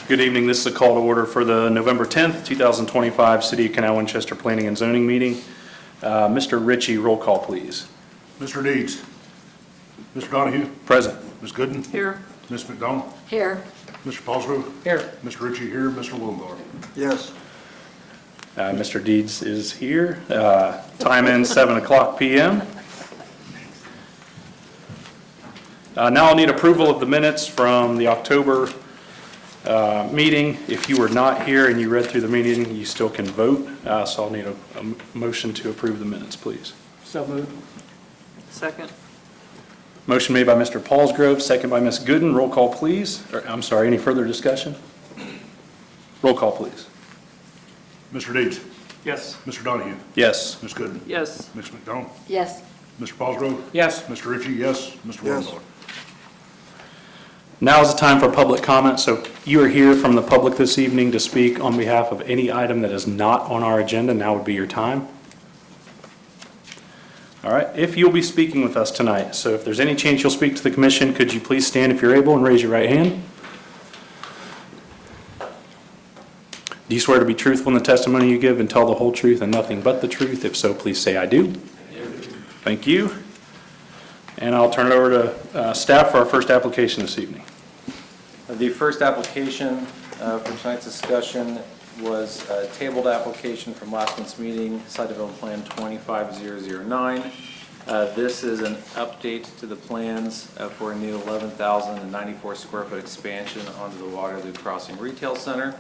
Good evening. This is a call to order for the November 10th, 2025 City of Canal, Winchester Planning and Zoning meeting. Mr. Ritchie, roll call, please. Mr. Deeds. Mr. Donahue. Present. Ms. Gooden. Here. Ms. McDonald. Here. Mr. Paulsgrove. Here. Mr. Ritchie here. Mr. Willendorf. Yes. Mr. Deeds is here. Time in 7 o'clock p.m. Now I'll need approval of the minutes from the October meeting. If you were not here and you read through the meeting, you still can vote. So I'll need a motion to approve the minutes, please. So moved. Second. Motion made by Mr. Paulsgrove, second by Ms. Gooden. Roll call, please. I'm sorry, any further discussion? Roll call, please. Mr. Deeds. Yes. Mr. Donahue. Yes. Ms. Gooden. Yes. Ms. McDonald. Yes. Mr. Paulsgrove. Yes. Mr. Ritchie, yes. Mr. Yes. Willendorf. Now is the time for public comment. So you are here from the public this evening to speak on behalf of any item that is not on our agenda. Now would be your time. All right, if you'll be speaking with us tonight, so if there's any chance you'll speak to the commission, could you please stand if you're able and raise your right hand? Do you swear to be truthful in the testimony you give and tell the whole truth and nothing but the truth? If so, please say I do. Thank you. And I'll turn it over to staff for our first application this evening. The first application for tonight's discussion was a tabled application from last month's meeting, Site Development Plan 25009. This is an update to the plans for a new 11,094 square foot expansion onto the Waterloo Crossing Retail Center.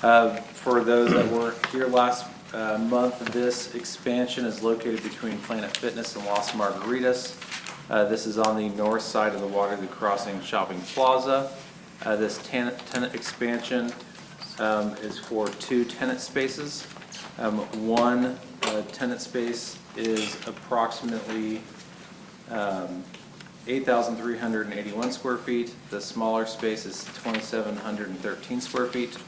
For those that were here last month, this expansion is located between Planet Fitness and Las Margaritas. This is on the north side of the Waterloo Crossing Shopping Plaza. This tenant expansion is for 2 tenant spaces. One tenant space is approximately 8,381 square feet. The smaller space is 2,713 square feet.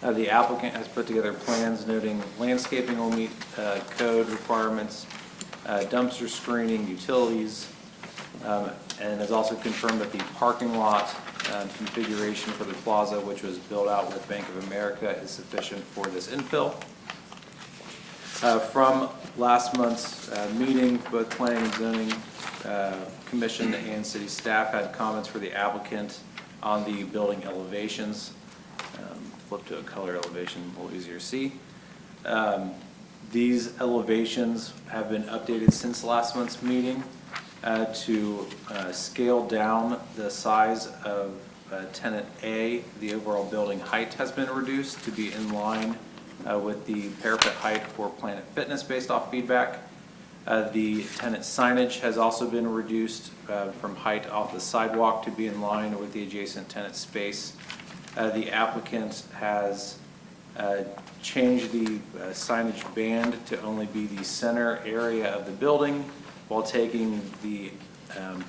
The applicant has put together plans noting landscaping will meet code requirements, dumpster screening, utilities, and has also confirmed that the parking lot configuration for the plaza, which was built out with Bank of America, is sufficient for this infill. From last month's meeting, both Planning and Zoning Commission and city staff had comments for the applicant on the building elevations. Flip to a color elevation, a little easier to see. These elevations have been updated since last month's meeting to scale down the size of tenant A. The overall building height has been reduced to be in line with the parapet height for Planet Fitness based off feedback. The tenant signage has also been reduced from height off the sidewalk to be in line with the adjacent tenant space. The applicant has changed the signage band to only be the center area of the building while taking the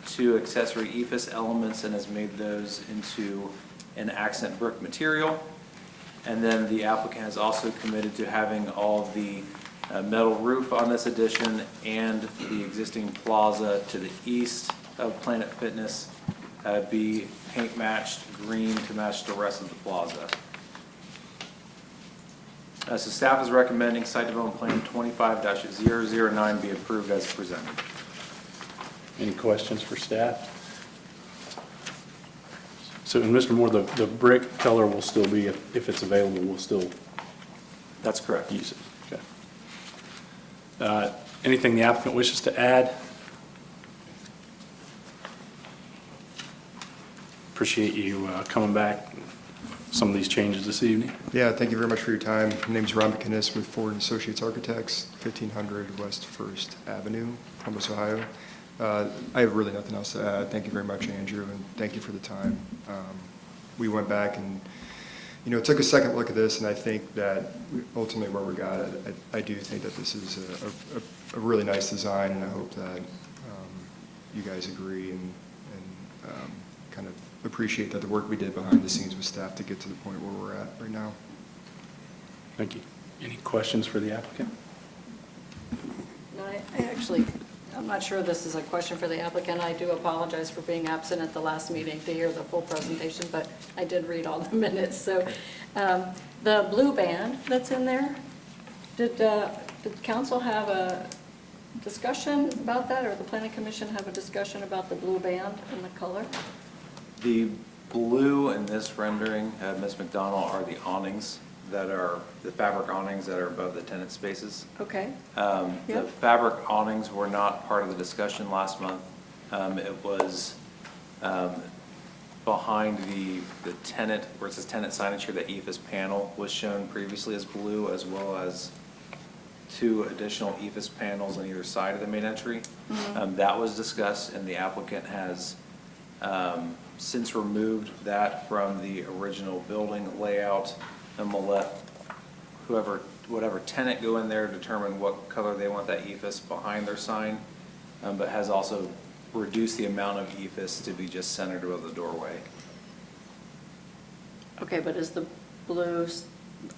2 accessory ephes elements and has made those into an accent brick material. And then the applicant has also committed to having all the metal roof on this addition and the existing plaza to the east of Planet Fitness be paint matched green to match the rest of the plaza. So staff is recommending Site Development Plan 25-009 be approved as presented. Any questions for staff? So, and Mr. Moore, the brick color will still be, if it's available, we'll still That's correct. use it. Okay. Anything the applicant wishes to add? Appreciate you coming back, some of these changes this evening. Yeah, thank you very much for your time. My name is Ron McInnes with Ford Associates Architects, 1500 West 1st Avenue, Columbus, Ohio. I have really nothing else to add. Thank you very much, Andrew, and thank you for the time. We went back and, took a second look at this, and I think that ultimately where we got it, I do think that this is a really nice design, and I hope that you guys agree and kind of appreciate that the work we did behind the scenes with staff to get to the point where we're at right now. Thank you. Any questions for the applicant? No, I actually I'm not sure this is a question for the applicant. I do apologize for being absent at the last meeting to hear the full presentation, but I did read all the minutes. So the blue band that's in there, did council have a discussion about that, or the planning commission have a discussion about the blue band and the color? The blue in this rendering, Ms. McDonald, are the awnings that are, the fabric awnings that are above the tenant spaces. Okay, The Yep. fabric awnings were not part of the discussion last month. It was behind the tenant, where it says tenant signage here, the EFS panel was shown previously as blue, as well as 2 additional EFS panels on either side of the main entry. That was discussed, and the applicant has since removed that from the original building layout, and will let whatever tenant go in there, determine what color they want that EFS behind their sign, but has also reduced the amount of EFS to be just centered above the doorway. okay, but is the blue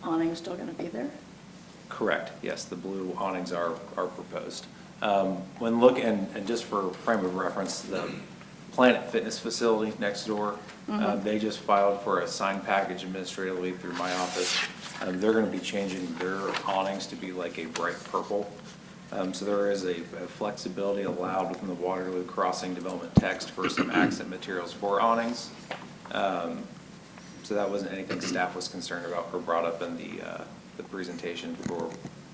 awning still going to be there? Correct, yes, the blue awnings are proposed. And just for frame of reference, the Planet Fitness facility next door, they just filed for a sign package administratively through my office. They're gonna be changing their awnings to be like a bright purple. So there is a flexibility allowed within the Waterloo Crossing development text for some accent materials for awnings. So that wasn't anything staff was concerned about or brought up in the presentation for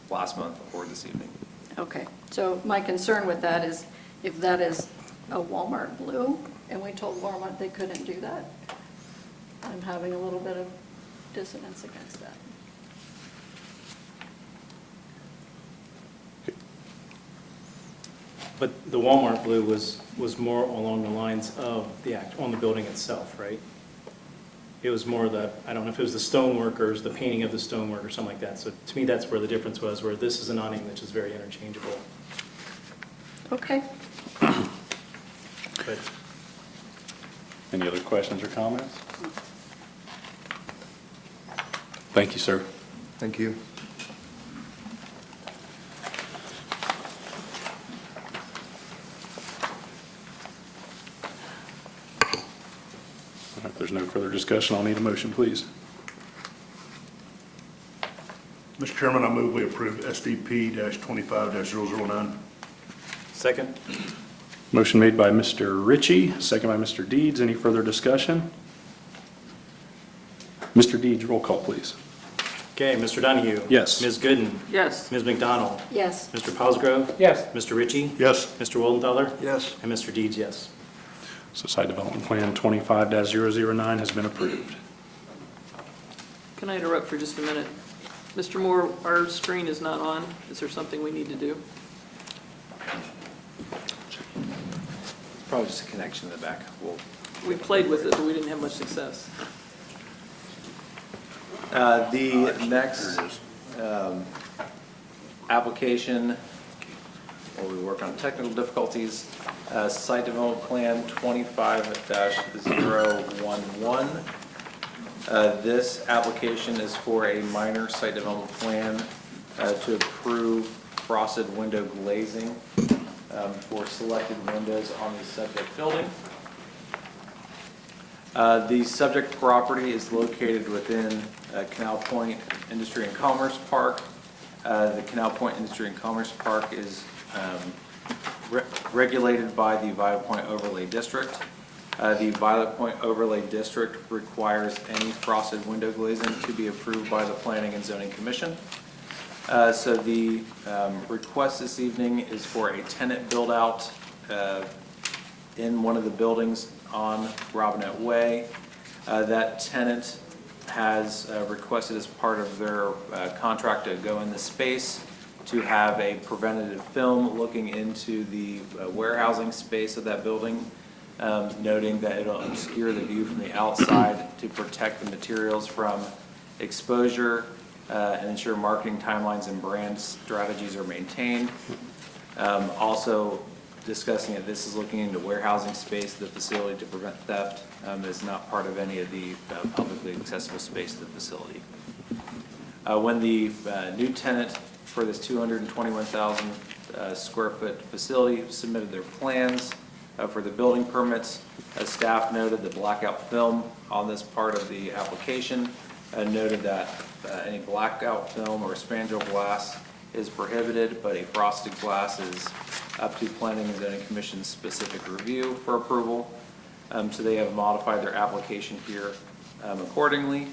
last month or this evening. Okay, so my concern with that is if that is a Walmart blue, and we told Walmart they couldn't do that, I'm having a little bit of dissonance against that. But the Walmart blue was more along the lines of the act, on the building itself, right? It was more the, I don't know if it was the stonework or it was the painting of the stonework or something like that. So to me, that's where the difference was, where this is an awning which is very interchangeable. Okay, But Any other questions or comments? Thank you, sir. Thank you. If there's no further discussion, I'll need a motion, please. Mr. Chairman, I move we approve SDP-25-009. second? Motion made by Mr. Ritchie, second by Mr. Deeds. Any further discussion? Mr. Deeds, roll call, please. Okay, Mr. Donahue? Yes. Ms. Gooden? Yes. Ms. McDonald? yes. Mr. Cosgrove? Yes. Mr. Ritchie? Yes. Mr. Woldenthaler? Yes. And Mr. Deeds, yes. So site development plan 25-009 has been approved. Can I interrupt for just a minute? Mr. Moore, our screen is not on. Is there something we need to do? It's probably just a connection in the back. We played with it, but we didn't have much success. The next application, while we work on technical difficulties, site development plan 25-011. This application is for a minor site development plan to approve frosted window glazing for selected windows on the subject building. The subject property is located within Canal Point Industry and Commerce Park. The Canal Point Industry and Commerce Park is regulated by the Violet Point Overlay District. The Violet Point Overlay District requires any frosted window glazing to be approved by the Planning and Zoning Commission. So the request this evening is for a tenant build-out in one of the buildings on Robinette Way. That tenant has requested as part of their contract to go in the space to have a preventative film looking into the warehousing space of that building, noting that it'll obscure the view from the outside to protect the materials from exposure and ensure marketing timelines and brand strategies are maintained. Also discussing that this is looking into warehousing space of the facility to prevent theft. Is not part of any of the publicly accessible space of the facility. When the new tenant for this 221,000 square foot facility submitted their plans for the building permits. As staff noted, the blackout film on this part of the application noted that any blackout film or spandrel glass is prohibited, but a frosted glass is up to Planning and Zoning Commission's specific review for approval. So they have modified their application here accordingly.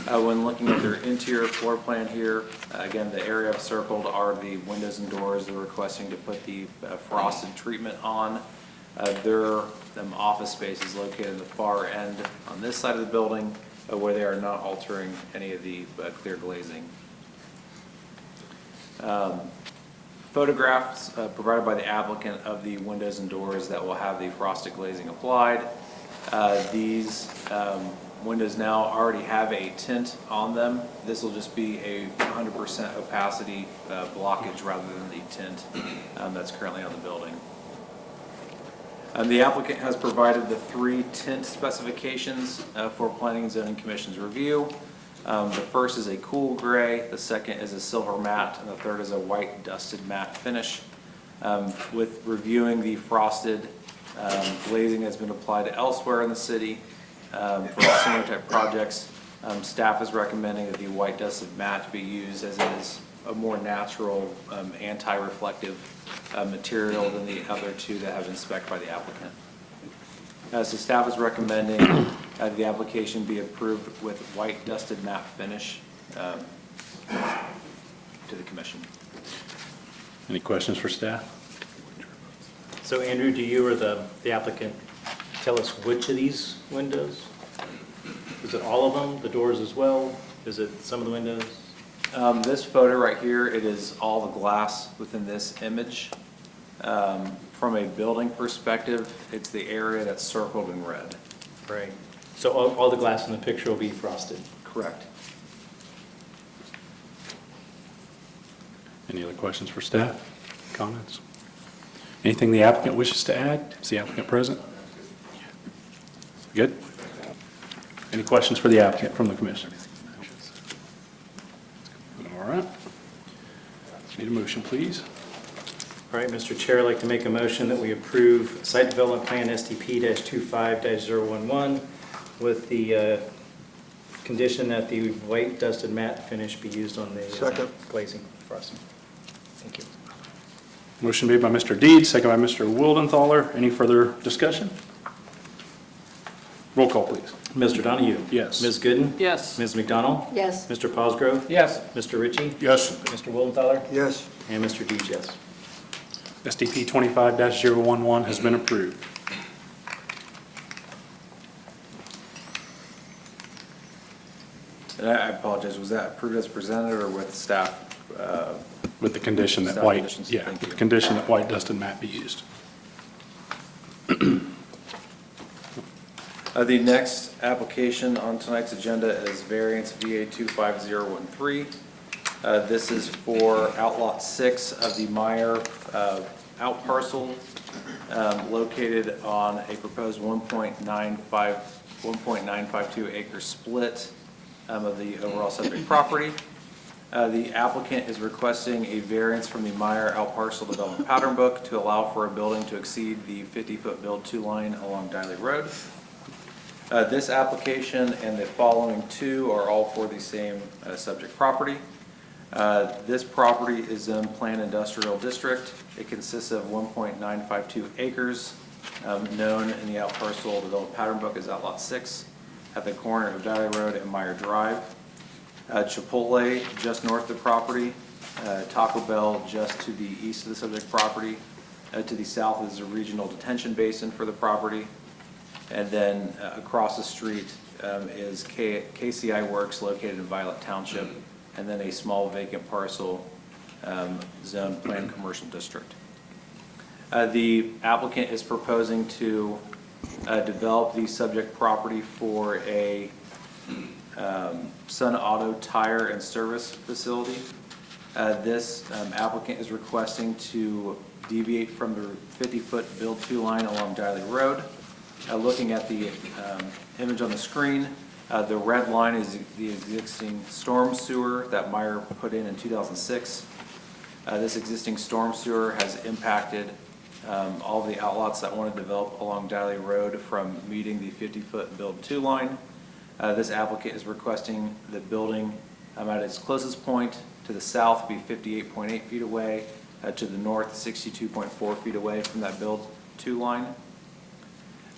When looking at their interior floor plan here, again, the area I've circled are the windows and doors. They're requesting to put the frosted treatment on. Their office space is located in the far end on this side of the building, where they are not altering any of the clear glazing. Photographs provided by the applicant of the windows and doors that will have the frosted glazing applied. These windows now already have a tint on them. This will just be a 100% opacity blockage rather than the tint that's currently on the building. The applicant has provided the 3 tint specifications for Planning and Zoning Commission's review. The first is a cool gray, the second is a silver matte, and the third is a white dusted matte finish. With reviewing the frosted glazing that's been applied elsewhere in the city for similar type projects, staff is recommending that the white dusted matte be used, as it is a more natural, anti-reflective material than the other 2 that have been spec'd by the applicant. So staff is recommending the application be approved with white dusted matte finish to the commission. Any questions for staff? So Andrew, do you or the applicant tell us which of these windows? Is it all of them, the doors as well? Is it some of the windows? This photo right here, it is all the glass within this image. From a building perspective, it's the area that's circled in red. Right. So all the glass in the picture will be frosted? Correct. Any other questions for staff? Comments? Anything the applicant wishes to add? Is the applicant present? Good? Any questions for the applicant from the commission? All right. Need a motion, please. All right, Mr. Chair, I'd like to make a motion that we approve Site Development Plan STP-25-011 with the condition that the white dusted matte finish be used on the glazing frosting. Thank you. Motion made by Mr. Deed, second by Mr. Wildenthaler. Any further discussion? Roll call, please. Mr. Donahue? Yes. Ms. Gooden? Yes. Ms. McDonald? Yes. Mr. Paulsgrove? Yes. Mr. Ritchie? Yes. Mr. Wildenthaler? Yes. And Mr. Dees, yes. SDP 25-011 has been approved. And I apologize, was that approved as presented or with staff? With the condition that Staff white, conditions, yeah, thank with the you. condition that white dusted matte be used. The next application on tonight's agenda is variance VA 25013. This is for outlot 6 of the Meyer out parcel located on a proposed 1.952 acre split of the overall subject property. The applicant is requesting a variance from the Meyer out parcel development pattern book to allow for a building to exceed the 50-foot build-to line along Diley Road. This application and the following 2 are all for the same subject property. This property is in Planned Industrial District. It consists of 1.952 acres, known in the out parcel development pattern book as Outlot 6, at the corner of Diley Road and Meyer Drive. Chipotle just north of the property, Taco Bell just to the east of the subject property. To the south is a regional detention basin for the property. And then across the street is KCI Works located in Violet Township, and then a small vacant parcel zoned planned commercial district. The applicant is proposing to develop the subject property for a Sun Auto Tire and Service facility. This applicant is requesting to deviate from the 50-foot build-to line along Diley Road. Looking at the image on the screen, the red line is the existing storm sewer that Meyer put in 2006. This existing storm sewer has impacted all the outlots that want to develop along Daly Road from meeting the 50-foot build-to line. This applicant is requesting the building at its closest point to the south be 58.8 feet away, to the north 62.4 feet away from that build-to line.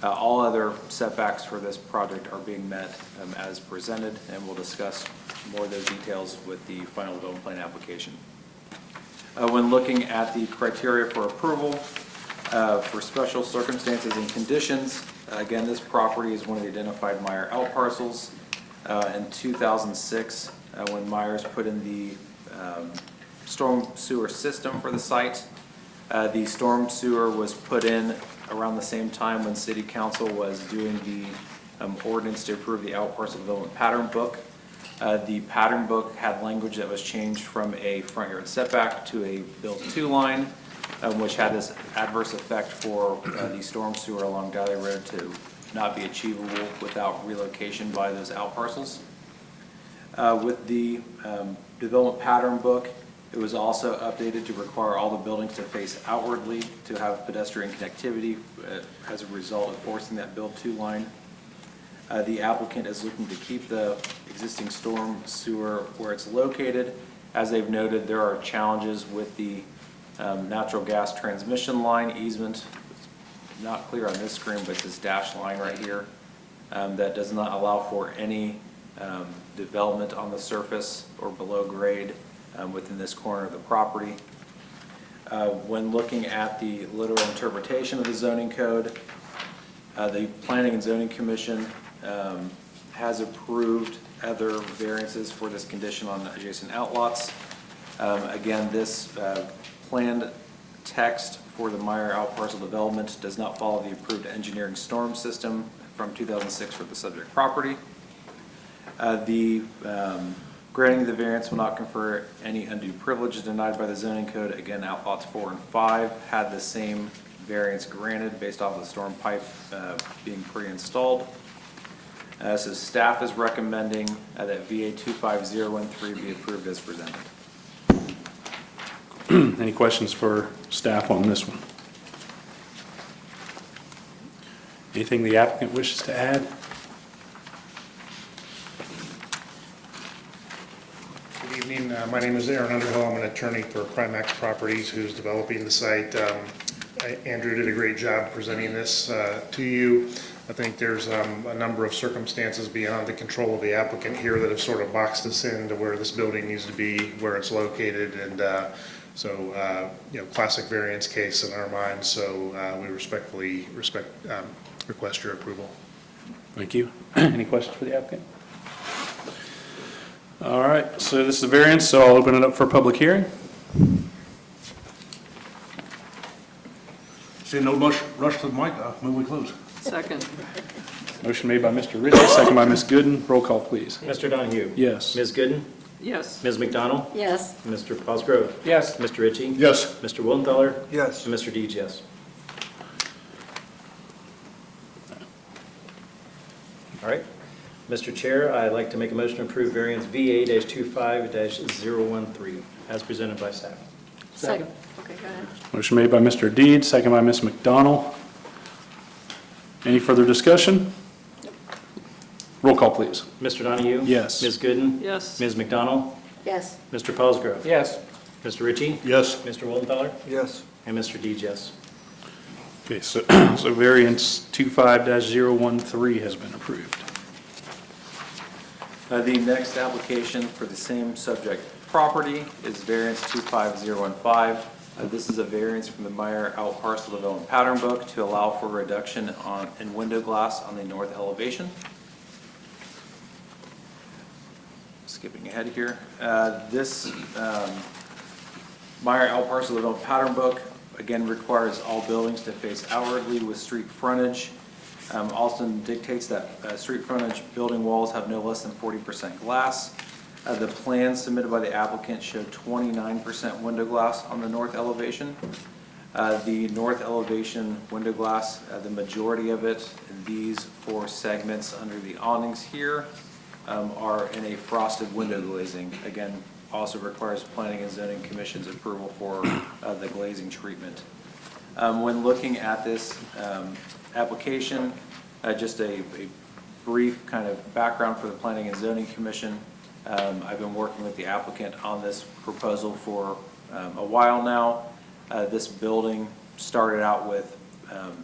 All other setbacks for this project are being met as presented, and we'll discuss more of those details with the final development plan application. When looking at the criteria for approval, for special circumstances and conditions, again, this property is one of the identified Meyer out parcels. In 2006, when Myers put in the storm sewer system for the site, the storm sewer was put in around the same time when City Council was doing the ordinance to approve the out parcel development pattern book. The pattern book had language that was changed from a front yard setback to a build-to line, which had this adverse effect for the storm sewer along Daly Road to not be achievable without relocation by those out parcels. With the development pattern book, it was also updated to require all the buildings to face outwardly to have pedestrian connectivity as a result of forcing that build-to line. The applicant is looking to keep the existing storm sewer where it's located. As they've noted, there are challenges with the natural gas transmission line easement. It's not clear on this screen, but it's this dashed line right here that does not allow for any development on the surface or below grade within this corner of the property. When looking at the literal interpretation of the zoning code, the Planning and Zoning Commission has approved other variances for this condition on adjacent outlots. Again, this planned text for the Meyer out parcel development does not follow the approved engineering storm system from 2006 for the subject property. Granting the variance will not confer any undue privilege denied by the zoning code. Again, outlots 4 and 5 had the same variance granted based off the storm pipe being pre-installed. So staff is recommending that VA 25013 be approved as presented. Any questions for staff on this one? Anything the applicant wishes to add? Good evening. My name is Aaron Underhill. I'm an attorney for Primax Properties, who's developing the site. Andrew did a great job presenting this to you. I think there's a number of circumstances beyond the control of the applicant here that have sort of boxed us into where this building needs to be, where it's located, and classic variance case in our minds. So we respectfully request your approval. Thank you. Any questions for the applicant? All right, so this is a variance, so I'll open it up for a public hearing. See no rush to the mic, move we close. Second. Motion made by Mr. Ritchie, second by Ms. Gooden. Roll call, please. Mr. Donahue? Yes. Ms. Gooden? Yes. Ms. McDonald? Yes. Mr. Cosgrove? Yes. Mr. Ritchie? Yes. Mr. Willenthaler? Yes. And Mr. Dees, yes. All right. Mr. Chair, I'd like to make a motion to approve variance VA-25-013 as presented by staff. Second. Okay, go ahead. Motion made by Mr. Deed, second by Ms. McDonald. Any further discussion? Roll call, please. Mr. Donahue? Yes. Ms. Gooden? Yes. Ms. McDonald? Yes. Mr. Cosgrove? Yes. Mr. Ritchie? Yes. Mr. Willenthaler? Yes. And Mr. Dees, yes. Okay, so variance 25-013 has been approved. The next application for the same subject property is variance 25015. This is a variance from the Meyer out parcel development pattern book to allow for reduction in window glass on the north elevation. Skipping ahead here. This Meyer out parcel development pattern book again requires all buildings to face outwardly with street frontage. Also dictates that street frontage building walls have no less than 40% glass. The plans submitted by the applicant show 29% window glass on the north elevation. The north elevation window glass, the majority of it, these 4 segments under the awnings here, are in a frosted window glazing. Again, also requires Planning and Zoning Commission's approval for the glazing treatment. When looking at this application, just a brief kind of background for the Planning and Zoning Commission. I've been working with the applicant on this proposal for a while now. This building started out with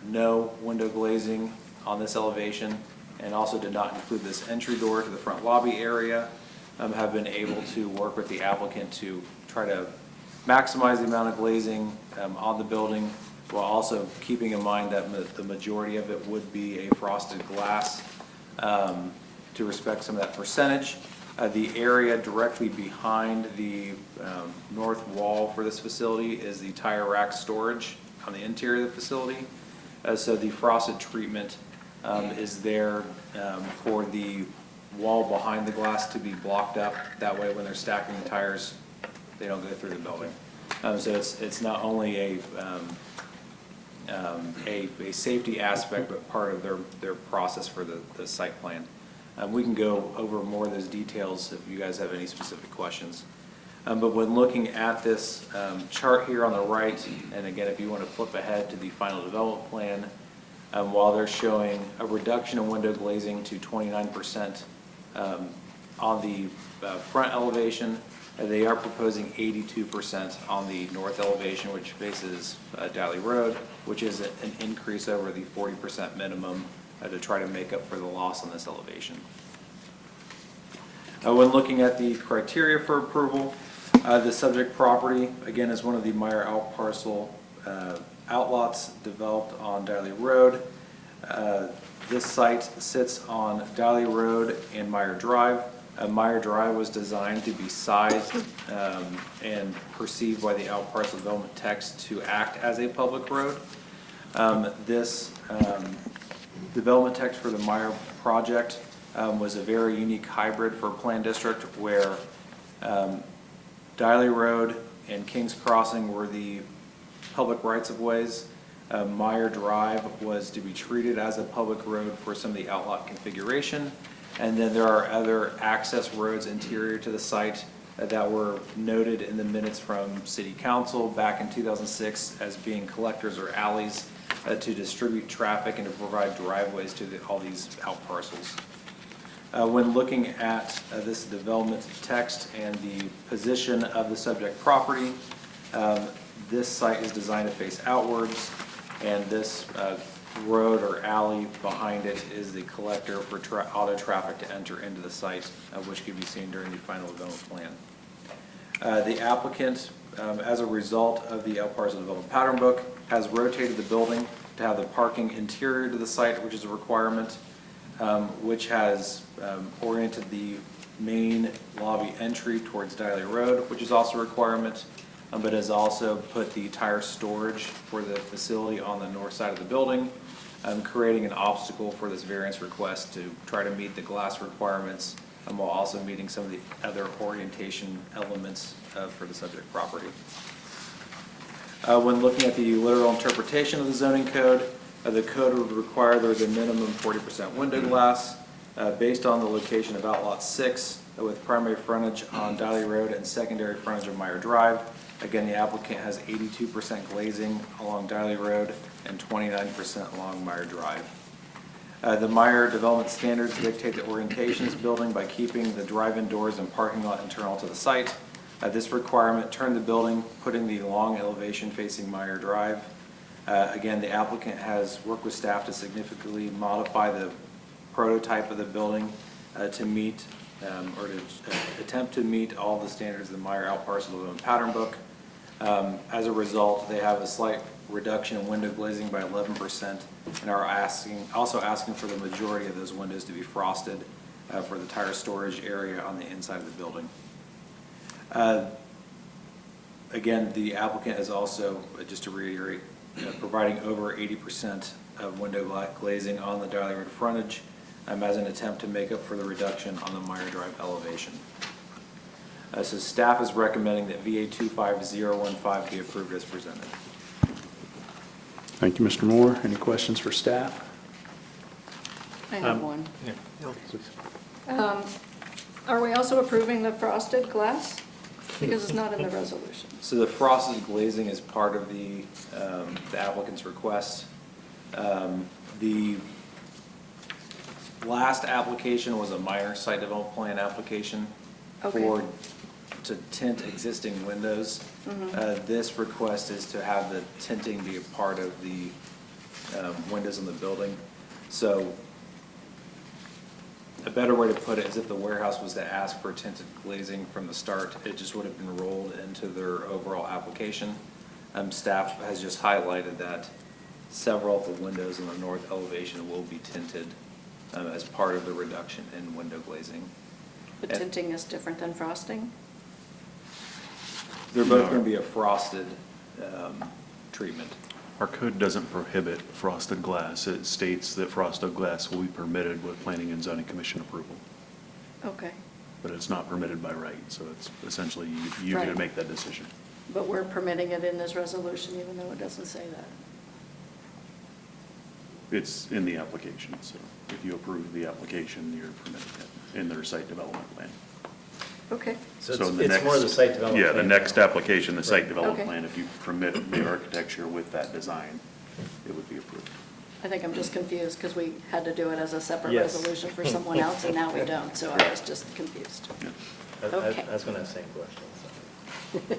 no window glazing on this elevation and also did not include this entry door to the front lobby area. Have been able to work with the applicant to try to maximize the amount of glazing on the building while also keeping in mind that the majority of it would be a frosted glass to respect some of that percentage. The area directly behind the north wall for this facility is the tire rack storage on the interior of the facility. So the frosted treatment is there for the wall behind the glass to be blocked up. That way when they're stacking the tires, they don't go through the building. So it's not only a safety aspect, but part of their process for the site plan. We can go over more of those details if you guys have any specific questions. But when looking at this chart here on the right, and again, if you want to flip ahead to the final development plan, while they're showing a reduction in window glazing to 29% on the front elevation, they are proposing 82% on the north elevation, which faces Dally Road, which is an increase over the 40% minimum to try to make up for the loss on this elevation. When looking at the criteria for approval, the subject property, again, is one of the Meyer out parcel outlots developed on Dally Road. This site sits on Dally Road and Meyer Drive. Meyer Drive was designed to be sized and perceived by the out parcel development text to act as a public road. This development text for the Meyer project was a very unique hybrid for a plan district where Dally Road and King's Crossing were the public rights of ways. Meyer Drive was to be treated as a public road for some of the outlot configuration. And then there are other access roads interior to the site that were noted in the minutes from City Council back in 2006 as being collectors or alleys to distribute traffic and to provide driveways to all these out parcels. When looking at this development text and the position of the subject property, this site is designed to face outwards, and this road or alley behind it is the collector for auto traffic to enter into the site, which can be seen during the final development plan. The applicant, as a result of the out parcel development pattern book, has rotated the building to have the parking interior to the site, which is a requirement, which has oriented the main lobby entry towards Dally Road, which is also a requirement, but has also put the tire storage for the facility on the north side of the building, creating an obstacle for this variance request to try to meet the glass requirements, while also meeting some of the other orientation elements for the subject property. When looking at the literal interpretation of the zoning code, the code would require there is a minimum 40% window glass based on the location of Outlot 6 with primary frontage on Dally Road and secondary frontage on Meyer Drive. Again, the applicant has 82% glazing along Dally Road and 29% along Meyer Drive. The Meyer development standards dictate the orientation of this building by keeping the drive-in doors and parking lot internal to the site. This requirement turned the building, putting the long elevation facing Meyer Drive. Again, the applicant has worked with staff to significantly modify the prototype of the building to meet or to attempt to meet all the standards of the Meyer out parcel development pattern book. As a result, they have a slight reduction in window glazing by 11% and are also asking for the majority of those windows to be frosted for the tire storage area on the inside of the building. Again, the applicant is also, just to reiterate, providing over 80% of window glazing on the Dally Road frontage as an attempt to make up for the reduction on the Meyer Drive elevation. So staff is recommending that VA 25015 be approved as presented. Thank you, Mr. Moore. Any questions for staff? I have one. Are we also approving the frosted glass? Because it's not in the resolution. So the frosted glazing is part of the applicant's request. The last application was a minor site development plan application to tint existing windows. This request is to have the tinting be a part of the windows in the building. So a better way to put it is if the warehouse was to ask for tinted glazing from the start, it just would have been rolled into their overall application. Staff has just highlighted that several of the windows in the north elevation will be tinted as part of the reduction in window glazing. But tinting is different than frosting? They're both going to be a frosted treatment. Our code doesn't prohibit frosted glass. It states that frosted glass will be permitted with Planning and Zoning Commission approval, Okay. but it's not permitted by right, so it's essentially you get to Right. make that decision. But we're permitting it in this resolution, even though it doesn't say that. It's in the application, so if you approve the application, you're permitting it in their site development plan. Okay. So in the it's more next- the site development. Yeah, the plan. next application, the site development Okay. plan, if you permit the architecture with that design, it would be approved. I think I'm just confused because we had to do it as a separate Yes. resolution for someone else, and now we don't, so I was just confused. Yeah. Okay. I was going to have the same question. So. Do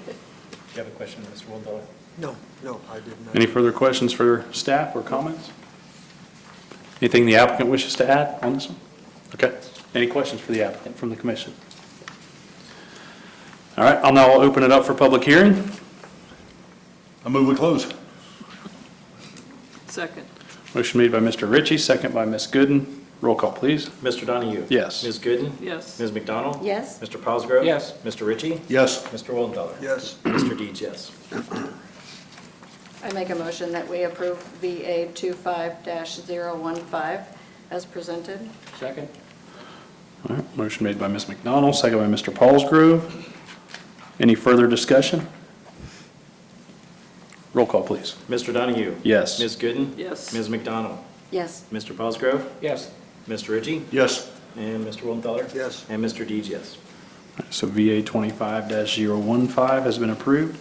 you have a question, Mr. Wildauer? No, I did not. Any further questions for staff or comments? Anything the applicant wishes to add on this one? Okay. Any questions for the applicant from the commission? All right, I'll now open it up for public hearing. I move we close. Second. Motion made by Mr. Ritchie, second by Ms. Gooden. Roll call, please. Mr. Donahue? Yes. Ms. Gooden? Yes. Ms. McDonald? Yes? Mr. Paulsgrove? Yes. Mr. Ritchie? Yes. Mr. Wildauer? Yes, Mr. Deeds, yes. I make a motion that we approve VA 25-015 as presented. Second. All right, motion made by Ms. McDonald, second by Mr. Paulsgrove. Any further discussion? Roll call, please. Mr. Donahue? Yes. Ms. Gooden? Yes. Ms. McDonald? Yes. Mr. Paulsgrove? Yes. Mr. Ritchie? Yes. And Mr. Wildauer? yes. And Mr. Deeds, yes. So VA 25-015 has been approved.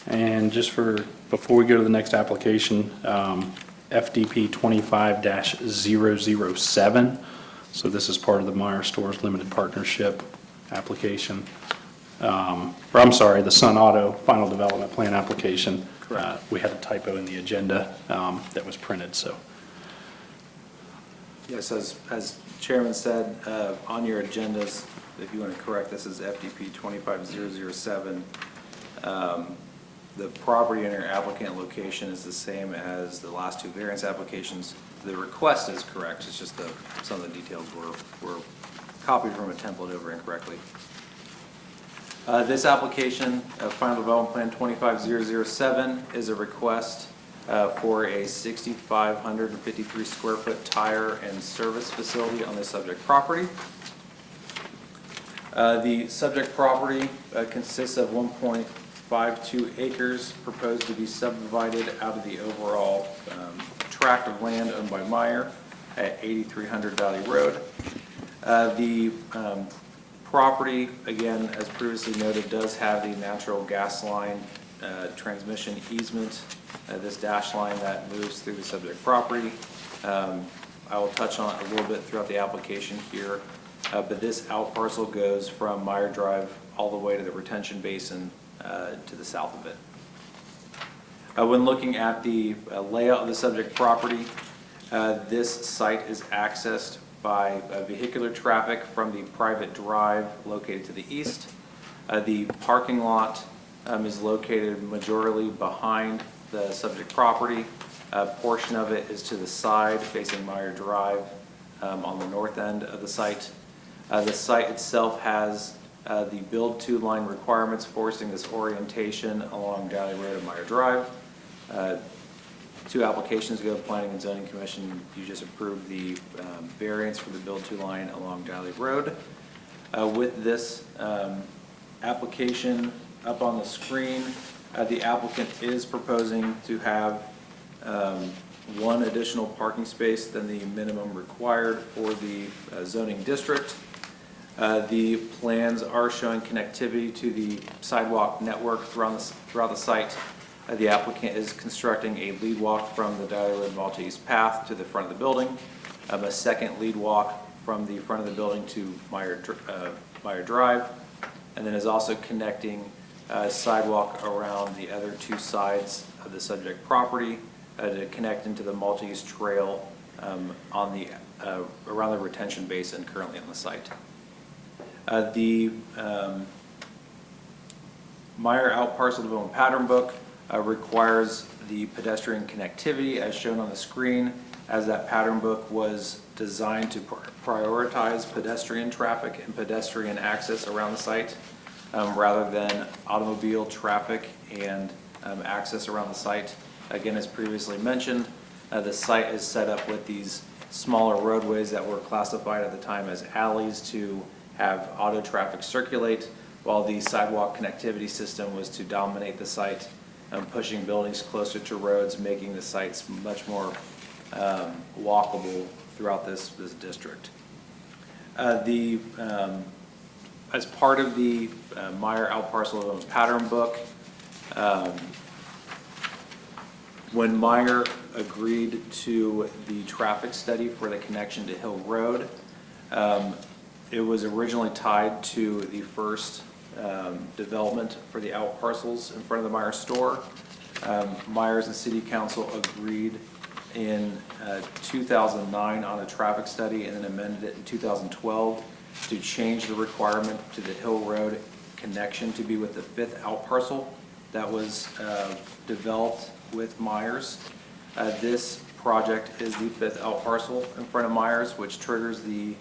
And just before we go to the next application, FDP 25-007. So this is part of the Meyer Stores Limited Partnership application. Or I'm sorry, the Sun Auto Final Development Plan application. We had a typo in the agenda that was printed, so. Yes, as Chairman said, on your agendas, if you want to correct this as FDP 25007, the property owner applicant location is the same as the last two variance applications. The request is correct, it's just some of the details were copied from a template over incorrectly. This application, Final Development Plan 25007, is a request for a 6,553 square foot tire and service facility on the subject property. The subject property consists of 1.52 acres proposed to be subdivided out of the overall tract of land owned by Meyer at 8300 Valley Road. The property, again, as previously noted, does have the natural gas line transmission easement, this dash line that moves through the subject property. I will touch on it a little bit throughout the application here, but this out parcel goes from Meyer Drive all the way to the retention basin to the south of it. When looking at the layout of the subject property, this site is accessed by vehicular traffic from the private drive located to the east. The parking lot is located majorly behind the subject property. A portion of it is to the side facing Meyer Drive on the north end of the site. The site itself has the build to line requirements forcing this orientation along Valley Road and Meyer Drive. Two applications ago, Planning and Zoning Commission, you just approved the variance for the build to line along Valley Road. With this application up on the screen, the applicant is proposing to have one additional parking space than the minimum required for the zoning district. The plans are showing connectivity to the sidewalk network throughout the site. The applicant is constructing a lead walk from the Dyer Road Maltese path to the front of the building, a second lead walk from the front of the building to Meyer Drive, and then is also connecting sidewalk around the other two sides of the subject property to connect into the Maltese Trail around the retention basin currently on the site. The Meyer out parcel development pattern book requires the pedestrian connectivity as shown on the screen, as that pattern book was designed to prioritize pedestrian traffic and pedestrian access around the site rather than automobile traffic and access around the site. Again, as previously mentioned, the site is set up with these smaller roadways that were classified at the time as alleys to have auto traffic circulate, while the sidewalk connectivity system was to dominate the site, pushing buildings closer to roads, making the sites much more walkable throughout this district. As part of the Meyer out parcel development pattern book, when Meyer agreed to the traffic study for the connection to Hill Road, it was originally tied to the first development for the out parcels in front of the Meyer store. Myers and City Council agreed in 2009 on a traffic study and then amended it in 2012 to change the requirement to the Hill Road connection to be with the fifth out parcel that was developed with Myers. This project is the fifth out parcel in front of Myers, which triggers the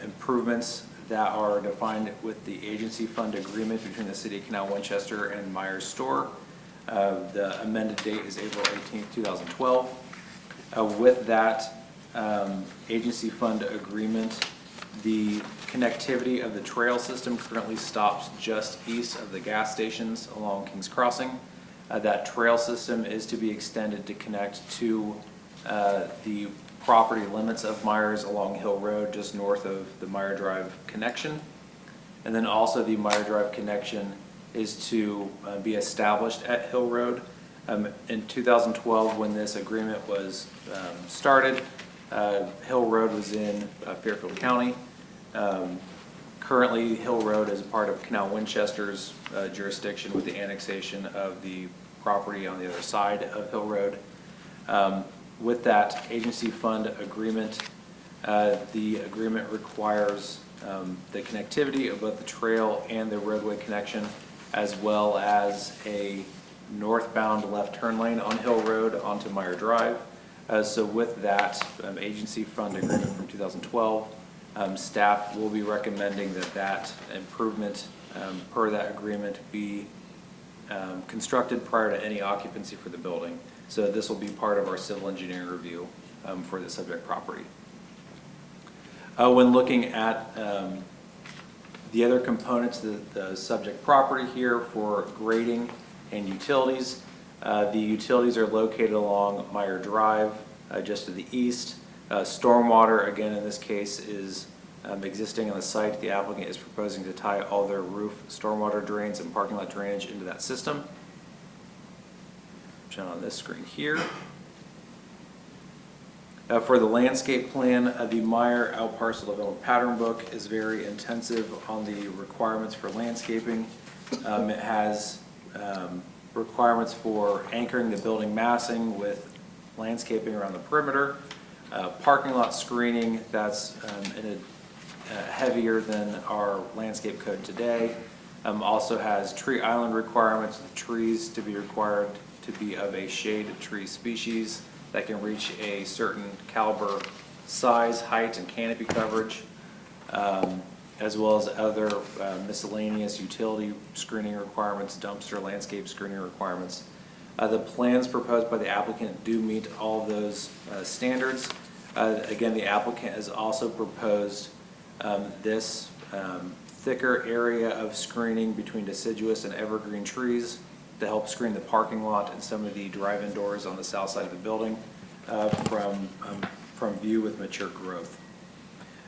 improvements that are defined with the agency fund agreement between the City of Canal, Winchester and Myers store. The amended date is April 18th, 2012. With that agency fund agreement, the connectivity of the trail system currently stops just east of the gas stations along Kings Crossing. That trail system is to be extended to connect to the property limits of Myers along Hill Road, just north of the Meyer Drive connection. And then also the Meyer Drive connection is to be established at Hill Road. In 2012, when this agreement was started, Hill Road was in Fairfield County. Currently, Hill Road is a part of Canal Winchester's jurisdiction with the annexation of the property on the other side of Hill Road. With that agency fund agreement, the agreement requires the connectivity of both the trail and the roadway connection, as well as a northbound left turn lane on Hill Road onto Meyer Drive. So with that agency fund agreement from 2012, staff will be recommending that improvement per that agreement be constructed prior to any occupancy for the building. So this will be part of our civil engineering review for the subject property. When looking at the other components of the subject property here for grading and utilities, the utilities are located along Meyer Drive just to the east. Stormwater, again in this case, is existing on the site. The applicant is proposing to tie all their roof stormwater drains and parking lot drainage into that system, shown on this screen here. For the landscape plan, the Meyer out parcel development pattern book is very intensive on the requirements for landscaping. It has requirements for anchoring the building massing with landscaping around the perimeter, parking lot screening that's heavier than our landscape code today. Also has tree island requirements with trees to be required to be of a shade tree species that can reach a certain caliber size, height, and canopy coverage, as well as other miscellaneous utility screening requirements, dumpster landscape screening requirements. The plans proposed by the applicant do meet all of those standards. Again, the applicant has also proposed this thicker area of screening between deciduous and evergreen trees to help screen the parking lot and some of the drive-in doors on the south side of the building from view with mature growth.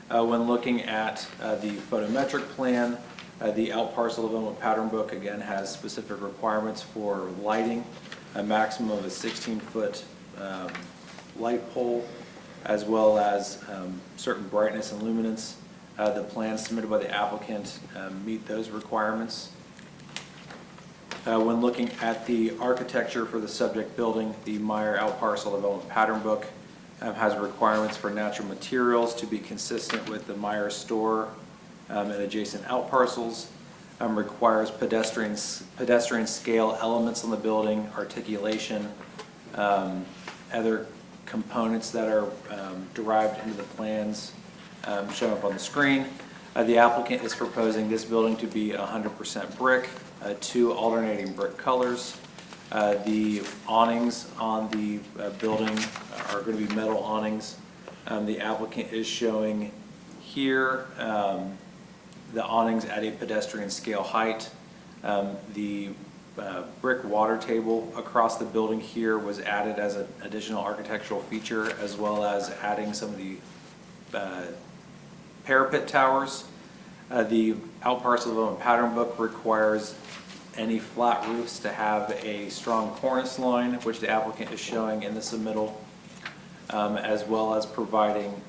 When looking at the photometric plan, the out parcel development pattern book again has specific requirements for lighting, a maximum of a 16-foot light pole, as well as certain brightness and luminance. The plans submitted by the applicant meet those requirements. When looking at the architecture for the subject building, the Meyer out parcel development pattern book has requirements for natural materials to be consistent with the Meyer store and adjacent out parcels. Requires pedestrian scale elements on the building, articulation, other components that are derived into the plans shown up on the screen. The applicant is proposing this building to be 100% brick, 2 alternating brick colors. The awnings on the building are going to be metal awnings. The applicant is showing here the awnings at a pedestrian scale height. The brick water table across the building here was added as an additional architectural feature, as well as adding some of the parapet towers. The out parcel development pattern book requires any flat roofs to have a strong cornice line, which the applicant is showing in the submittal, as well as providing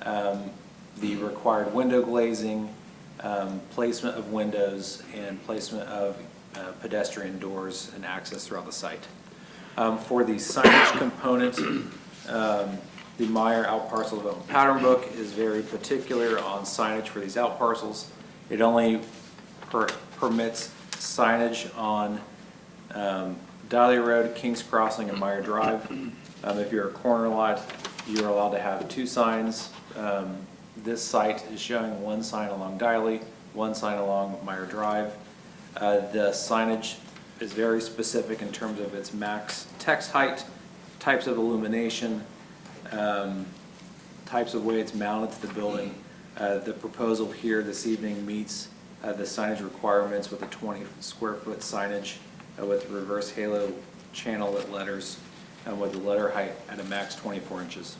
the required window glazing, placement of windows, and placement of pedestrian doors and access throughout the site. For the signage component, the Meyer out parcel development pattern book is very particular on signage for these out parcels. It only permits signage on Dahlia Road, Kings Crossing, and Meyer Drive. If you're a corner lot, you're allowed to have 2 signs. This site is showing 1 sign along Dahlia, 1 sign along Meyer Drive. The signage is very specific in terms of its max text height, types of illumination, types of way it's mounted to the building. The proposal here this evening meets the signage requirements with a 20 square foot signage with reverse halo channel lit letters and with the letter height at a max 24 inches.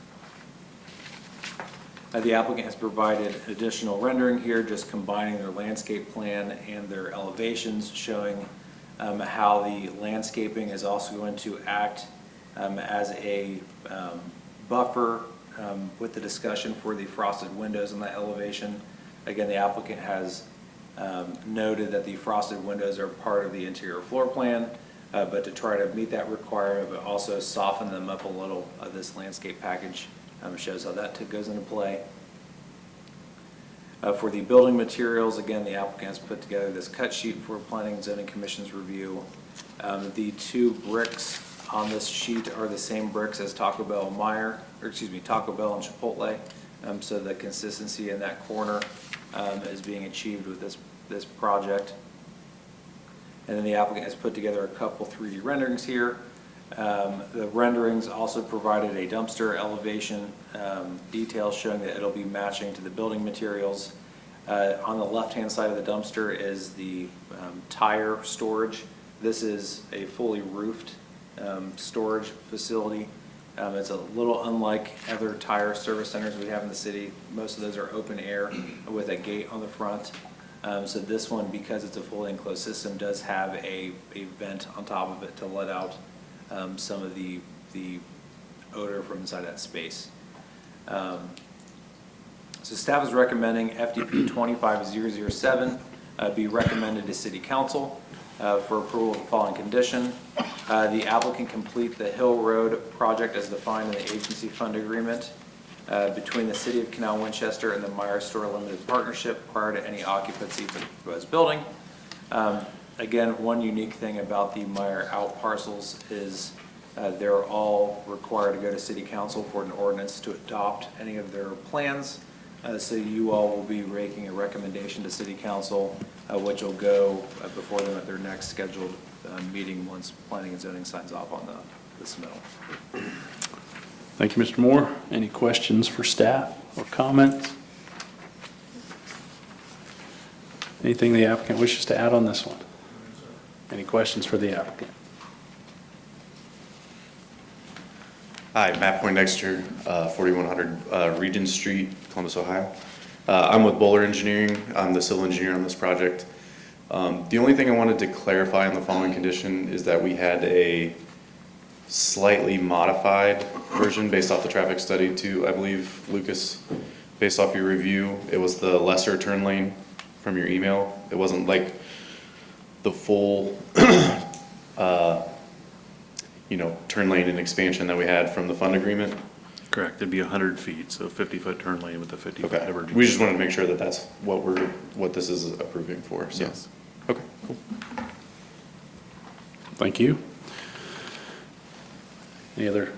The applicant has provided additional rendering here, just combining their landscape plan and their elevations, showing how the landscaping is also going to act as a buffer with the discussion for the frosted windows on that elevation. Again, the applicant has noted that the frosted windows are part of the interior floor plan, but to try to meet that requirement, but also soften them up a little, this landscape package shows how that goes into play. For the building materials, again, the applicant has put together this cut sheet for Planning and Zoning Commission's review. The 2 bricks on this sheet are the same bricks as Taco Bell and Chipotle. So the consistency in that corner is being achieved with this project. And then the applicant has put together a couple 3D renderings here. The renderings also provided a dumpster elevation detail showing that it'll be matching to the building materials. On the left-hand side of the dumpster is the tire storage. This is a fully roofed storage facility. It's a little unlike other tire service centers we have in the city. Most of those are open air with a gate on the front. So this one, because it's a fully enclosed system, does have a vent on top of it to let out some of the odor from inside that space. So staff is recommending FDP 25007 be recommended to City Council for approval of the following condition. The applicant complete the Hill Road project as defined in the agency fund agreement between the City of Canal, Winchester and the Meyer Store Limited Partnership prior to any occupancy for the proposed building. Again, one unique thing about the Meyer out parcels is they're all required to go to City Council for an ordinance to adopt any of their plans. So you all will be making a recommendation to City Council, which will go before them at their next scheduled meeting once Planning and Zoning signs off on the submittal. Thank you, Mr. Moore. Any questions for staff or comments? Anything the applicant wishes to add on this one? Any questions for the applicant? Hi, Matt Poindexter, 4100 Regent Street, Columbus, Ohio. I'm with Bowler Engineering. I'm the civil engineer on this project. The only thing I wanted to clarify on the following condition is that we had a slightly modified version based off the traffic study to, I believe, Lucas, based off your review. It was the lesser turn lane from your email. It wasn't like the full, turn lane and expansion that we had from the fund agreement. Correct, it'd be 100 feet, so 50-foot turn lane with a 50-foot Okay, divergence. we just wanted to make sure that that's what this is approving for, so. Yes. Okay, cool. Thank you. Any other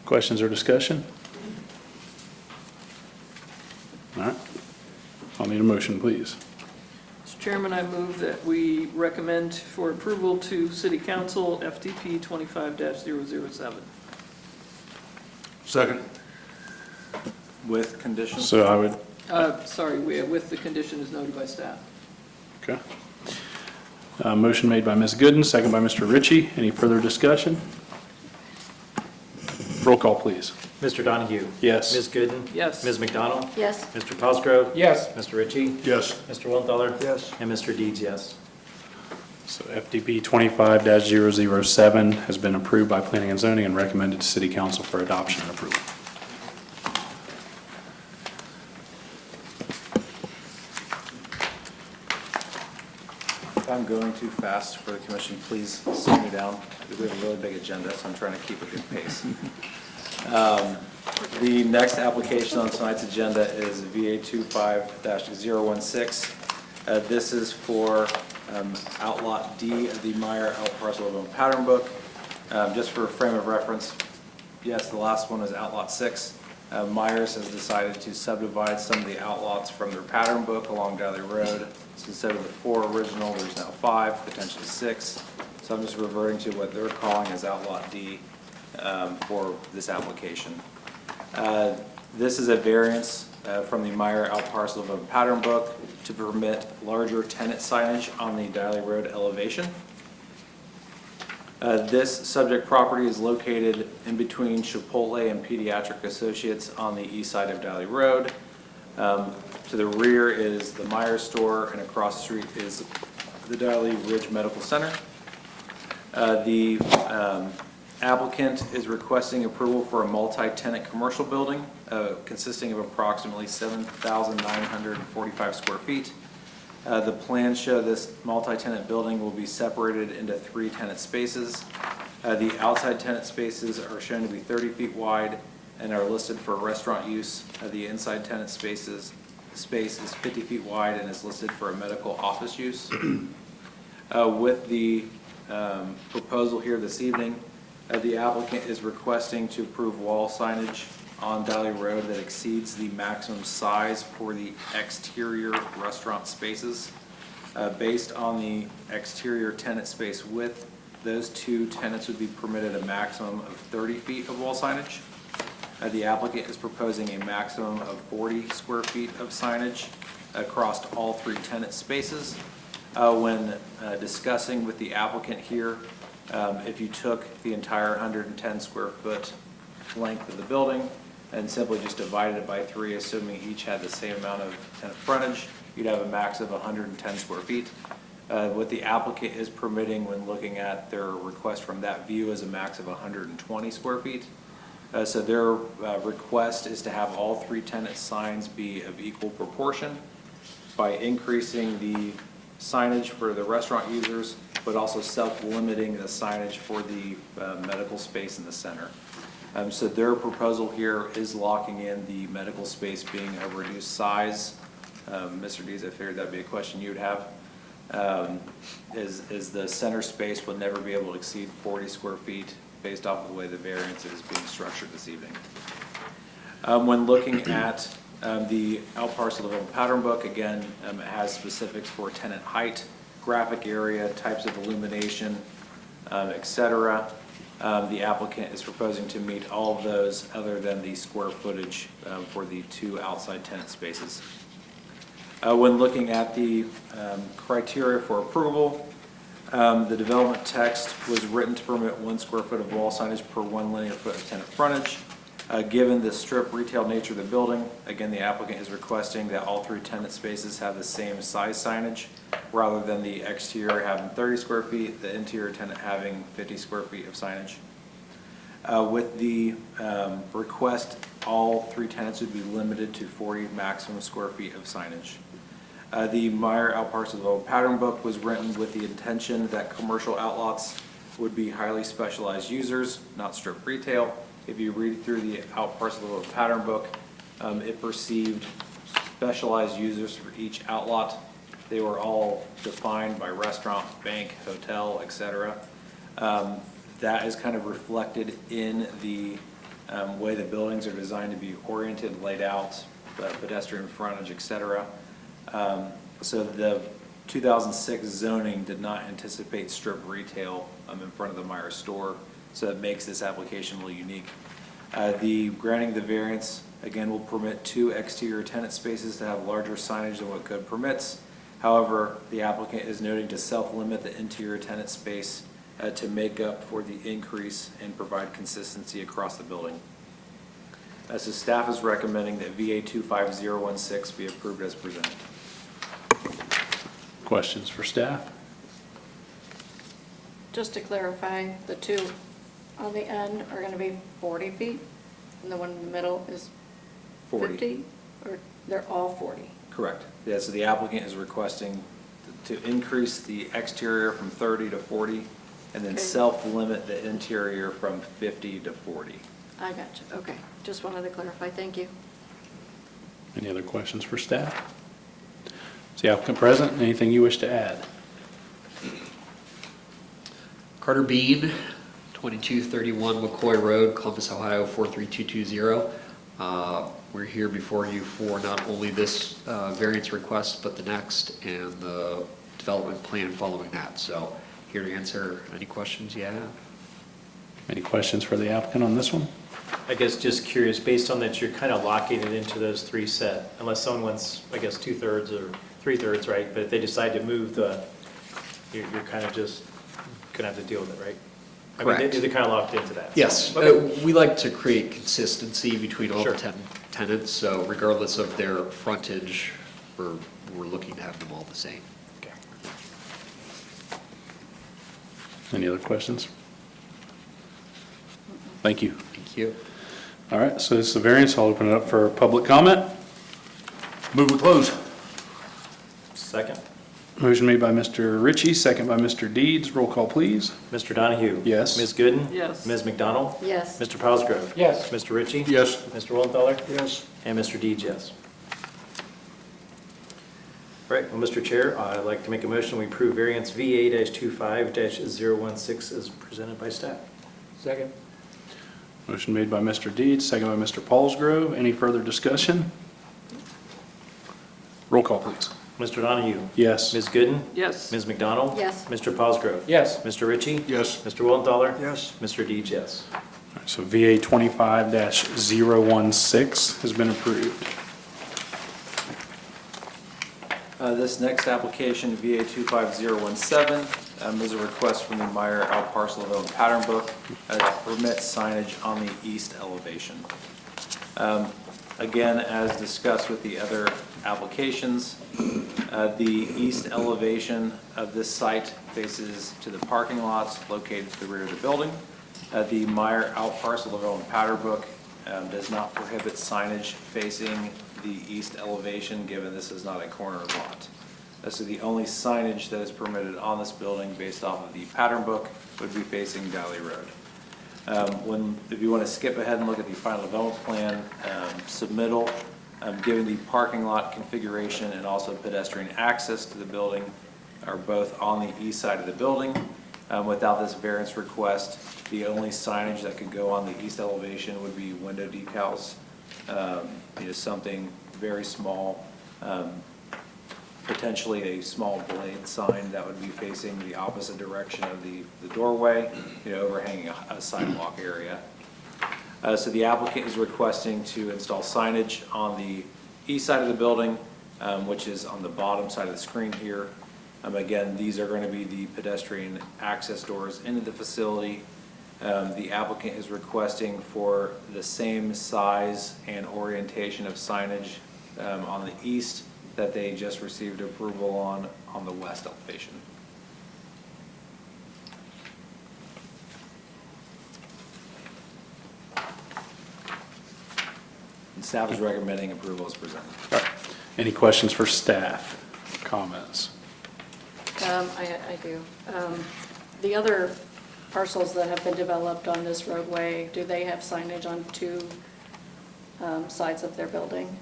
questions or discussion? All right, I'll need a motion, please. Mr. Chairman, I move that we recommend for approval to City Council FTP 25-007. Second. With conditions? So I would, Sorry, with the condition as noted by staff. okay. Motion made by Ms. Gooden, second by Mr. Ritchie. Any further discussion? Roll call, please. Mr. Donahue? Yes. Ms. Gooden? Yes. Ms. McDonald? Yes. Mr. Cosgrove? Yes. Mr. Ritchie? Yes. Mr. Wenthaler? Yes. And Mr. Deeds, yes. So FDP 25-007 has been approved by Planning and Zoning and recommended to City Council for adoption and approval. If I'm going too fast for the commission, please slow me down. We have a really big agenda, so I'm trying to keep a good pace. The next application on tonight's agenda is VA 25-016. This is for Outlot D of the Meyer Out Parcel of Pattern Book. Just for a frame of reference, yes, the last one is Outlot 6. Myers has decided to subdivide some of the outlots from their pattern book along Dudley Road. So instead of the 4 original, there's now 5, potentially 6. So I'm just reverting to what they're calling as Outlot D for this application. This is a variance from the Meyer Out Parcel of a Pattern Book to permit larger tenant signage on the Dudley Road elevation. This subject property is located in between Chipotle and Pediatric Associates on the east side of Dudley Road. To the rear is the Meyer store, and across the street is the Dudley Ridge Medical Center. The applicant is requesting approval for a multi-tenant commercial building consisting of approximately 7,945 square feet. The plans show this multi-tenant building will be separated into 3 tenant spaces. The outside tenant spaces are shown to be 30 feet wide and are listed for restaurant use. The inside tenant space is 50 feet wide and is listed for a medical office use. With the proposal here this evening, the applicant is requesting to approve wall signage on Dudley Road that exceeds the maximum size for the exterior restaurant spaces. Based on the exterior tenant space width, those 2 tenants would be permitted a maximum of 30 feet of wall signage. The applicant is proposing a maximum of 40 square feet of signage across all 3 tenant spaces. When discussing with the applicant here, if you took the entire 110 square foot length of the building and simply just divided it by 3, assuming each had the same amount of tenant frontage, you'd have a max of 110 square feet. What the applicant is permitting when looking at their request from that view is a max of 120 square feet. So their request is to have all 3 tenant signs be of equal proportion by increasing the signage for the restaurant users, but also self-limiting the signage for the medical space in the center. So their proposal here is locking in the medical space being a reduced size. Mr. Dees, I figured that'd be a question you would have. Is the center space will never be able to exceed 40 square feet based off of the way the variance is being structured this evening. When looking at the out parcel of a pattern book, again, it has specifics for tenant height, graphic area, types of illumination, etc. The applicant is proposing to meet all of those other than the square footage for the 2 outside tenant spaces. When looking at the criteria for approval, the development text was written to permit 1 square foot of wall signage per 1 linear foot of tenant frontage. Given the strip retail nature of the building, again, the applicant is requesting that all 3 tenant spaces have the same size signage, rather than the exterior having 30 square feet, the interior tenant having 50 square feet of signage. With the request, all 3 tenants would be limited to 40 maximum square feet of signage. The Meyer outparcel development pattern book was written with the intention that commercial outlots would be highly specialized users, not strip retail. If you read through the outparcel development pattern book, it perceived specialized users for each outlot. They were all defined by restaurant, bank, hotel, etc. That is kind of reflected in the way the buildings are designed to be oriented, laid out, pedestrian frontage, etc. So the 2006 zoning did not anticipate strip retail in front of the Meyer store, so it makes this application a little unique. The granting the variance, again, will permit 2 exterior tenant spaces to have larger signage than what code permits. However, the applicant is noting to self-limit the interior tenant space to make up for the increase and provide consistency across the building. So staff is recommending that VA 25016 be approved as presented. Questions for staff? Just to clarify, the 2 on the end are going to be 40 feet, and the one in the middle is 40. 50? Or they're all 40? Correct. Yeah, so the applicant is requesting to increase the exterior from 30 to 40, and then Okay. self-limit the interior from 50 to 40. I got you, okay. Just wanted to clarify, thank you. Any other questions for staff? Is the applicant present? Anything you wish to add? Carter Bean, 2231 McCoy Road, Columbus, Ohio, 43220. We're here before you for not only this variance request, but the next and the development plan following that. So here to answer any questions you have. Any questions for the applicant on this one? I guess just curious, based on that, you're kind of locking it into those 3 set, unless someone wants, I guess, 2/3 or 3/3, right? But if they decide to move you're kind of just gonna have to deal with it, right? I mean, Correct. they're kind of locked into that. Yes, Okay. we like to create consistency between all the Sure. tenants, so regardless of their frontage, we're looking to have them all the same. Okay. Any other questions? Thank you. Thank you. All right, so this is a variance. I'll open it up for public comment. Move to close. Second. Motion made by Mr. Ritchie, second by Mr. Deeds. Roll call, please. Mr. Donahue? Yes. Ms. Gooden? Yes. Ms. McDonald? Yes. Mr. Pelsgrove? Yes. Mr. Ritchie? Yes. Mr. Wallenthaler? Yes. And Mr. Deeds, yes. All right, well, Mr. Chair, I'd like to make a motion, we approve variance VA-25-016 as presented by staff. Second. Motion made by Mr. Deeds, second by Mr. Paulsgrove. Any further discussion? Roll call, please. Mr. Donahue? Yes. Ms. Gooden? Yes. Ms. McDonald? Yes. Mr. Pelsgrove? Yes. Mr. Ritchie? Yes. Mr. Wallenthaler? Yes. Mr. Deeds, yes. All right, so VA 25-016 has been approved. This next application, VA 25017, is a request from the Meyer outparcel development pattern book to permit signage on the east elevation. Again, as discussed with the other applications, the east elevation of this site faces to the parking lots located to the rear of the building. The Meyer outparcel development pattern book does not prohibit signage facing the east elevation, given this is not a corner lot. So the only signage that is permitted on this building based off of the pattern book would be facing Valley Road. If you want to skip ahead and look at the final development plan submittal, given the parking lot configuration and also pedestrian access to the building are both on the east side of the building. Without this variance request, the only signage that could go on the east elevation would be window decals, something very small, potentially a small blade sign that would be facing the opposite direction of the doorway, overhanging a sidewalk area. So the applicant is requesting to install signage on the east side of the building, which is on the bottom side of the screen here. Again, these are going to be the pedestrian access doors into the facility. The applicant is requesting for the same size and orientation of signage on the east that they just received approval on the west elevation. And staff is recommending approval as presented. All right. Any questions for staff? Comments? I do. The other parcels that have been developed on this roadway, do they have signage on two sides of their building?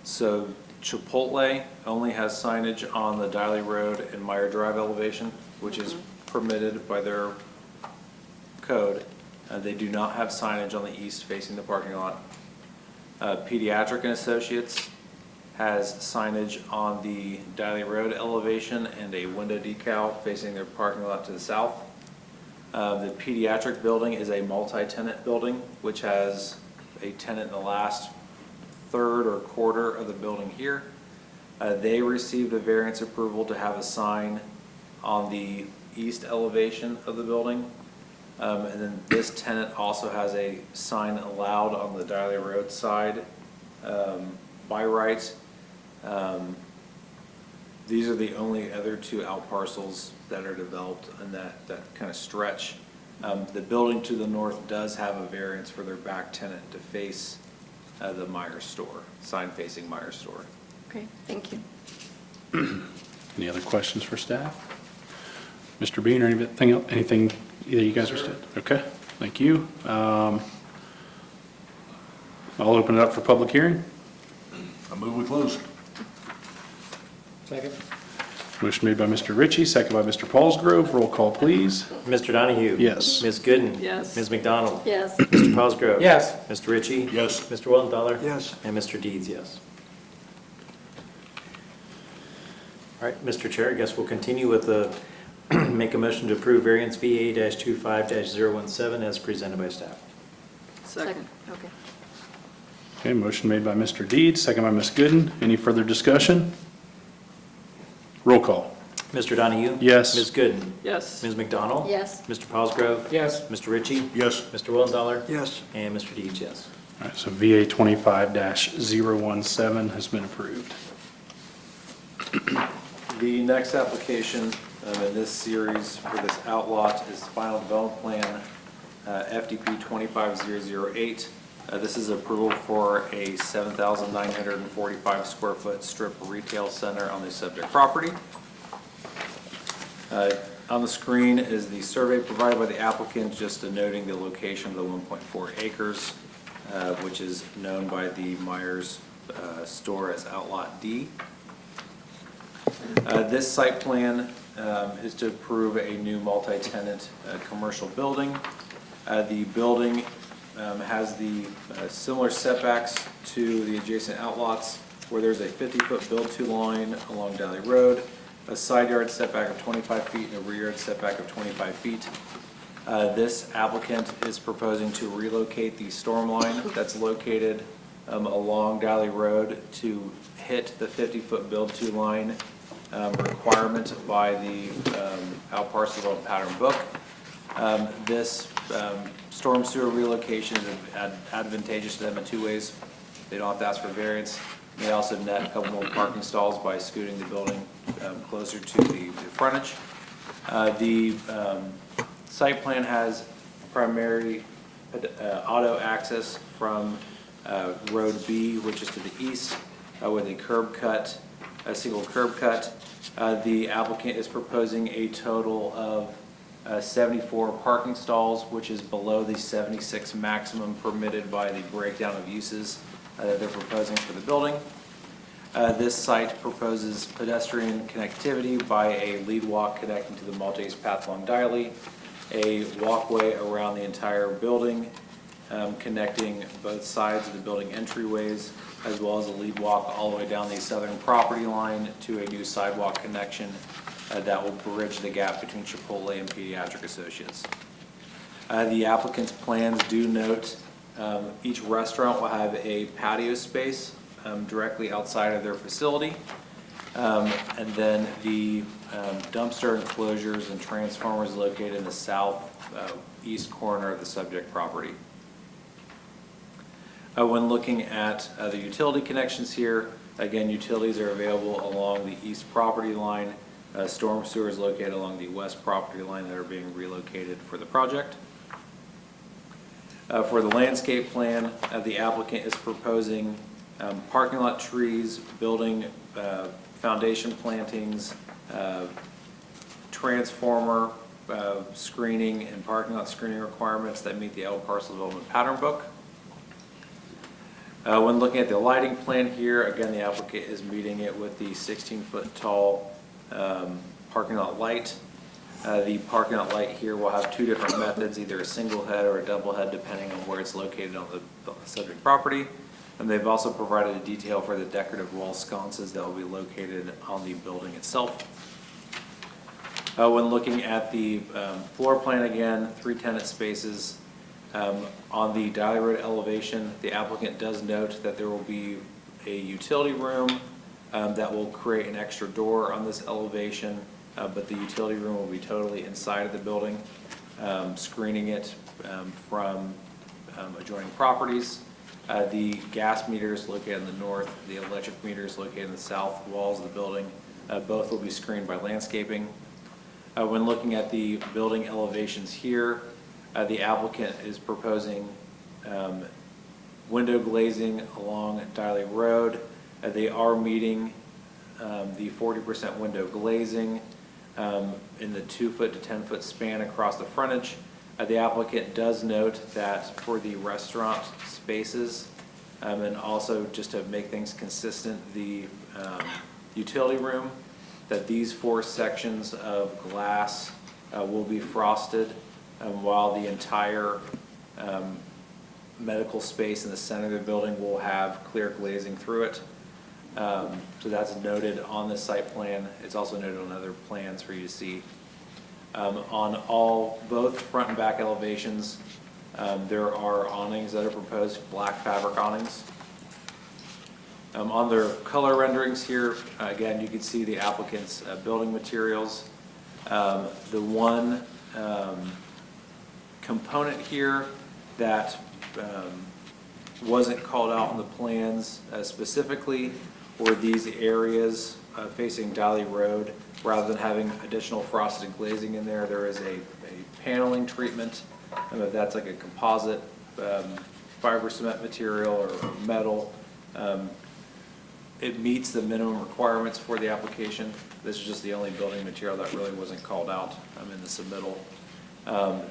So Chipotle only has signage on the Diley Road and Meyer Drive elevation, which is permitted by their code. They do not have signage on the east facing the parking lot. Pediatric and Associates has signage on the Diley Road elevation and a window decal facing their parking lot to the south. The pediatric building is a multi-tenant building, which has a tenant in the last third or quarter of the building here. They received a variance approval to have a sign on the east elevation of the building. And then this tenant also has a sign allowed on the Diley Road side by right. These are the only other two out parcels that are developed in that kind of stretch. The building to the north does have a variance for their back tenant to face the Meyer store, sign facing Meyer store. Okay, thank you. Any other questions for staff? Mr. Bean, or anything else, anything either you guys are still? Okay, thank you. I'll open it up for public hearing. I move we close. Second. Motion made by Mr. Ritchie, second by Mr. Paulsgrove. Roll call, please. Mr. Donahue? Yes. Ms. Gooden? Yes. Ms. McDonald? Yes. Mr. Paulsgrove? Yes. Mr. Ritchie? Yes. Mr. Willenthaler? Yes. And Mr. Deeds, yes. All right, Mr. Chair, I guess we'll continue with the, make a motion to approve variance VA-25-017 as presented by staff. Second. Okay. Okay, motion made by Mr. Deeds, second by Ms. Gooden. Any further discussion? Roll call. Mr. Donahue? Yes. Ms. Gooden? Yes. Ms. McDonald? Yes. Mr. Paulsgrove? Yes. Mr. Ritchie? Yes. Mr. Willenthaler? Yes. And Mr. Deeds, yes. All right, so VA 25-017 has been approved. The next application in this series for this outlot is the final development plan, FDP 25008. This is approval for a 7,945 square foot strip retail center on the subject property. On the screen is the survey provided by the applicant, just noting the location of the 1.4 acres, which is known by the Myers store as Outlot D. This site plan is to approve a new multi-tenant commercial building. The building has the similar setbacks to the adjacent outlots, where there's a 50-foot build-to line along Diley Road, a side yard setback of 25 feet and a rear yard setback of 25 feet. This applicant is proposing to relocate the storm line that's located along Diley Road to hit the 50-foot build-to line requirement by the out parcel on pattern book. This storm sewer relocation is advantageous to them in two ways. They don't have to ask for variance. They also net a couple more parking stalls by scooting the building closer to the frontage. The site plan has primary auto access from Road B, which is to the east, with a curb cut, a single curb cut. The applicant is proposing a total of 74 parking stalls, which is below the 76 maximum permitted by the breakdown of uses that they're proposing for the building. This site proposes pedestrian connectivity by a lead walk connecting to the multi-use path along Diley, a walkway around the entire building, connecting both sides of the building entryways, as well as a lead walk all the way down the southern property line to a new sidewalk connection that will bridge the gap between Chipotle and Pediatric Associates. The applicant's plans do note each restaurant will have a patio space directly outside of their facility. And then the dumpster enclosures and transformers located in the south east corner of the subject property. When looking at the utility connections here, again, utilities are available along the east property line. Storm sewer is located along the west property line that are being relocated for the project. For the landscape plan, the applicant is proposing parking lot trees, building foundation plantings, transformer screening and parking lot screening requirements that meet the L parcel development pattern book. When looking at the lighting plan here, again, the applicant is meeting it with the 16-foot tall parking lot light. The parking lot light here will have two different methods, either a single head or a double head, depending on where it's located on the subject property. And they've also provided a detail for the decorative wall sconces that will be located on the building itself. When looking at the floor plan again, 3 tenant spaces. On the Dally Road elevation, the applicant does note that there will be a utility room that will create an extra door on this elevation, but the utility room will be totally inside of the building, screening it from adjoining properties. The gas meters located in the north, the electric meters located in the south walls of the building, both will be screened by landscaping. When looking at the building elevations here, the applicant is proposing window glazing along Diley Road. They are meeting the 40% window glazing in the 2-foot to 10-foot span across the frontage. The applicant does note that for the restaurant spaces, and also just to make things consistent, the utility room, that these 4 sections of glass will be frosted, while the entire medical space in the center of the building will have clear glazing through it. So that's noted on the site plan. It's also noted on other plans for you to see. On both front and back elevations, there are awnings that are proposed, black fabric awnings. On their color renderings here, again, you can see the applicant's building materials. The one component here that wasn't called out on the plans specifically were these areas facing Dally Road. Rather than having additional frosted glazing in there, there is a paneling treatment. That's like a composite fiber cement material or metal. It meets the minimum requirements for the application. This is just the only building material that really wasn't called out in the submittal.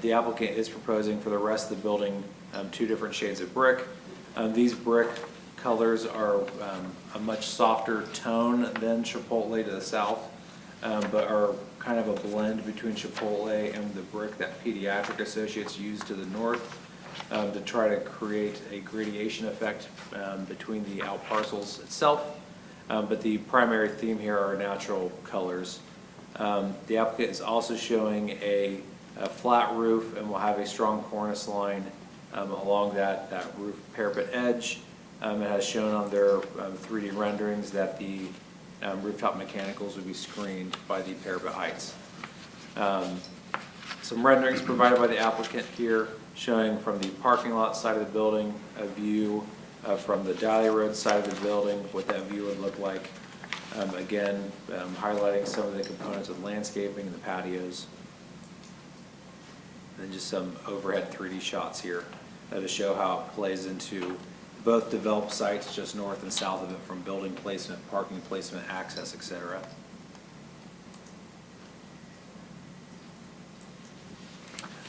The applicant is proposing for the rest of the building 2 different shades of brick. These brick colors are a much softer tone than Chipotle to the south, but are kind of a blend between Chipotle and the brick that Pediatric Associates use to the north, to try to create a gradation effect between the out parcels itself. But the primary theme here are natural colors. The applicant is also showing a flat roof and will have a strong cornice line along that roof parapet edge. It has shown on their 3D renderings that the rooftop mechanicals would be screened by the parapet heights. Some renderings provided by the applicant here showing from the parking lot side of the building a view from the Dally Road side of the building, what that view would look like. Again, highlighting some of the components of landscaping and the patios. And just some overhead 3D shots here to show how it plays into both developed sites just north and south of it, from building placement, parking placement, access, etc.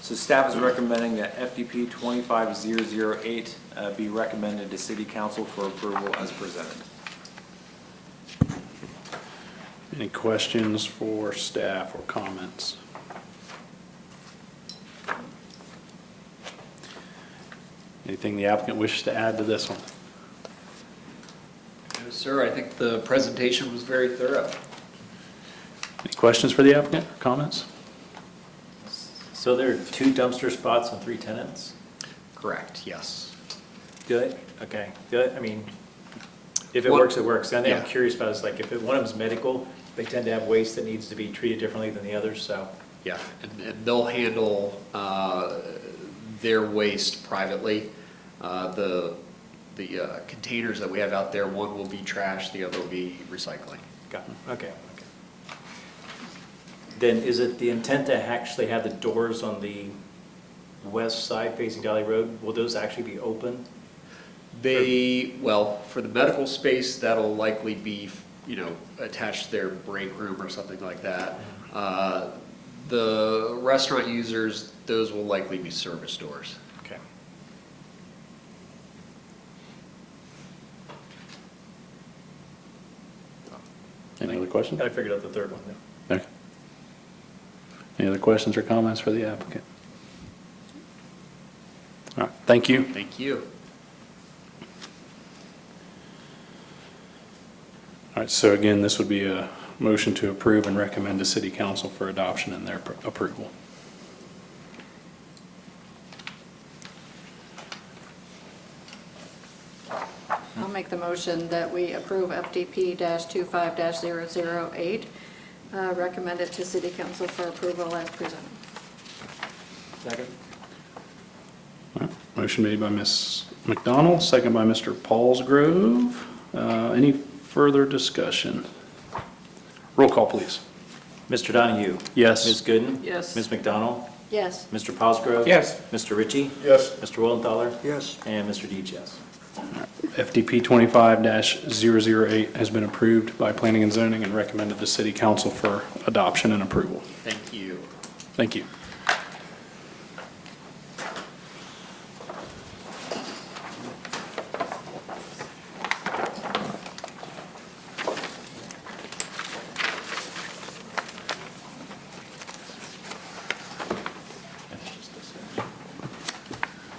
So staff is recommending that FDP 25008 be recommended to City Council for approval as presented. Any questions for staff or comments? Anything the applicant wishes to add to this one? No, sir, I think the presentation was very thorough. Any questions for the applicant or comments? So there are 2 dumpster spots on 3 tenants? Correct, yes. Do it? Okay. Do it? I mean, if it Well, works, it works. The only thing I'm yeah. curious about is like if one of them's medical, they tend to have waste that needs to be treated differently than the others, so Yeah, and they'll handle their waste privately. The containers that we have out there, one will be trash, the other will be recycling. Got it, okay. Then is it the intent to actually have the doors on the west side facing Dolly Road? Will those actually be open? Well, for the medical space, that'll likely be, attached to their break room or something like that. The restaurant users, those will likely be service doors. Okay. Any other questions? I figured out the third one, yeah. Okay. Any other questions or comments for the applicant? All right, thank you. Thank you. All right, so again, this would be a motion to approve and recommend to City Council for adoption and their approval. I'll make the motion that we approve FDP-25-008, recommend it to City Council for approval as presented. Second. All right, motion made by Ms. McDonald, second by Mr. Paulsgrove. Any further discussion? Roll call, please. Mr. Donahue? Yes. Ms. Gooden? Yes. Ms. McDonald? Yes. Mr. Paulsgrove? Yes. Mr. Ritchie? Yes. Mr. Willenthaler? Yes. And Mr. Deeds, yes. FDP 25-008 has been approved by Planning and Zoning and recommended to City Council for adoption and approval. Thank you. Thank you.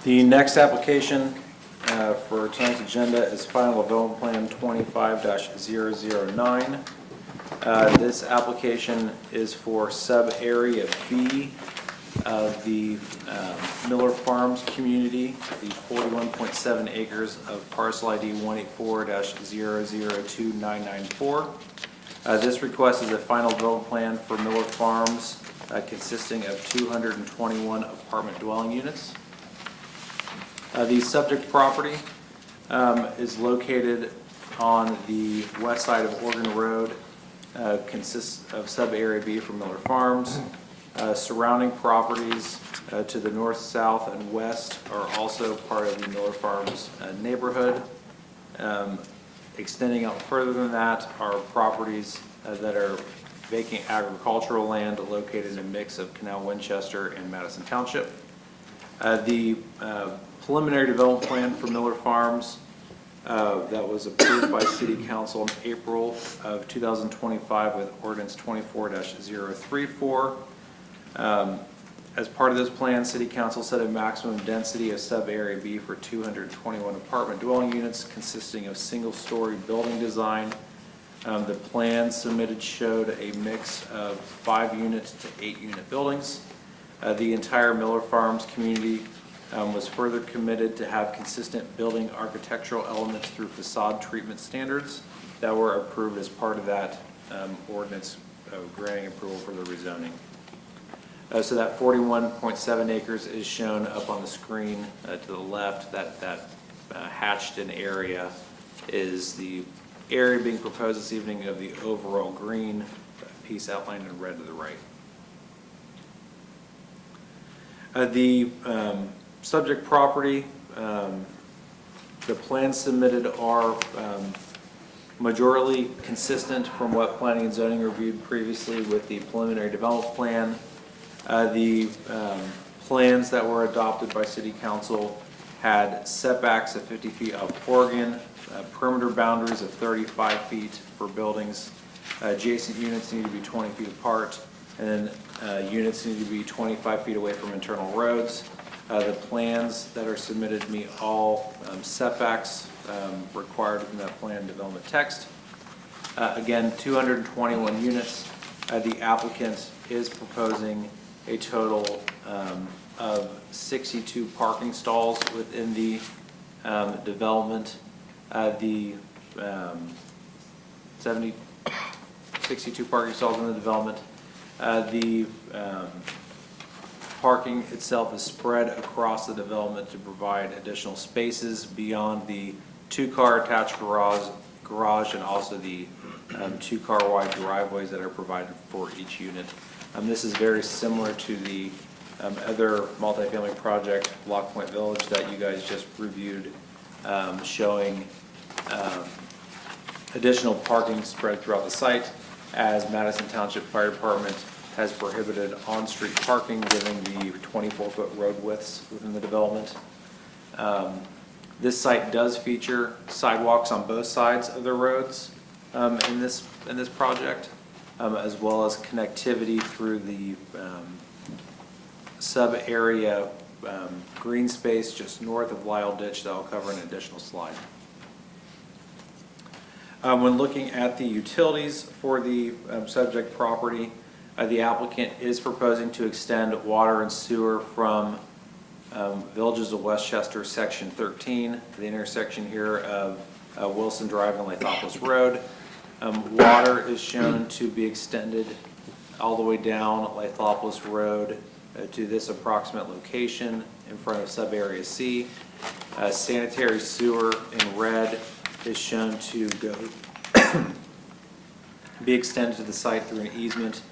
The next application for tonight's agenda is Final Development Plan 25-009. This application is for sub-area B of the Miller Farms community, the 41.7 acres of parcel ID 184-002994. This request is a final development plan for Miller Farms consisting of 221 apartment dwelling units. The subject property is located on the west side of Oregon Road, consists of sub-area B for Miller Farms. Surrounding properties to the north, south, and west are also part of the Miller Farms neighborhood. Extending out further than that are properties that are vacant agricultural land located in a mix of Canal, Winchester, and Madison Township. The preliminary development plan for Miller Farms that was approved by City Council in April of 2025 with ordinance 24-034. As part of this plan, City Council set a maximum density of sub-area B for 221 apartment dwelling units consisting of single-story building design. The plan submitted showed a mix of 5-unit to 8-unit buildings. The entire Miller Farms community was further committed to have consistent building architectural elements through facade treatment standards that were approved as part of that ordinance granting approval for the rezoning. So that 41.7 acres is shown up on the screen to the left. That hatched in area is the area being proposed this evening of the overall green piece outlined in red to the right. The subject property, the plans submitted are majorly consistent from what Planning and Zoning reviewed previously with the preliminary development plan. The plans that were adopted by City Council had setbacks of 50 feet of Oregon, perimeter boundaries of 35 feet for buildings. Adjacent units need to be 20 feet apart, and then units need to be 25 feet away from internal roads. The plans that are submitted meet all setbacks required in that plan development text. Again, 221 units. The applicant is proposing a total of 62 parking stalls within the development. The 62 parking stalls in the development. The parking itself is spread across the development to provide additional spaces beyond the two-car attached garage and also the two-car wide driveways that are provided for each unit. This is very similar to the other multifamily project, Block Point Village, that you guys just reviewed, showing additional parking spread throughout the site, as Madison Township Fire Department has prohibited on-street parking given the 24-foot road widths within the development. This site does feature sidewalks on both sides of the roads in this project, as well as connectivity through the sub-area green space just north of Lyle Ditch that will cover an additional slide. When looking at the utilities for the subject property, the applicant is proposing to extend water and sewer from Villages of Westchester, Section 13, the intersection here of Wilson Drive and Lathopolis Road. Water is shown to be extended all the way down Lathopolis Road to this approximate location in front of sub-area C. Sanitary sewer in red is shown to be extended to the site through an easement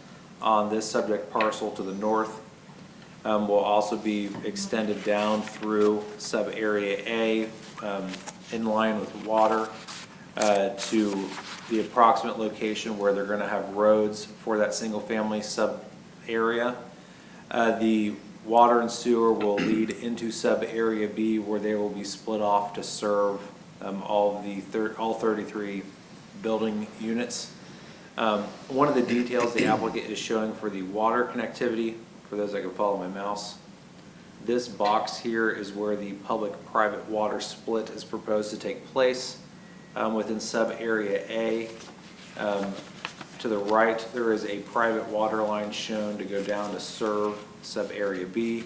on this subject parcel to the north. Will also be extended down through sub-area A in line with water to the approximate location where they're going to have roads for that single-family sub-area. The water and sewer will lead into sub-area B, where they will be split off to serve all 33 building units. One of the details the applicant is showing for the water connectivity, for those that can follow my mouse, this box here is where the public-private water split is proposed to take place within sub-area A. To the right, there is a private water line shown to go down to serve sub-area B.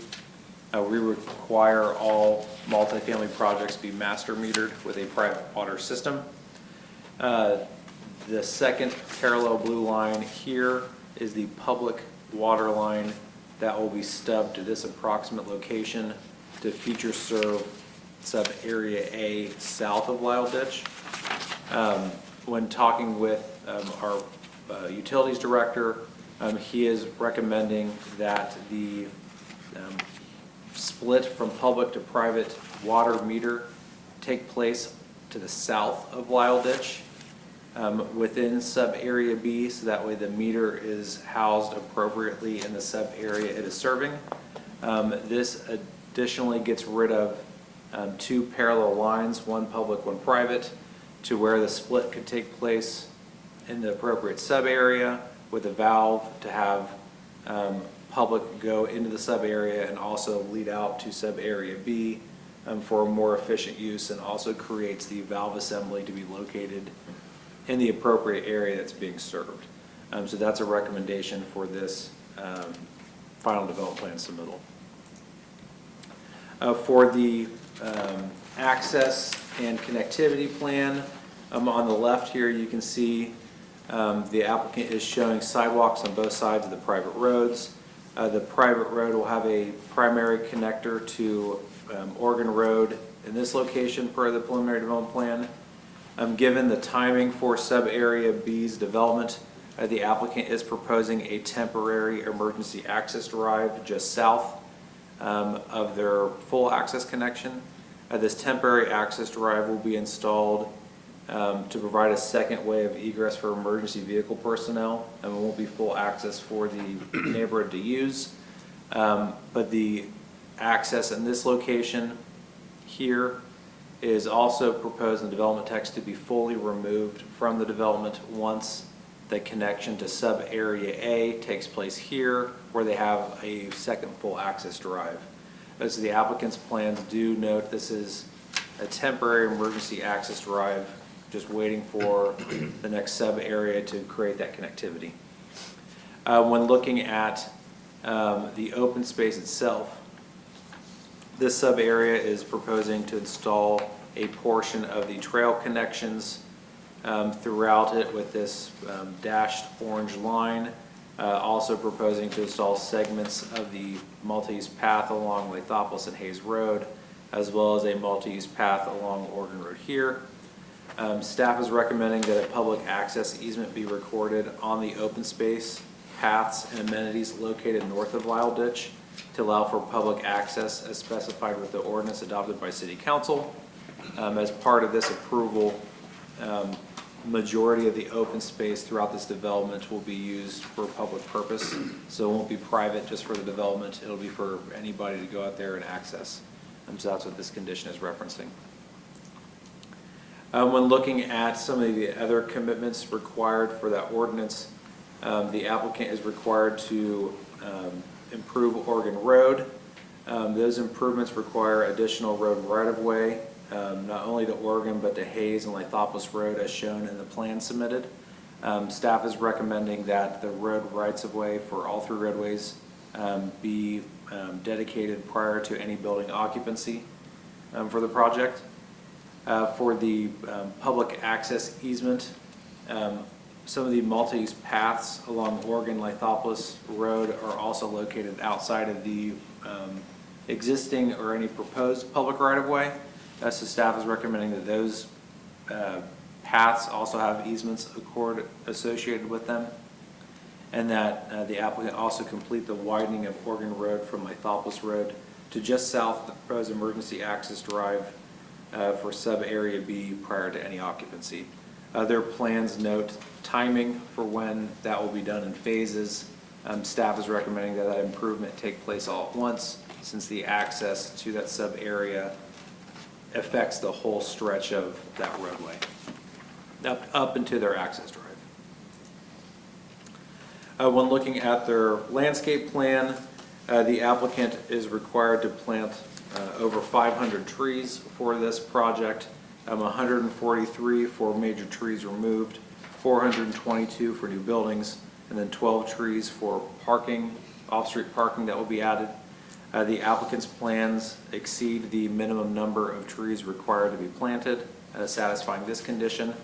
We require all multifamily projects be master metered with a private water system. The second parallel blue line here is the public water line that will be stubbed to this approximate location to future serve sub-area A south of Lyle Ditch. When talking with our utilities director, he is recommending that the split from public to private water meter take place to the south of Lyle Ditch within sub-area B, so that way the meter is housed appropriately in the sub-area it is serving. This additionally gets rid of two parallel lines, one public, one private, to where the split could take place in the appropriate sub-area with a valve to have public go into the sub-area and also lead out to sub-area B for more efficient use, and also creates the valve assembly to be located in the appropriate area that's being served. So that's a recommendation for this final development plan submittal. For the access and connectivity plan, on the left here you can see the applicant is showing sidewalks on both sides of the private roads. The private road will have a primary connector to Oregon Road in this location per the preliminary development plan. Given the timing for sub-area B's development, the applicant is proposing a temporary emergency access drive just south of their full access connection. This temporary access drive will be installed to provide a second way of egress for emergency vehicle personnel, and it won't be full access for the neighborhood to use. But the access in this location here is also proposed in the development text to be fully removed from the development once the connection to sub-area A takes place here, where they have a second full access drive. As the applicant's plans do note, this is a temporary emergency access drive, just waiting for the next sub-area to create that connectivity. When looking at the open space itself, this sub-area is proposing to install a portion of the trail connections throughout it with this dashed orange line. Also proposing to install segments of the multi-use path along Lathopolis and Hayes Road, as well as a multi-use path along Oregon Road here. Staff is recommending that a public access easement be recorded on the open space, paths, and amenities located north of Lyle Ditch to allow for public access as specified with the ordinance adopted by City Council. As part of this approval, majority of the open space throughout this development will be used for public purpose. So it won't be private just for the development. It'll be for anybody to go out there and access. So that's what this condition is referencing. When looking at some of the other commitments required for that ordinance, the applicant is required to improve Oregon Road. Those improvements require additional road right-of-way, not only to Oregon, but to Hayes and Lathopolis Road as shown in the plan submitted. Staff is recommending that the road rights-of-way for all three roadways be dedicated prior to any building occupancy for the project. For the public access easement, some of the multi-use paths along Oregon Lathopolis Road are also located outside of the existing or any proposed public right-of-way. So staff is recommending that those paths also have easements associated with them, and that the applicant also complete the widening of Oregon Road from Lathopolis Road to just south of the proposed emergency access drive for sub-area B prior to any occupancy. Their plans note timing for when that will be done in phases. Staff is recommending that that improvement take place all at once, since the access to that sub-area affects the whole stretch of that roadway, up into their access drive. When looking at their landscape plan, the applicant is required to plant over 500 trees for this project, 143 for major trees removed, 422 for new buildings, and then 12 trees for parking, off-street parking that will be added. The applicant's plans exceed the minimum number of trees required to be planted, satisfying this condition.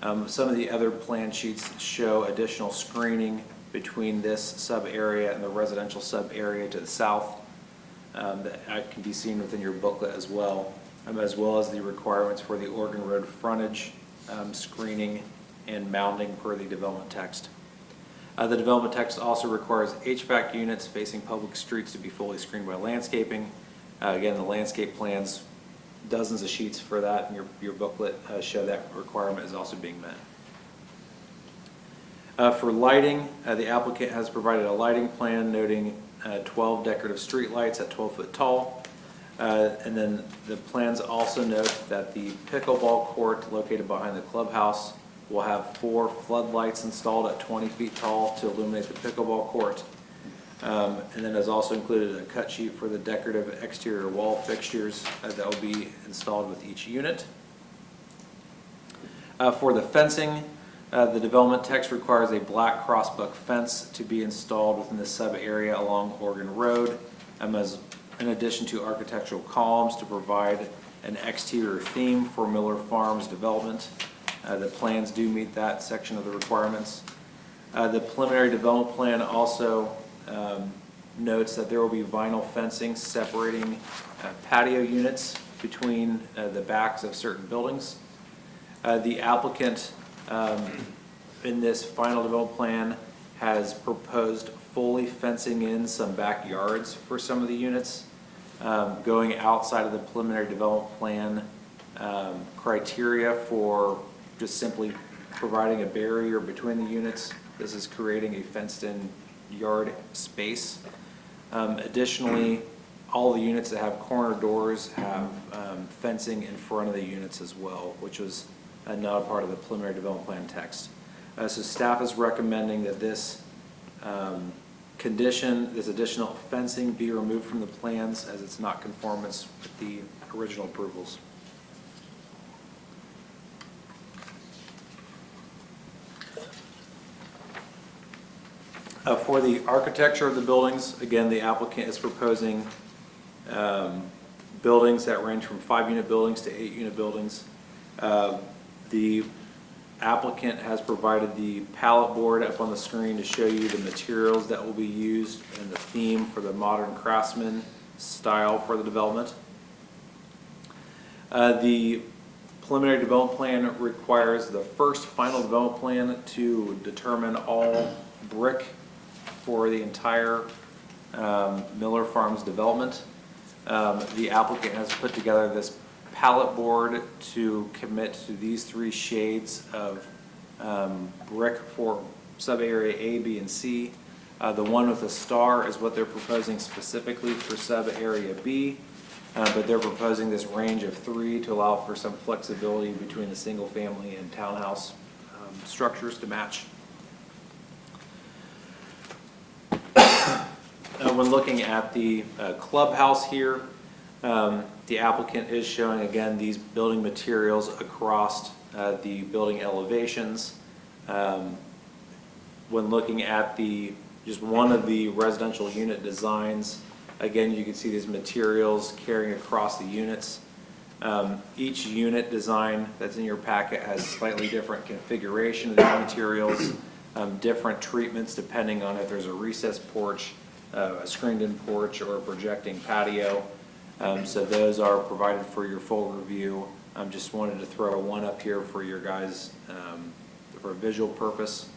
Some of the other plan sheets show additional screening between this sub-area and the residential sub-area to the south. That can be seen within your booklet as well as the requirements for the Oregon Road frontage, screening, and mounding per the development text. The development text also requires HVAC units facing public streets to be fully screened by landscaping. Again, the landscape plans, dozens of sheets for that in your booklet show that requirement is also being met. For lighting, the applicant has provided a lighting plan noting 12 decorative street lights at 12 foot tall. And then the plans also note that the pickleball court located behind the clubhouse will have 4 floodlights installed at 20 feet tall to illuminate the pickleball court. And then has also included a cut sheet for the decorative exterior wall fixtures that will be installed with each unit. For the fencing, the development text requires a black crossbuck fence to be installed within the sub-area along Oregon Road, in addition to architectural columns to provide an exterior theme for Miller Farms development. The plans do meet that section of the requirements. The preliminary development plan also notes that there will be vinyl fencing separating patio units between the backs of certain buildings. The applicant in this final development plan has proposed fully fencing in some backyards for some of the units, going outside of the preliminary development plan criteria for just simply providing a barrier between the units. This is creating a fenced-in yard space. Additionally, all the units that have corner doors have fencing in front of the units as well, which was not a part of the preliminary development plan text. So staff is recommending that this condition, this additional fencing, be removed from the plans as it's not conformance with the original approvals. For the architecture of the buildings, again, the applicant is proposing buildings that range from 5-unit buildings to 8-unit buildings. The applicant has provided the palette board up on the screen to show you the materials that will be used and the theme for the modern craftsman style for the development. The preliminary development plan requires the first final development plan to determine all brick for the entire Miller Farms development. The applicant has put together this palette board to commit to these 3 shades of brick for sub-area A, B, and C. The one with the star is what they're proposing specifically for sub-area B, but they're proposing this range of 3 to allow for some flexibility between the single-family and townhouse structures to match. When looking at the clubhouse here, the applicant is showing again these building materials across the building elevations. When looking at just one of the residential unit designs, again you can see these materials carrying across the units. Each unit design that's in your packet has slightly different configuration of these materials, different treatments depending on if there's a recessed porch, a screened-in porch, or a projecting patio. So those are provided for your full review. Just wanted to throw one up here for your guys for a visual purpose.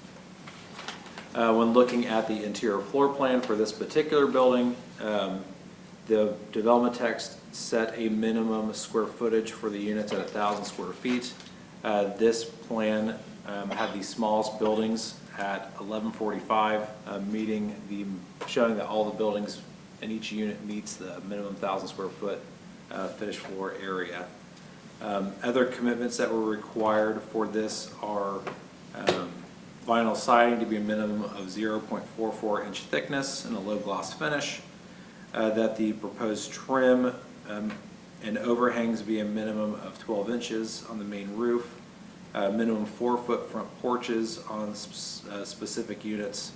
When looking at the interior floor plan for this particular building, the development text set a minimum square footage for the units at 1,000 square feet. This plan had the smallest buildings at 1145, showing that all the buildings in each unit meets the minimum 1,000 square foot finished floor area. Other commitments that were required for this are vinyl siding to be a minimum of 0.44 inch thickness and a low gloss finish, that the proposed trim and overhangs be a minimum of 12 inches on the main roof, minimum 4-foot front porches on specific units,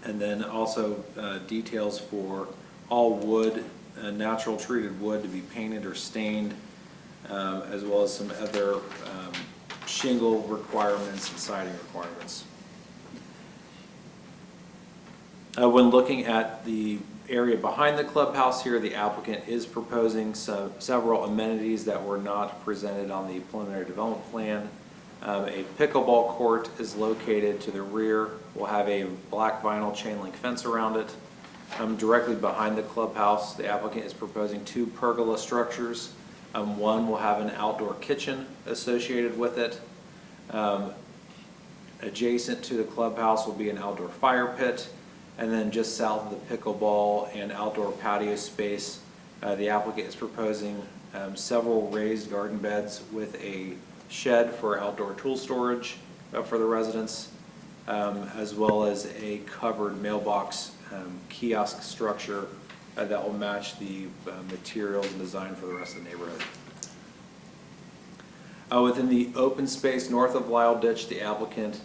and then also details for all wood, natural treated wood to be painted or stained, as well as some other shingle requirements and siding requirements. When looking at the area behind the clubhouse here, the applicant is proposing several amenities that were not presented on the preliminary development plan. A pickleball court is located to the rear. We'll have a black vinyl chain link fence around it. Directly behind the clubhouse, the applicant is proposing 2 pergola structures. One will have an outdoor kitchen associated with it. Adjacent to the clubhouse will be an outdoor fire pit. And then just south of the pickleball and outdoor patio space, the applicant is proposing several raised garden beds with a shed for outdoor tool storage for the residents, as well as a covered mailbox kiosk structure that will match the materials and design for the rest of the neighborhood. Within the open space north of Lyle Ditch, the applicant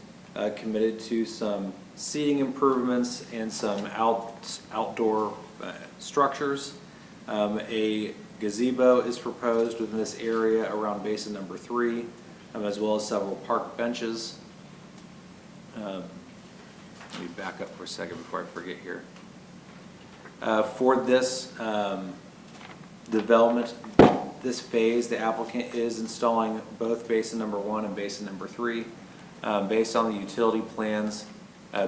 committed to some seating improvements and some outdoor structures. A gazebo is proposed within this area around basin number 3, as well as several park benches. Let me back up for a second before I forget here. For this development, this phase, the applicant is installing both basin number 1 and basin number 3. Based on the utility plans,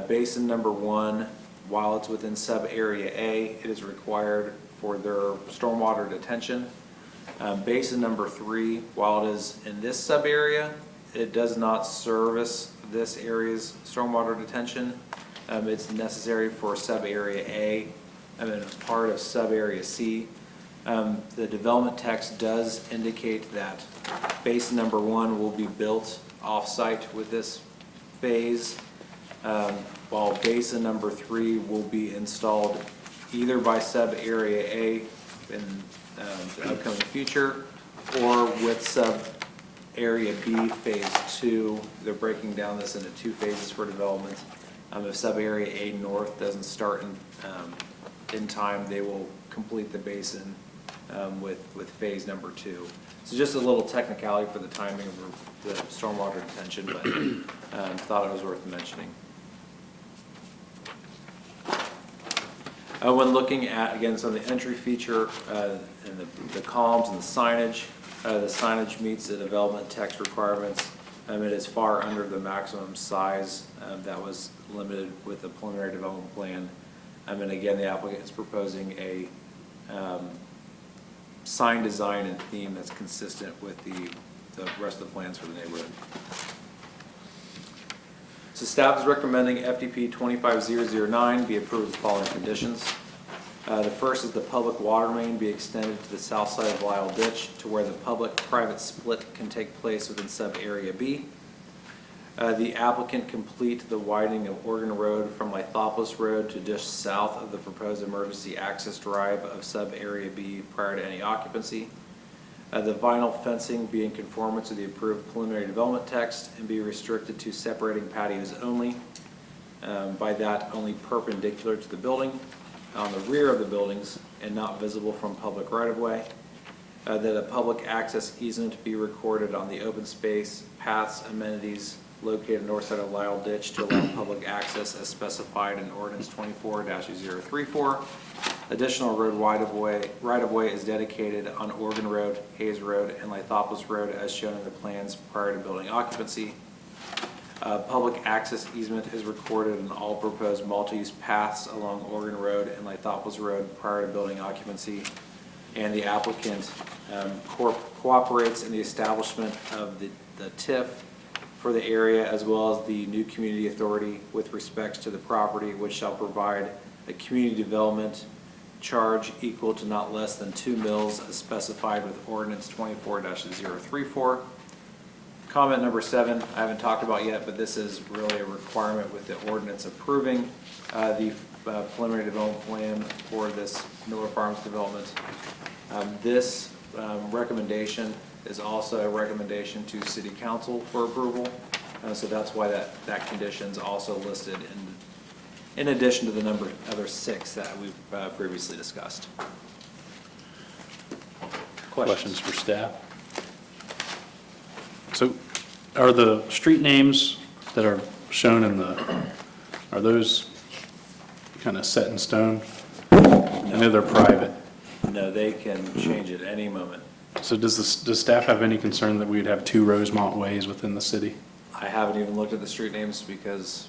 basin number 1, while it's within sub-area A, it is required for their stormwater detention. Basin number 3, while it is in this sub-area, it does not service this area's stormwater detention. It's necessary for sub-area A and then part of sub-area C. The development text does indicate that basin number 1 will be built off-site with this phase, while basin number 3 will be installed either by sub-area A in the upcoming future or with sub-area B phase 2. They're breaking down this into 2 phases for development. If sub-area A north doesn't start in time, they will complete the basin with phase number 2. So just a little technicality for the timing of the stormwater detention, but thought it was worth mentioning. When looking at, again, some of the entry feature and the columns and the signage meets the development text requirements. It is far under the maximum size that was limited with the preliminary development plan. And again, the applicant is proposing a sign design and theme that's consistent with the rest of the plans for the neighborhood. So staff is recommending FDP 25009 be approved with the following conditions. The first is the public water main be extended to the south side of Lyle Ditch to where the public-private split can take place within sub-area B. The applicant complete the widening of Oregon Road from Lithopolis Road to just south of the proposed emergency access drive of sub-area B prior to any occupancy. The vinyl fencing be in conformance with the approved preliminary development text and be restricted to separating patios only. By that, only perpendicular to the building, on the rear of the buildings, and not visible from public right-of-way. That a public access easement be recorded on the open space, paths, amenities located north side of Lyle Ditch to allow public access as specified in ordinance 24-034. Additional road right-of-way is dedicated on Oregon Road, Hayes Road, and Lithopolis Road as shown in the plans prior to building occupancy. Public access easement is recorded in all proposed multi-use paths along Oregon Road and Lithopolis Road prior to building occupancy. And the applicant cooperates in the establishment of the TIF for the area as well as the new community authority with respects to the property, which shall provide a community development charge equal to not less than 2 mills as specified with ordinance 24-034. Comment number 7, I haven't talked about yet, but this is really a requirement with the ordinance approving the preliminary development plan for this Miller Farms development. This recommendation is also a recommendation to City Council for approval. So that's why that condition is also listed in addition to the other 6 that we've previously discussed. Questions for staff? So are the street names that are shown in are those kind of set in stone? I know they're private. No, they can change at any moment. So does staff have any concern that we would have 2 Rosemont ways within the city? I haven't even looked at the street names because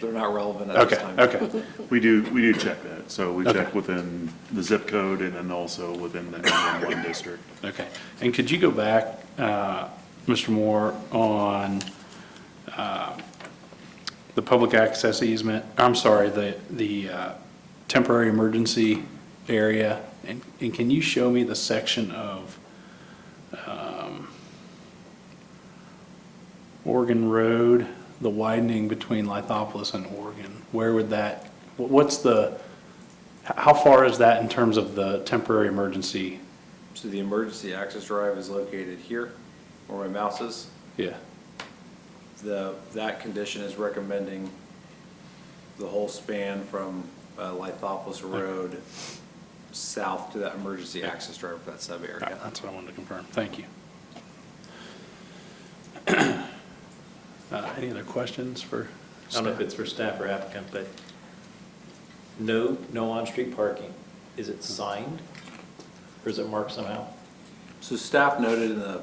they're not relevant at this time. Okay. We do check that. So we Okay. check within the zip code and then also within the 911 district. Okay. And could you go back, Mr. Moore, on the public access easement? I'm sorry, the temporary emergency area, and can you show me the section of Oregon Road, the widening between Lithopolis and Oregon? Where would that, how far is that in terms of the temporary emergency? So the emergency access drive is located here, where my mouse is. Yeah. That condition is recommending the whole span from Lithopolis Road south to that emergency access drive for that sub area. That's what I wanted to confirm. Thank you. Any other questions for I don't know if staff? it's for staff or applicant, but no on-street parking. Is it signed or is it marked somehow? So staff noted in the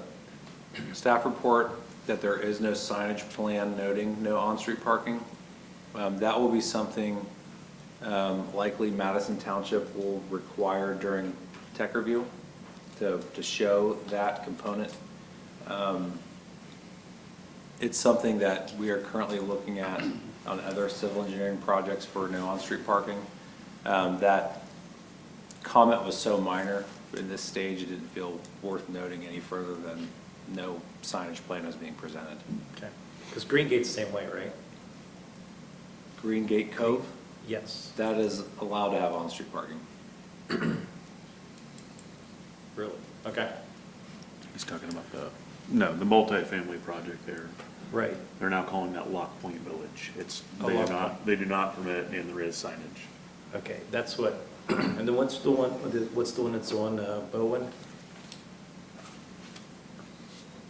staff report that there is no signage plan noting no on-street parking. That will be something likely Madison Township will require during tech review to show that component. It's something that we are currently looking at on other civil engineering projects for no on-street parking. That comment was so minor in this stage, it didn't feel worth noting any further than no signage plan was being presented. Okay. Because Green Gate's the same way, right? Green Gate Cove, Yes. that is allowed to have on-street parking. Really? Okay. He's talking about the multifamily project there. Right. They're now calling that Lock Point Village. Oh, Lock Point. They do not permit, and there is signage. Okay, that's what And then what's the one that's on Bowen?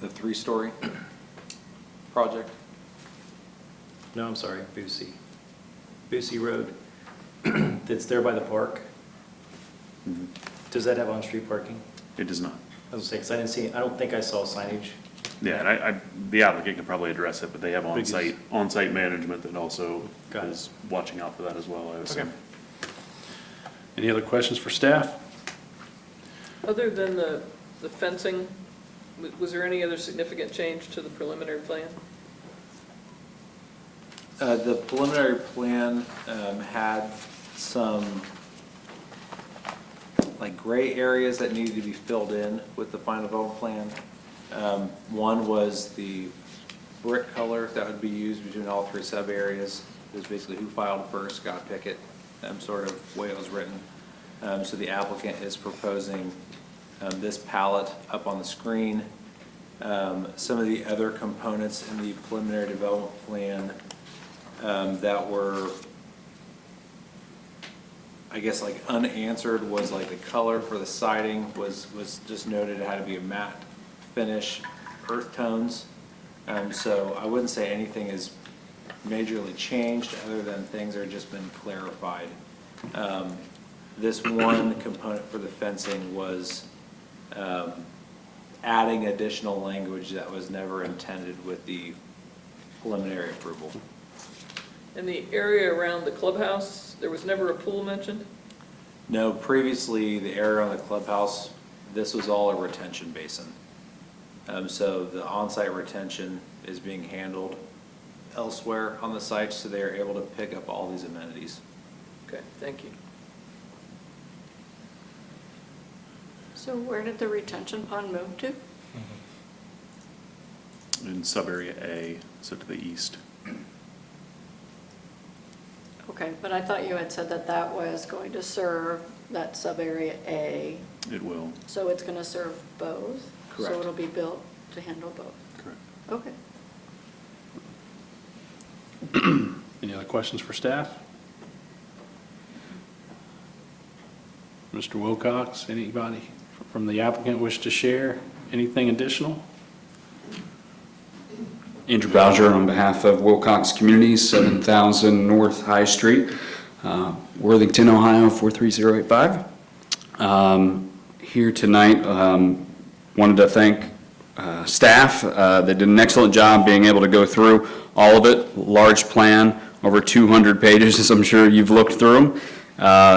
The three-story project. No, I'm sorry, Boosie. Boosie Road, that's there by the park. Does that have on-street parking? It does not. I was gonna say, 'cause I didn't see, I don't think I saw signage. Yeah, and the applicant could probably address it, but they have Because- on-site management that also Got it. is watching out for that as well, I would assume. Any other questions for staff? Other than the fencing, was there any other significant change to the preliminary plan? The preliminary plan had some like gray areas that needed to be filled in with the final development plan. One was the brick color that would be used between all three sub areas. It was basically who filed first, got to pick it, sort of way it was written. So the applicant is proposing this palette up on the screen. Some of the other components in the preliminary development plan that were, I guess, like unanswered was like the color for the siding was just noted it had to be a matte finish, earth tones. So I wouldn't say anything is majorly changed other than things are just been clarified. This one component for the fencing was adding additional language that was never intended with the preliminary approval. In the area around the clubhouse, there was never a pool mentioned? No, previously, the area on the clubhouse, this was all a retention basin. So the on-site retention is being handled elsewhere on the site, so they are able to pick up all these amenities. Okay, thank you. So where did the retention pond move to? In sub-area A, so to the east. Okay, but I thought you had said that that was going to serve that sub-area A, It will, so it's going to serve both? Correct. So it'll be built to handle both? correct. Okay. Any other questions for staff? Mr. Wilcox, anybody from the applicant wish to share anything additional? Andrew Bowser on behalf of Wilcox Communities, 7000 North High Street, Worthington, Ohio, 43085. Here tonight, wanted to thank staff. They did an excellent job being able to go through all of it. Large plan, over 200 pages, as I'm sure you've looked through them.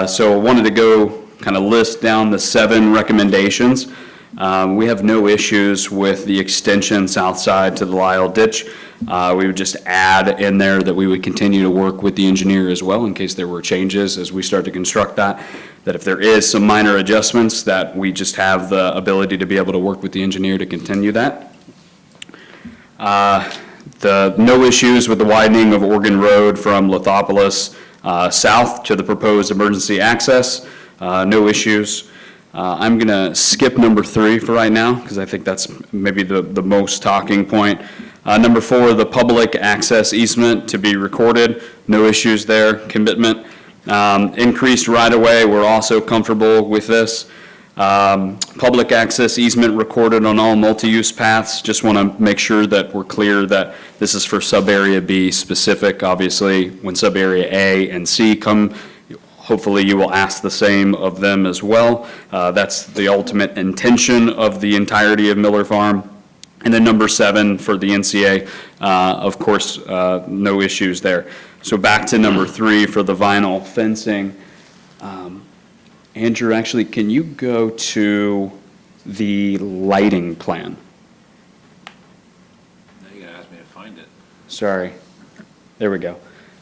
So I wanted to go kind of list down the 7 recommendations. We have no issues with the extension south side to the Lyle Ditch. We would just add in there that we would continue to work with the engineer as well in case there were changes as we start to construct that if there is some minor adjustments, that we just have the ability to be able to work with the engineer to continue that. No issues with the widening of Oregon Road from Lithopolis south to the proposed emergency access. No issues. I'm going to skip number 3 for right now because I think that's maybe the most talking point. Number 4, the public access easement to be recorded. No issues there. Commitment. Increased right-of-way. We're also comfortable with this. Public access easement recorded on all multi-use paths. Just want to make sure that we're clear that this is for sub-area B specific. Obviously, when sub-area A and C come, hopefully you will ask the same of them as well. That's the ultimate intention of the entirety of Miller Farm. And then number 7 for the NCA, of course, no issues there. So back to number 3 for the vinyl fencing. Andrew, actually, can you go to the lighting plan? Now you gotta ask me to find it. Sorry. There we go.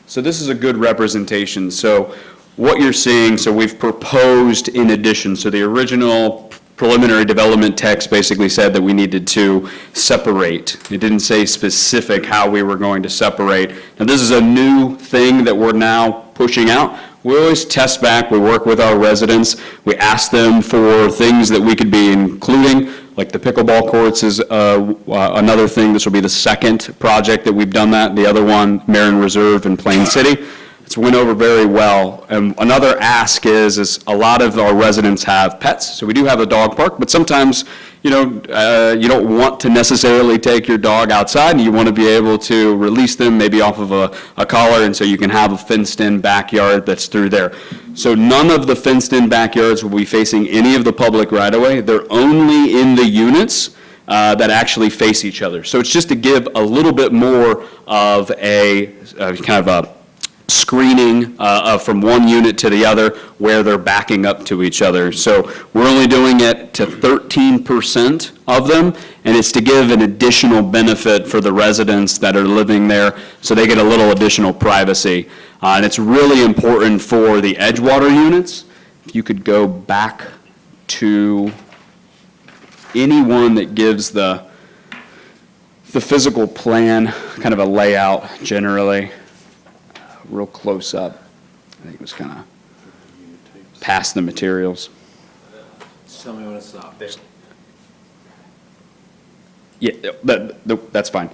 So this is a good representation. So what you're seeing, so we've proposed in addition, so the original preliminary development text basically said that we needed to separate. It didn't say specific how we were going to separate. Now this is a new thing that we're now pushing out. We always test back, we work with our residents, we ask them for things that we could be including, like the pickleball courts is another thing. This will be the second project that we've done that. The other one, Marin Reserve in Plain City. It's went over very well. And another ask is a lot of our residents have pets, so we do have a dog park, but sometimes, you don't want to necessarily take your dog outside, and you want to be able to release them maybe off of a collar, and so you can have a fenced-in backyard that's through there. So none of the fenced-in backyards will be facing any of the public right-of-way. They're only in the units that actually face each other. So it's just to give a little bit more of a kind of a screening from one unit to the other where they're backing up to each other. So we're only doing it to 13% of them, and it's to give an additional benefit for the residents that are living there, so they get a little additional privacy. And it's really important for the Edgewater units. If you could go back to anyone that gives the physical plan, kind of a layout generally, real close up. I think it was kind of past the materials. Just tell me when to stop. Yeah, that's fine.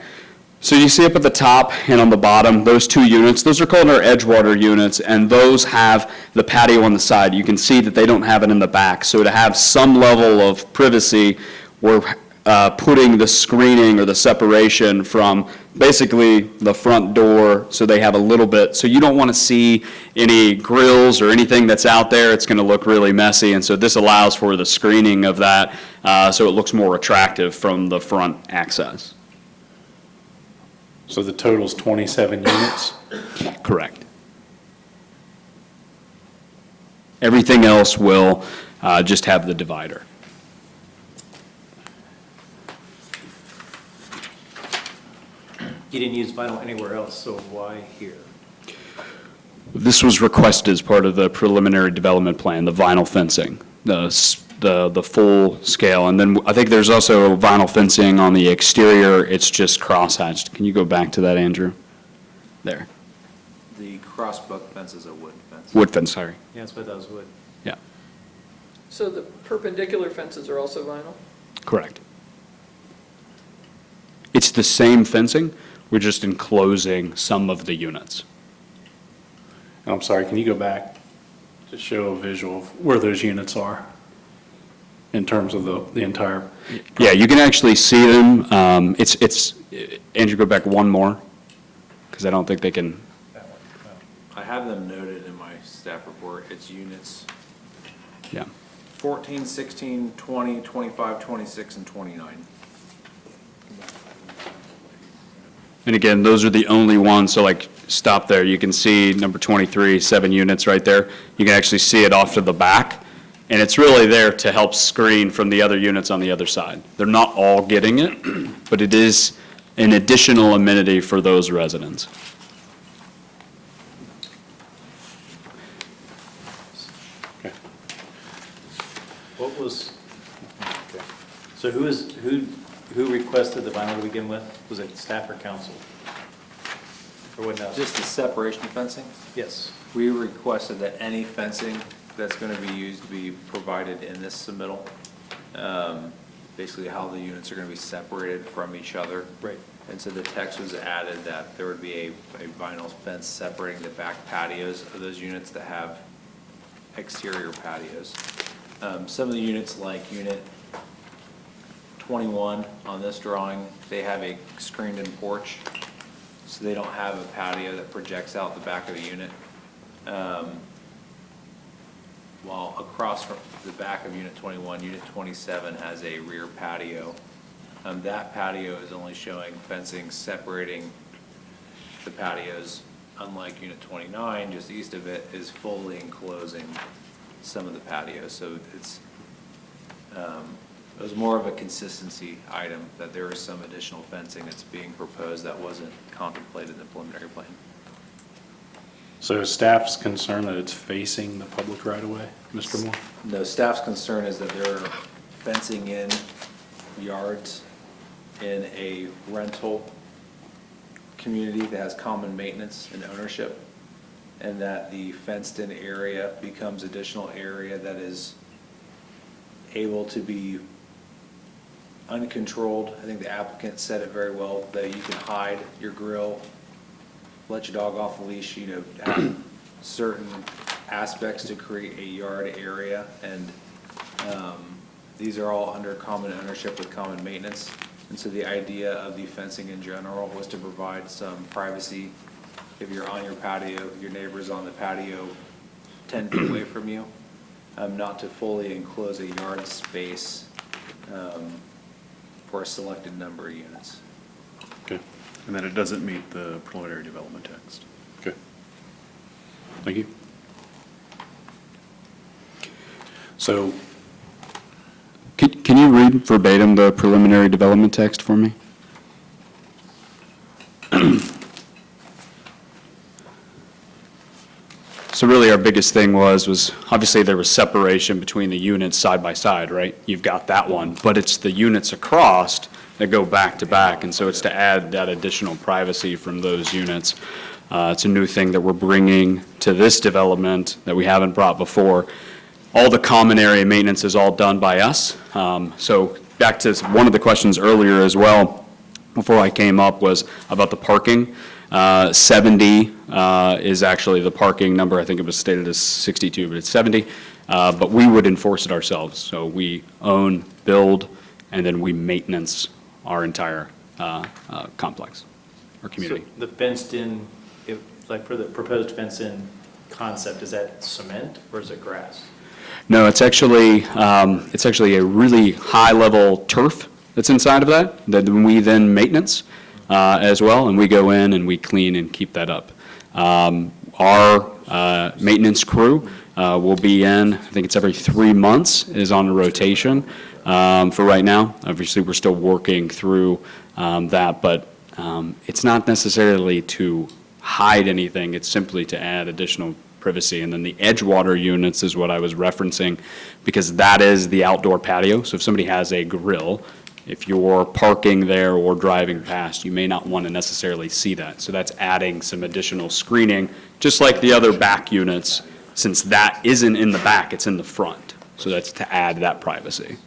So you see up at the top and on the bottom, those two units, those are called our Edgewater units, and those have the patio on the side. You can see that they don't have it in the back. So to have some level of privacy, we're putting the screening or the separation from basically the front door, so they have a little bit, so you don't want to see any grills or anything that's out there. It's going to look really messy, and so this allows for the screening of that, so it looks more attractive from the front access. So the total's 27 units? Correct. Everything else will just have the divider. You didn't use vinyl anywhere else, so why here? This was requested as part of the preliminary development plan, the vinyl fencing, the full scale. And then I think there's also vinyl fencing on the exterior. It's just crosshatched. Can you go back to that, Andrew? There. The crossbuck fence is a wood fence. Wood fence, sorry. Yeah, that's what that was wood. Yeah, So the perpendicular fences are also vinyl? correct. It's the same fencing. We're just enclosing some of the units. And I'm sorry, can you go back to show a visual of where those units are in terms of the entire? Yeah, you can actually see them. Andrew, go back one more, because I don't think they can. I have them noted in my staff report. It's units Yeah. 14, 16, 20, 25, 26, and 29. And again, those are the only ones, so like, stop there, you can see number 23, 7 units right there. You can actually see it off to the back, and it's really there to help screen from the other units on the other side. They're not all getting it, but it is an additional amenity for those residents. What was, okay. So who requested the vinyl to begin with? Was it staff or council? Or what else? Just the separation fencing. Yes. We requested that any fencing that's going to be used be provided in this submittal. Basically how the units are going to be separated from each other. Right. And so the text was added that there would be a vinyl fence separating the back patios of those units that have exterior patios. Some of the units, like unit 21 on this drawing, they have a screened-in porch, so they don't have a patio that projects out the back of the unit. While across from the back of unit 21, unit 27 has a rear patio. That patio is only showing fencing separating the patios, unlike unit 29, just east of it, is fully enclosing some of the patios. So it was more of a consistency item, that there is some additional fencing that's being proposed that wasn't contemplated in the preliminary plan. So is staff's concerned that it's facing the public right away, Mr. Moore? No, staff's concern is that they're fencing in yards in a rental community that has common maintenance and ownership, and that the fenced-in area becomes additional area that is able to be uncontrolled. I think the applicant said it very well, that you can hide your grill let your dog off the leash, have certain aspects to create a yard area, and these are all under common ownership with common maintenance. And so the idea of the fencing in general was to provide some privacy. If you're on your patio, your neighbor's on the patio 10 feet away from you, not to fully enclose a yard space for a selected number of units. Okay, And then it doesn't meet the preliminary development text. okay. Thank you. So, Can you read verbatim the preliminary development text for me? So really, our biggest thing was obviously there was separation between the units side by side, right? You've got that one, but it's the units across that go back to back, and so it's to add that additional privacy from those units. It's a new thing that we're bringing to this development that we haven't brought before. All the common area maintenance is all done by us. So back to one of the questions earlier as well, before I came up, was about the parking. 70 is actually the parking number. I think it was stated as 62, but it's 70. But we would enforce it ourselves. So we own, build, and then we maintenance our entire complex or community. So the fenced-in, like for the proposed fenced-in concept, is that cement or is it grass? No, it's actually a really high-level turf that's inside of that we then maintenance as well, and we go in and we clean and keep that up. Our maintenance crew will be in, I think it's every 3 months, is on a rotation for right now. Obviously, we're still working through that, but it's not necessarily to hide anything, it's simply to add additional privacy. And then the Edgewater units is what I was referencing, because that is the outdoor patio. So if somebody has a grill, if you're parking there or driving past, you may not want to necessarily see that. So that's adding some additional screening, just like the other back units, since that isn't in the back, it's in the front. So that's to add that privacy.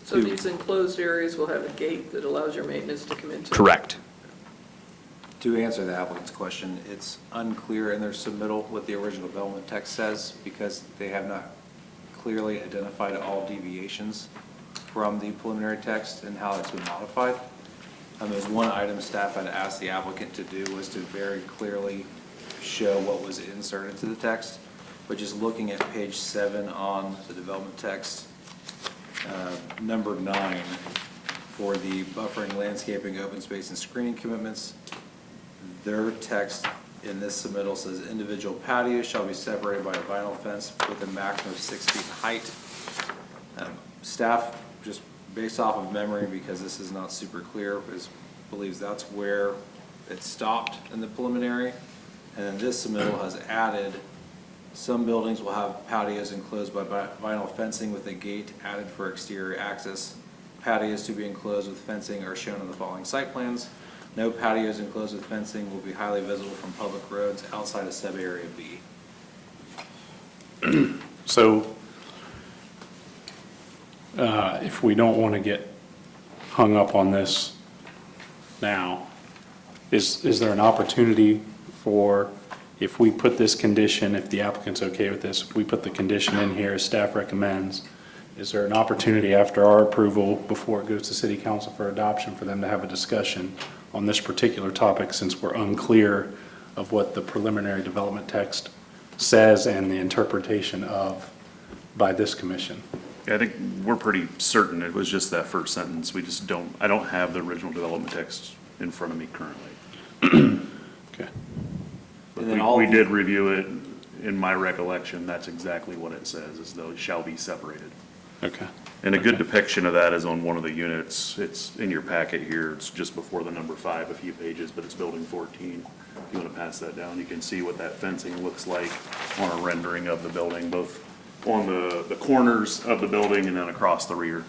So these enclosed areas will have a gate that allows your maintenance to come into? Correct. To answer the applicant's question, it's unclear in their submittal what the original development text says, because they have not clearly identified all deviations from the preliminary text and how it's been modified. There's one item staff had asked the applicant to do, was to very clearly show what was inserted into the text. But just looking at page 7 on the development text, number 9, for the buffering, landscaping, open space, and screening commitments, their text in this submittal says individual patios shall be separated by a vinyl fence with a maximum of 6 feet in height. Staff, just based off of memory, because this is not super clear, believes that's where it stopped in the preliminary. And then this submittal has added, some buildings will have patios enclosed by vinyl fencing with a gate added for exterior access. Patios to be enclosed with fencing are shown on the following site plans. No patios enclosed with fencing will be highly visible from public roads outside of sub-area B. So, if we don't want to get hung up on this now, is there an opportunity for, if we put this condition, if the applicant's okay with this, if we put the condition in here as staff recommends, is there an opportunity after our approval, before it goes to city council for adoption, for them to have a discussion on this particular topic, since we're unclear of what the preliminary development text says and the interpretation of by this commission? Yeah, I think we're pretty certain it was just that first sentence. We just I don't have the original development text in front of me currently. Okay. But And then we did review it. In my recollection, that's exactly what it says, is those shall be separated. Okay. And a good depiction of that is on one of the units. It's in your packet here. It's just before the number 5, a few pages, but it's building 14. If you want to pass that down, you can see what that fencing looks like on a rendering of the building, both on the corners of the building and then across the rear.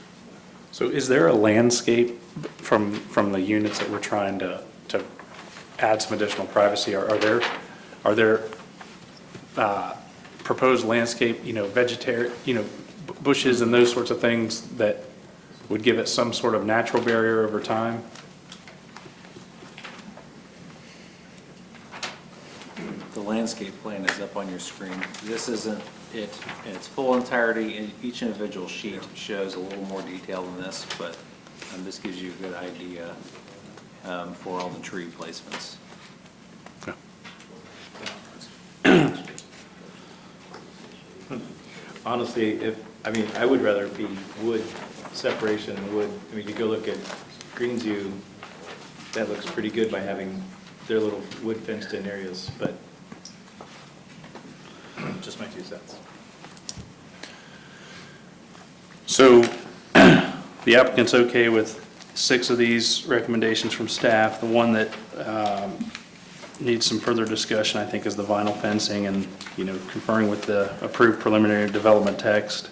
So is there a landscape from the units that we're trying to add some additional privacy? Are there proposed landscape, bushes and those sorts of things that would give it some sort of natural barrier over time? the landscape plan is up on your screen. This isn't it in its full entirety. Each individual sheet shows a little more detail than this, but this gives you a good idea for all the tree placements. Honestly, I would rather it be wood separation and wood. I mean, you go look at Greensview, that looks pretty good by having their little wood fenced in areas, but just my 2 cents. So the applicant's okay with 6 of these recommendations from staff. The one that needs some further discussion, I think, is the vinyl fencing and, conferring with the approved preliminary development text.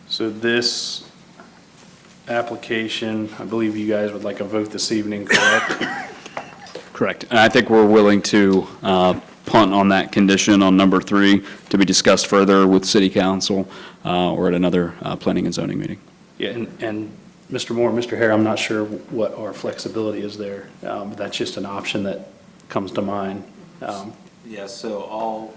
So this application, I believe you guys would like a vote this evening, correct? Correct. And I think we're willing to punt on that condition on number 3 to be discussed further with city council or at another planning and zoning meeting. Yeah, and Mr. Moore, Mr. Hare, I'm not sure what our flexibility is there, but that's just an option that comes to mind. Yeah, so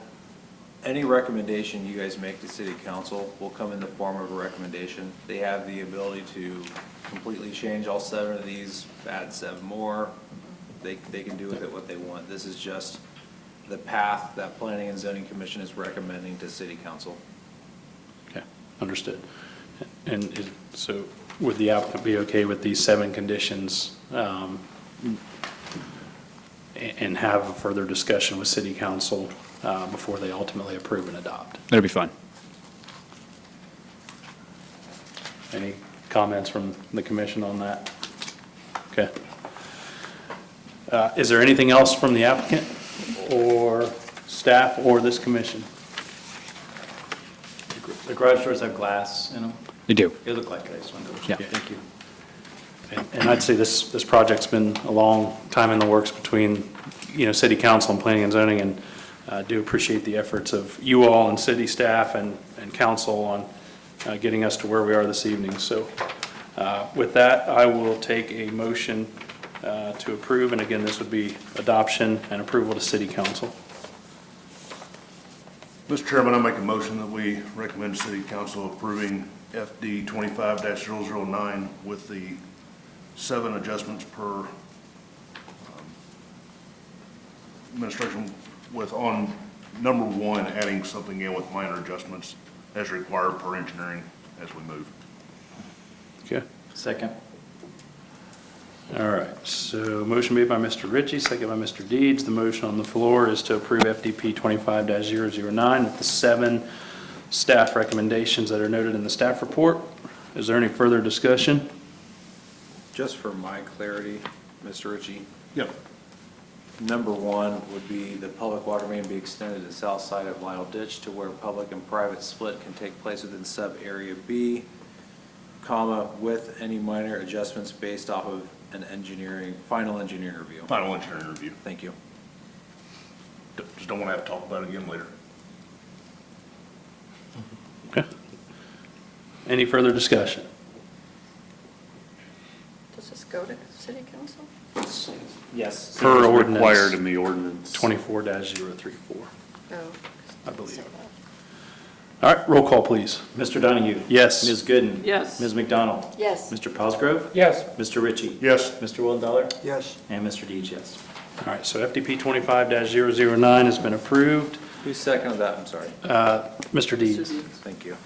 any recommendation you guys make to city council will come in the form of a recommendation. They have the ability to completely change all 7 of these, add 7 more. They can do with it what they want. This is just the path that Planning and Zoning Commission is recommending to city council. Okay, understood. And so would the applicant be okay with these 7 conditions and have a further discussion with city council before they ultimately approve and adopt? That'd be fine. Any comments from the commission on that? Okay. Is there anything else from the applicant or staff or this commission? The garage doors have glass in them? They do. They look like it, I just wanted to, Yeah. thank you. And I'd say this project's been a long time in the works between, city council and planning and zoning, and I do appreciate the efforts of you all and city staff and council on getting us to where we are this evening. So with that, I will take a motion to approve, and again, this would be adoption and approval to city council. Mr. Chairman, I make a motion that we recommend city council approving FD 25-009 with the 7 adjustments per administration, with on number 1, adding something in with minor adjustments as required per engineering as we move. Okay. Second. All right, so motion made by Mr. Ritchie, second by Mr. Deeds. The motion on the floor is to approve FDP 25-009 with the 7 staff recommendations that are noted in the staff report. Is there any further discussion? Just for my clarity, Mr. Ritchie, Yep. number 1 would be the public water main be extended to the south side of Lyle Ditch to where public and private split can take place within sub-area B, comma, with any minor adjustments based off of an final engineering review. Final engineering review. Thank you. Just don't want to have to talk about it again later. Okay. Any further discussion? Does this go to city council? Yes. Per It's ordinance. required in the ordinance. 24-034, Oh. I believe. All right, roll call, please. Mr. Donahue? Yes. Ms. Gooden? Yes. Ms. McDonald? Yes. Mr. Cosgrove? Yes. Mr. Ritchie? Yes. Mr. Wilddollar? Yes. And Mr. Deeds, yes. All right, so FDP 25-009 has been approved. Who seconded that? I'm sorry. Mr. Deeds. Suzie. Thank you.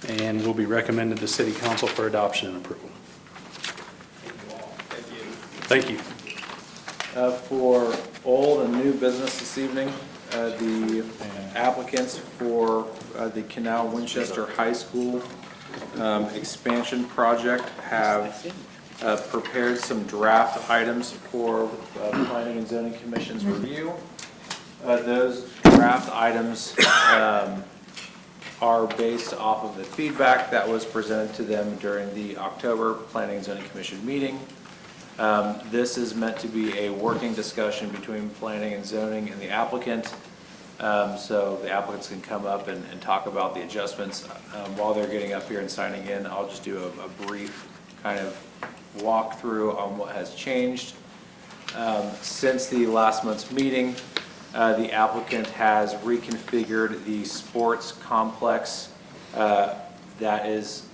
And will be recommended to city council for adoption and approval. Thank you. For old and new business this evening, the applicants for the Canal Winchester High School expansion project have prepared some draft items for Planning and Zoning Commission's review. Those draft items are based off of the feedback that was presented to them during the October Planning and Zoning Commission meeting. This is meant to be a working discussion between planning and zoning and the applicant. So the applicants can come up and talk about the adjustments. While they're getting up here and signing in, I'll just do a brief kind of walkthrough on what has changed. Since the last month's meeting, the applicant has reconfigured the sports complex that is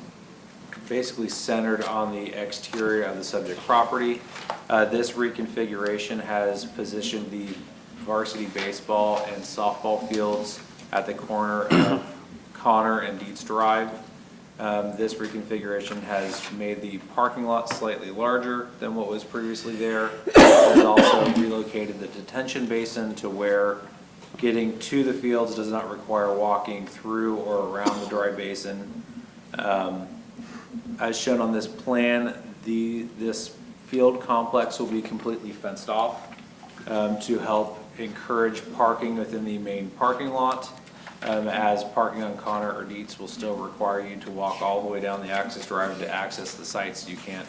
basically centered on the exterior of the subject property. This reconfiguration has positioned the varsity baseball and softball fields at the corner of Connor and Dietz Drive. This reconfiguration has made the parking lot slightly larger than what was previously there. It has also relocated the detention basin to where getting to the fields does not require walking through or around the dry basin. As shown on this plan, this field complex will be completely fenced off to help encourage parking within the main parking lot. As parking on Connor or Dietz will still require you to walk all the way down the access drive to access the sites. You can't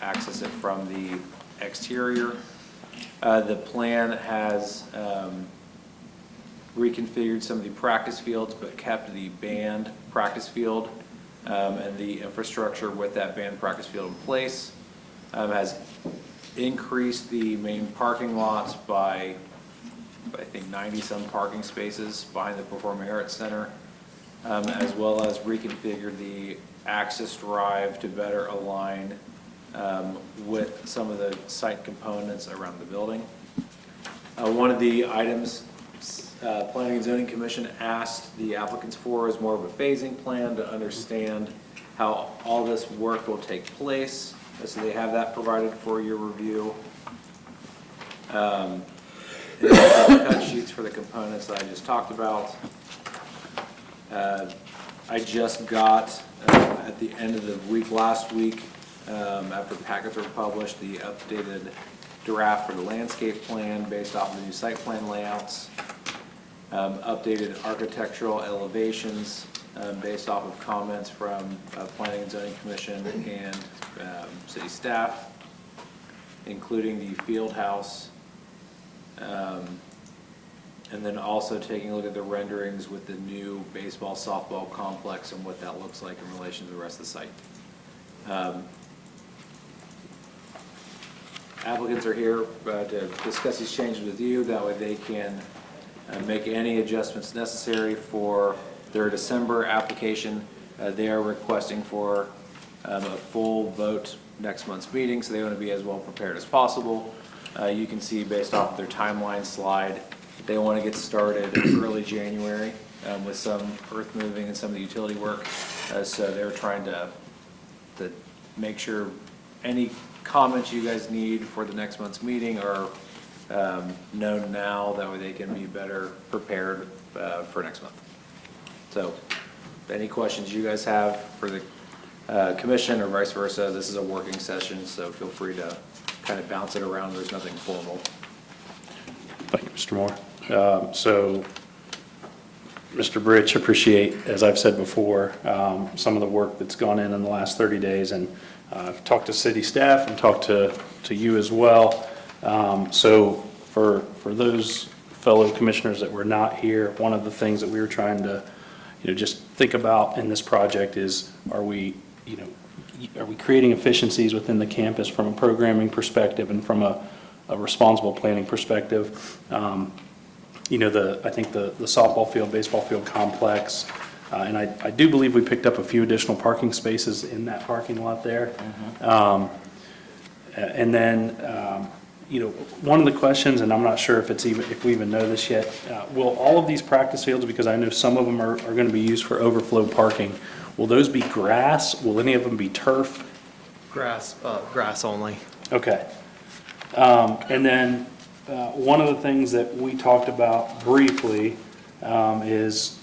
access it from the exterior. The plan has reconfigured some of the practice fields, but kept the band practice field and the infrastructure with that band practice field in place. Has increased the main parking lots by, I think, 90-some parking spaces behind the Performing Arts Center, as well as reconfigured the access drive to better align with some of the site components around the building. One of the items Planning and Zoning Commission asked the applicants for is more of a phasing plan to understand how all this work will take place. So they have that provided for your review. Cut sheets for the components that I just talked about. I just got, at the end of the week last week, after packets were published, the updated draft for the landscape plan based off of the new site plan layouts, updated architectural elevations based off of comments from Planning and Zoning Commission and city staff, including the field house. And then also taking a look at the renderings with the new baseball, softball complex and what that looks like in relation to the rest of the site. Applicants are here to discuss these changes with you. That way they can make any adjustments necessary for their December application. They are requesting for a full vote next month's meeting, so they want to be as well prepared as possible. You can see based off of their timeline slide, they want to get started early January with some earth moving and some of the utility work. So they're trying to make sure any comments you guys need for the next month's meeting are known now. That way they can be better prepared for next month. So any questions you guys have for the commission or vice versa, this is a working session, so feel free to kind of bounce it around. There's nothing formal. Thank you, Mr. Moore. So, Mr. Bridge, appreciate, as I've said before, some of the work that's gone in the last 30 days, and I've talked to city staff and talked to you as well. So for those fellow commissioners that were not here, one of the things that we were trying to, just think about in this project is, are we creating efficiencies within the campus from a programming perspective and from a responsible planning perspective? I think the softball field, baseball field complex, and I do believe we picked up a few additional parking spaces in that parking lot there. And then, one of the questions, and I'm not sure if we even know this yet, will all of these practice fields, because I know some of them are going to be used for overflow parking, will those be grass? Will any of them be turf? Grass, grass only. Okay. And then one of the things that we talked about briefly is,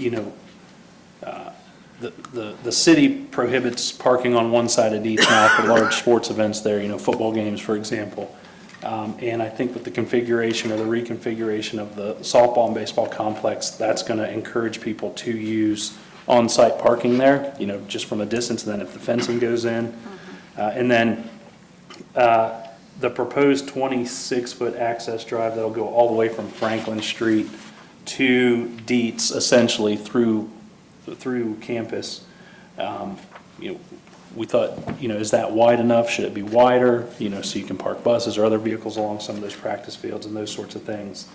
the city prohibits parking on one side of Dietz now for large sports events there, football games, for example. And I think with the configuration or the reconfiguration of the softball and baseball complex, that's going to encourage people to use on-site parking there, just from a distance, and then if the fencing goes in. And then the proposed 26-foot access drive that'll go all the way from Franklin Street to Dietz, essentially through campus. we thought, is that wide enough? Should it be wider? So you can park buses or other vehicles along some of those practice fields and those sorts of things.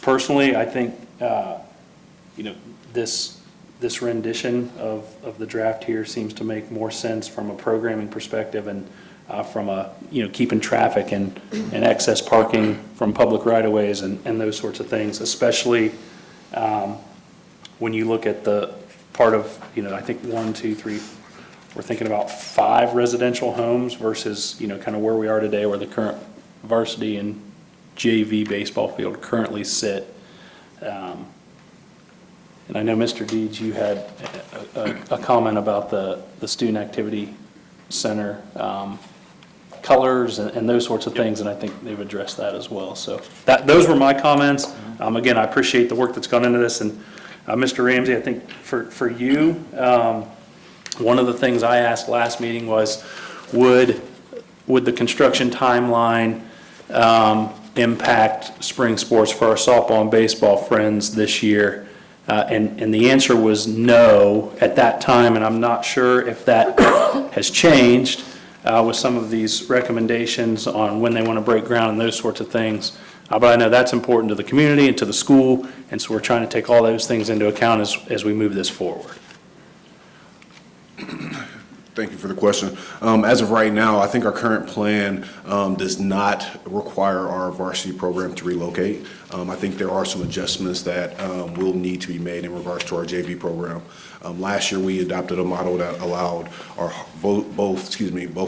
Personally, I think, this rendition of the draft here seems to make more sense from a programming perspective and from a, keeping traffic and excess parking from public right-of-ways and those sorts of things, especially when you look at the part of, I think 1, 2, 3, we're thinking about 5 residential homes versus, kind of where we are today, where the current varsity and JV baseball field currently sit. And I know, Mr. Deeds, you had a comment about the student activity center colors and those sorts of things, and I think they've addressed that as well. So those were my comments. Again, I appreciate the work that's gone into this, and Mr. Ramsey, I think for you, one of the things I asked last meeting was, would the construction timeline impact spring sports for our softball and baseball friends this year? And the answer was no at that time, and I'm not sure if that has changed with some of these recommendations on when they want to break ground and those sorts of things. But I know that's important to the community and to the school, and so we're trying to take all those things into account as we move this forward. Thank you for the question. As of right now, I think our current plan does not require our varsity program to relocate. I think there are some adjustments that will need to be made in regards to our JV program. Last year, we adopted a model that allowed our both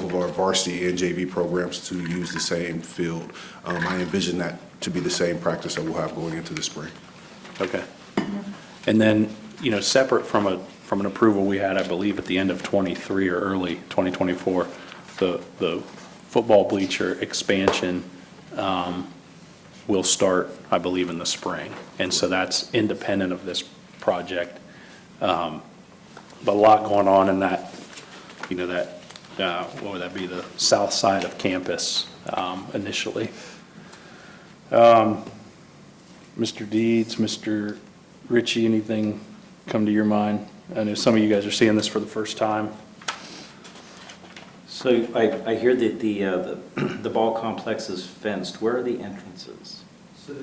of our varsity and JV programs to use the same field. I envision that to be the same practice that we'll have going into the spring. Okay. And then, separate from an approval we had, I believe, at the end of '23 or early 2024, the football bleacher expansion will start, I believe, in the spring. And so that's independent of this project. But a lot going on in that, what would that be, the south side of campus initially. Mr. Deeds, Mr. Ritchie, anything come to your mind? I know some of you guys are seeing this for the first time. So I hear that the ball complex is fenced. Where are the entrances? So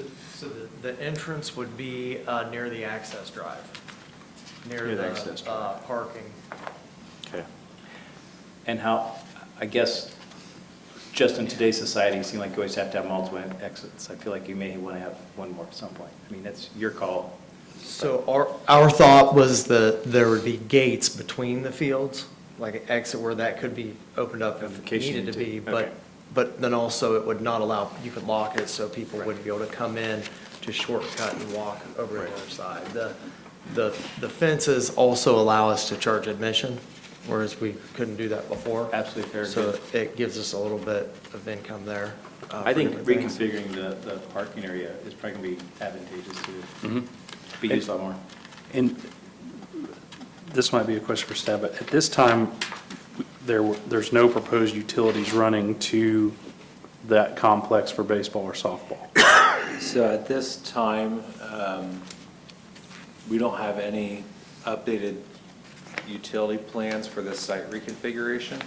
the entrance would be near the access drive, near the access drive. Parking. Okay. And how, I guess, just in today's society, it seems like you always have to have multiple exits. I feel like you may want to have one more at some point. I mean, that's your call. So our thought was that there would be gates between the fields, like an exit where that could be opened up if needed to be, but then also it would not allow, you could lock it so people wouldn't be able to come in to shortcut and walk over to the other side. The fences also allow us to charge admission, whereas we couldn't do that before. Absolutely fair. So it gives us a little bit of income there. I think reconfiguring the parking area is probably going to be advantageous to be used a lot more. And this might be a question for staff, but at this time, there's no proposed utilities running to that complex for baseball or softball. So at this time, we don't have any updated utility plans for this site reconfiguration.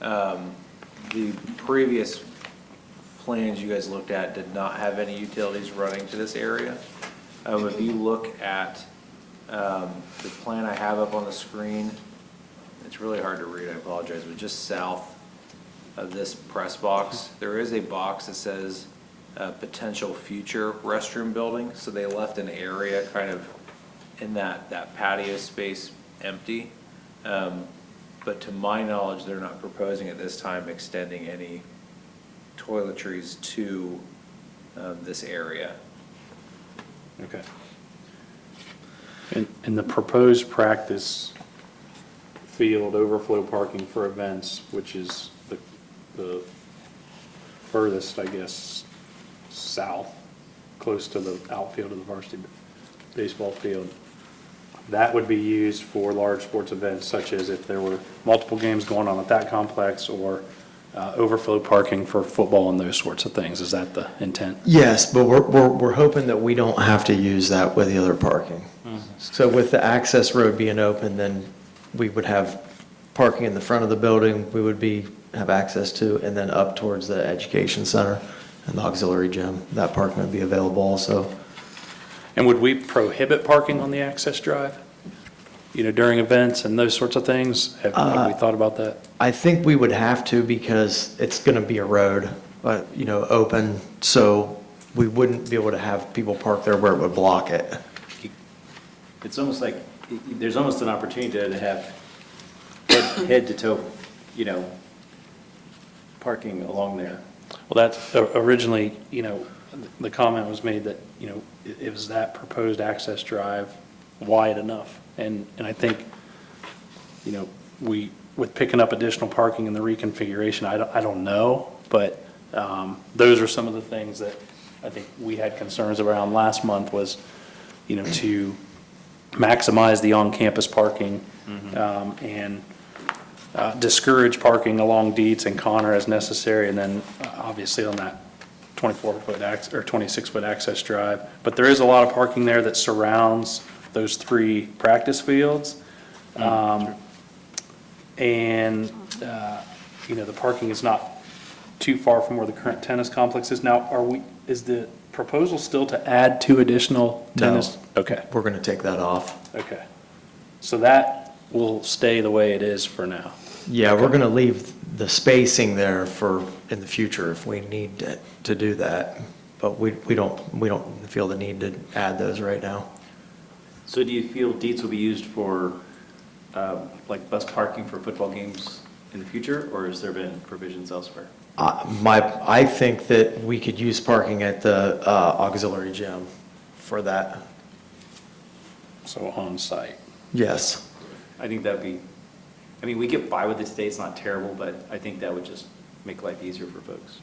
The previous plans you guys looked at did not have any utilities running to this area. If you look at the plan I have up on the screen, it's really hard to read, I apologize, but just south of this press box, there is a box that says potential future restroom building. So they left an area kind of in that patio space empty. But to my knowledge, they're not proposing at this time extending any toiletries to this area. Okay. And the proposed practice field overflow parking for events, which is the furthest, I guess, south, close to the outfield of the varsity baseball field, that would be used for large sports events, such as if there were multiple games going on at that complex, or overflow parking for football and those sorts of things. Is that the intent? Yes, but we're hoping that we don't have to use that with the other parking. So with the access road being open, then we would have parking in the front of the building, we would have access to, and then up towards the education center and the auxiliary gym. That parking would be available also. And would we prohibit parking on the access drive? During events and those sorts of things? Have we thought about that? I think we would have to because it's going to be a road, open, so we wouldn't be able to have people park there where it would block it. It's almost like, there's almost an opportunity to have head to toe, parking along there. Well, that's originally, the comment was made that, it was that proposed access drive wide enough? And I think, with picking up additional parking in the reconfiguration, I don't know, but those are some of the things that I think we had concerns around last month was, to maximize the on-campus parking and discourage parking along Dietz and Connor as necessary, and then obviously on that 24-foot or 26-foot access drive. But there is a lot of parking there that surrounds those 3 practice fields. And, the parking is not too far from where the current tennis complex is. Now, is the proposal still to add 2 additional tennis? No. Okay, We're going to take that off. okay. So that will stay the way it is for now. Yeah, we're going to leave the spacing there for in the future if we need to do that. But we don't feel the need to add those right now. So do you feel Dietz will be used for, like bus parking for football games in the future, or has there been provisions elsewhere? I think that we could use parking at the auxiliary gym for that. So on site. Yes. I think that'd be, we get by with it today, it's not terrible, but I think that would just make life easier for folks.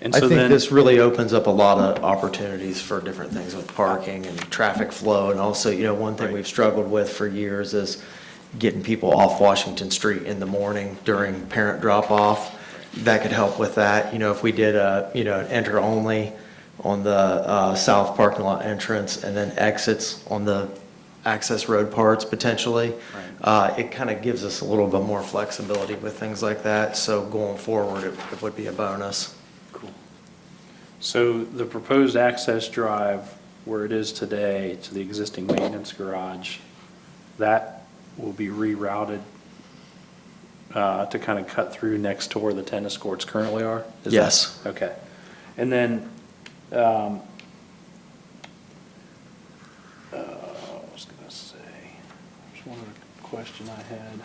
And I so think then, this really opens up a lot of opportunities for different things with parking and traffic flow. And also, one thing we've struggled with for years is getting people off Washington Street in the morning during parent drop-off. That could help with that. If we did an enter only on the south parking lot entrance and then exits on the access road parts potentially, it kind of gives us a little bit more flexibility with things like that. So going forward, it would be a bonus. cool. So the proposed access drive where it is today to the existing maintenance garage, that will be rerouted to kind of cut through next to where the tennis courts currently are? Is Yes. that- Okay. And then, I was going to say, there's one other question I had.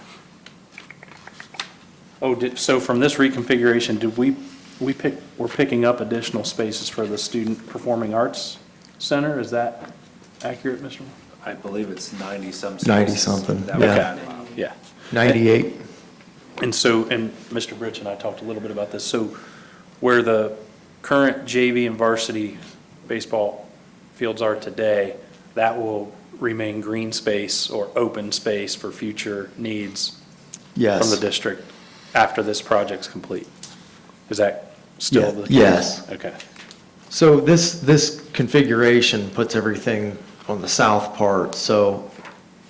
Oh, so from this reconfiguration, did we're picking up additional spaces for the Student Performing Arts Center? Is that accurate, Mr. Moore? I believe it's 90-some. 90-something, That we yeah. got. Yeah. 98. And so, and Mr. Bridge and I talked a little bit about this, so where the current JV and varsity baseball fields are today, that will remain green space or open space for future needs Yes. from the district after this project's complete? Is that still the case? Yes. Okay. So this configuration puts everything on the south part, so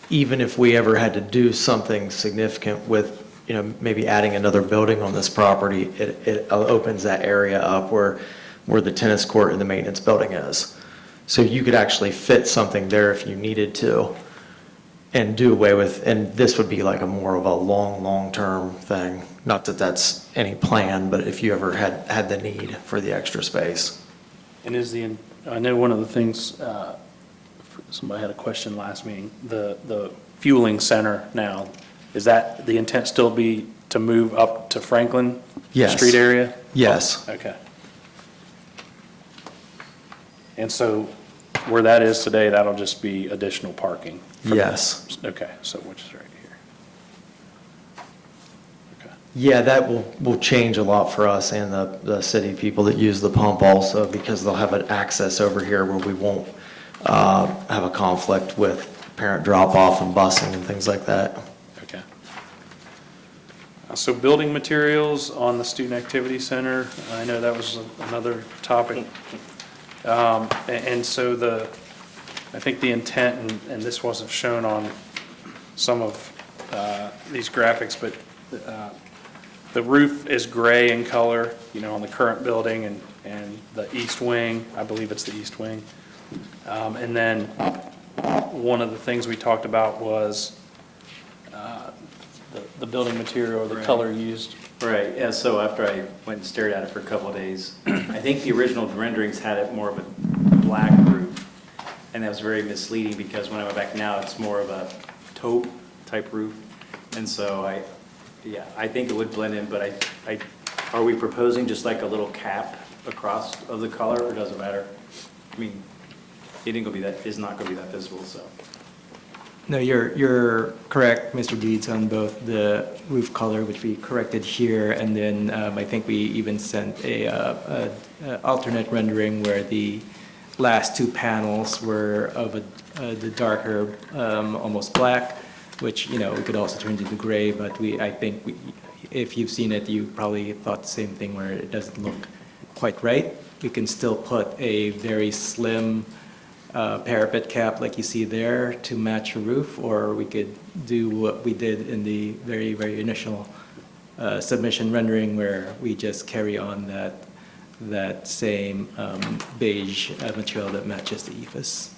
even if we ever had to do something significant with, maybe adding another building on this property, it opens that area up where the tennis court and the maintenance building is. So you could actually fit something there if you needed to and do away with, and this would be like a more of a long-term thing. Not that that's any plan, but if you ever had the need for the extra space. And I know one of the things, somebody had a question last meeting, the fueling center now, is that the intent still be to move up to Franklin Yes. Street area? Yes. Okay. And so where that is today, that'll just be additional parking? Yes. Okay, so which is right here. Okay. Yeah, that will change a lot for us and the city people that use the pump also, because they'll have an access over here where we won't have a conflict with parent drop-off and busing and things like that. Okay. So building materials on the Student Activity Center, I know that was another topic. And so I think the intent, and this wasn't shown on some of these graphics, but the roof is gray in color, you know, on the current building and the east wing, I believe it's the east wing. And then one of the things we talked about was the building material, the Right. color used. Right, yeah, so after I went and stared at it for a couple of days, I think the original renderings had it more of a black roof. And that was very misleading because when I went back now, it's more of a taupe type roof. And so I think it would blend in, but are we proposing just like a little cap across of the color, or does it matter? I mean, is not gonna be that visible, so. No, you're correct, Mr. Deeds, on both the roof color, which we corrected here, and then I think we even sent a alternate rendering where the last two panels were of the darker, almost black, which, you know, we could also turn into gray, but I think if you've seen it, you probably thought the same thing where it doesn't look quite right. We can still put a very slim parapet cap like you see there to match a roof, or we could do what we did in the very, very initial submission rendering where we just carry on that same beige material that matches the ephes.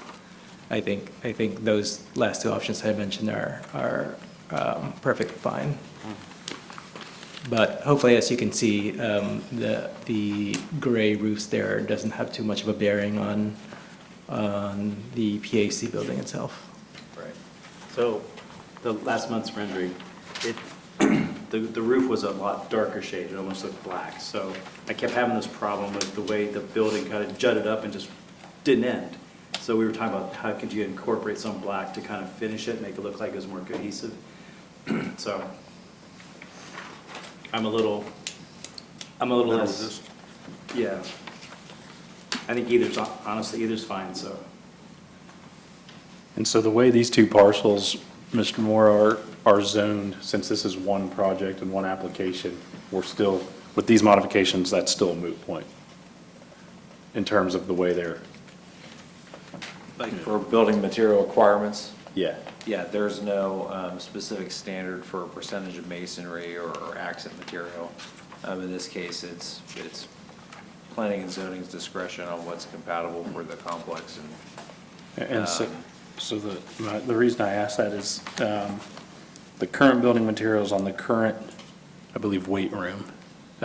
I think those last two options I mentioned are perfectly fine. But hopefully, as you can see, the gray roofs there doesn't have too much of a bearing on the PAC building itself. Right. So the last month's rendering, the roof was a lot darker shade. It almost looked black. So I kept having this problem with the way the building kind of jutted up and just didn't end. So we were talking about how could you incorporate some black to kind of finish it, make it look like it was more cohesive. So I'm a little less, yeah. I think honestly, either's fine, so. And so the way these two parcels, Mr. Moore, are zoned, since this is one project and one application, we're still, with these modifications, that's still a moot point in terms of the way they're. Like for building material requirements? Yeah. Yeah, there's no specific standard for percentage of masonry or accent material. In this case, it's planning and zoning's discretion on what's compatible for the complex. And so the reason I ask that is the current building materials on the current, I believe, weight room /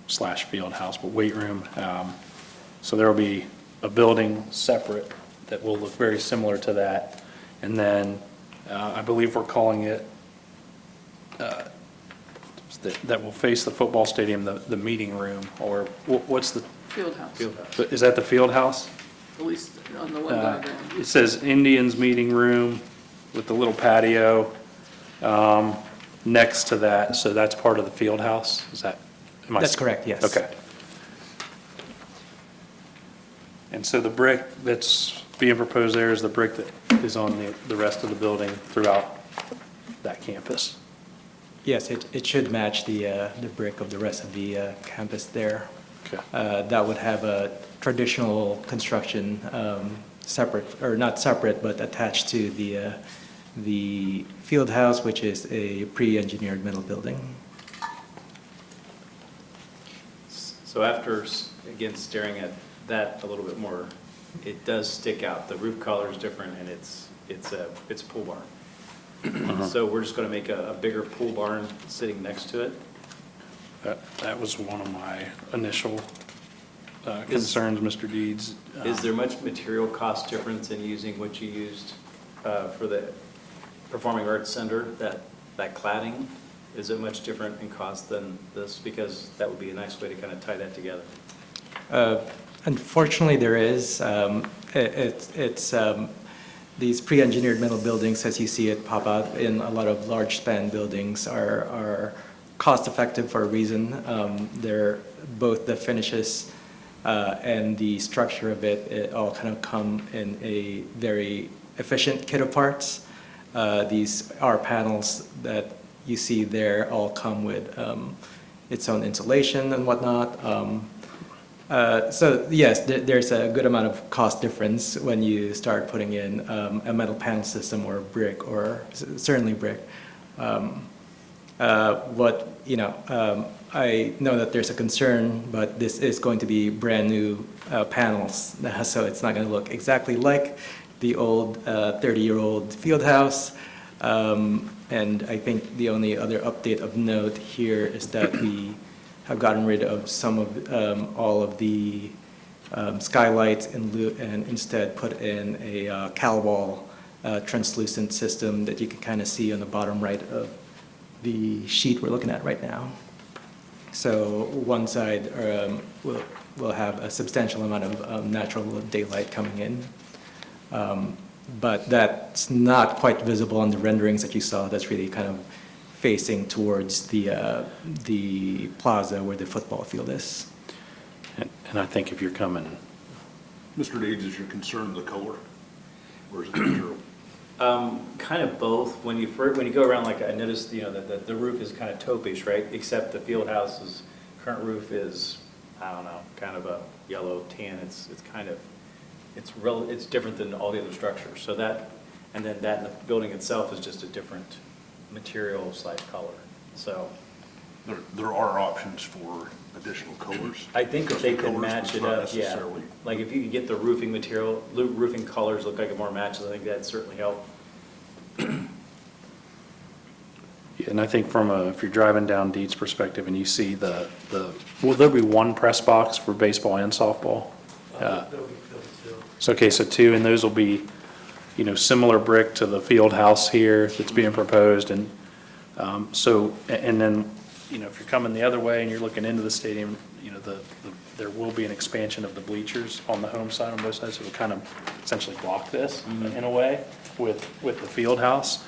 field house, but weight room. So there will be a building separate that will look very similar to that. And then I believe we're calling it, that will face the football stadium, the meeting room, or what's the? Field house, Is that the field house? at least on the one diagram. It says Indians meeting room with the little patio next to that, so that's part of the field house? Is that? That's correct, yes. Okay. And so the brick that's being proposed there is the brick that is on the rest of the building throughout that campus? Yes, it should match the brick of the rest of the campus there. Okay. That would have a traditional construction, separate, or not separate, but attached to the field house, which is a pre-engineered metal building. So after, again, staring at that a little bit more, it does stick out. The roof color is different, and it's a pool barn. So we're just going to make a bigger pool barn sitting next to it? That was one of my initial concerns, Mr. Deeds. Is there much material cost difference in using what you used for the Performing Arts Center, that cladding? Is it much different in cost than this? Because that would be a nice way to kind of tie that together. Unfortunately, there is. These pre-engineered metal buildings, as you see it pop up in a lot of large span buildings, are cost-effective for a reason. They're both the finishes and the structure of it all kind of come in a very efficient kit of parts. These R panels that you see there all come with its own insulation and whatnot. So yes, there's a good amount of cost difference when you start putting in a metal panel system or brick, or certainly brick. I know that there's a concern, but this is going to be brand-new panels, so it's not going to look exactly like the old 30-year-old field house. And I think the only other update of note here is that we have gotten rid of some of all of the skylights and instead put in a Calwall translucent system that you can kind of see on the bottom right of the sheet we're looking at right now. So one side will have a substantial amount of natural daylight coming in. But that's not quite visible on the renderings that you saw. That's really kind of facing towards the plaza where the football field is. And I think if you're coming, Mr. Deeds, is your concern the color, or is it the material? Kind of both. When you go around, like I noticed, the roof is kind of taupe-ish, right? Except the field house's current roof is, I don't know, kind of a yellow tan. It's different than all the other structures. So that, and then that in the building itself is just a different material / color. So There are options for additional colors. I think that they can Colors, match but it not up, yeah. necessarily- Like if you can get the roofing material, roofing colors look like it more matches, I think that'd certainly help. Yeah, and I think if you're driving down Deed's perspective and you see will there be one press box for baseball and softball? So, okay, so two, and those will be, similar brick to the field house here that's being proposed, and and then, if you're coming the other way and you're looking into the stadium, there will be an expansion of the bleachers on the home side on both sides, so it'll kind of essentially block this in a way with the field house.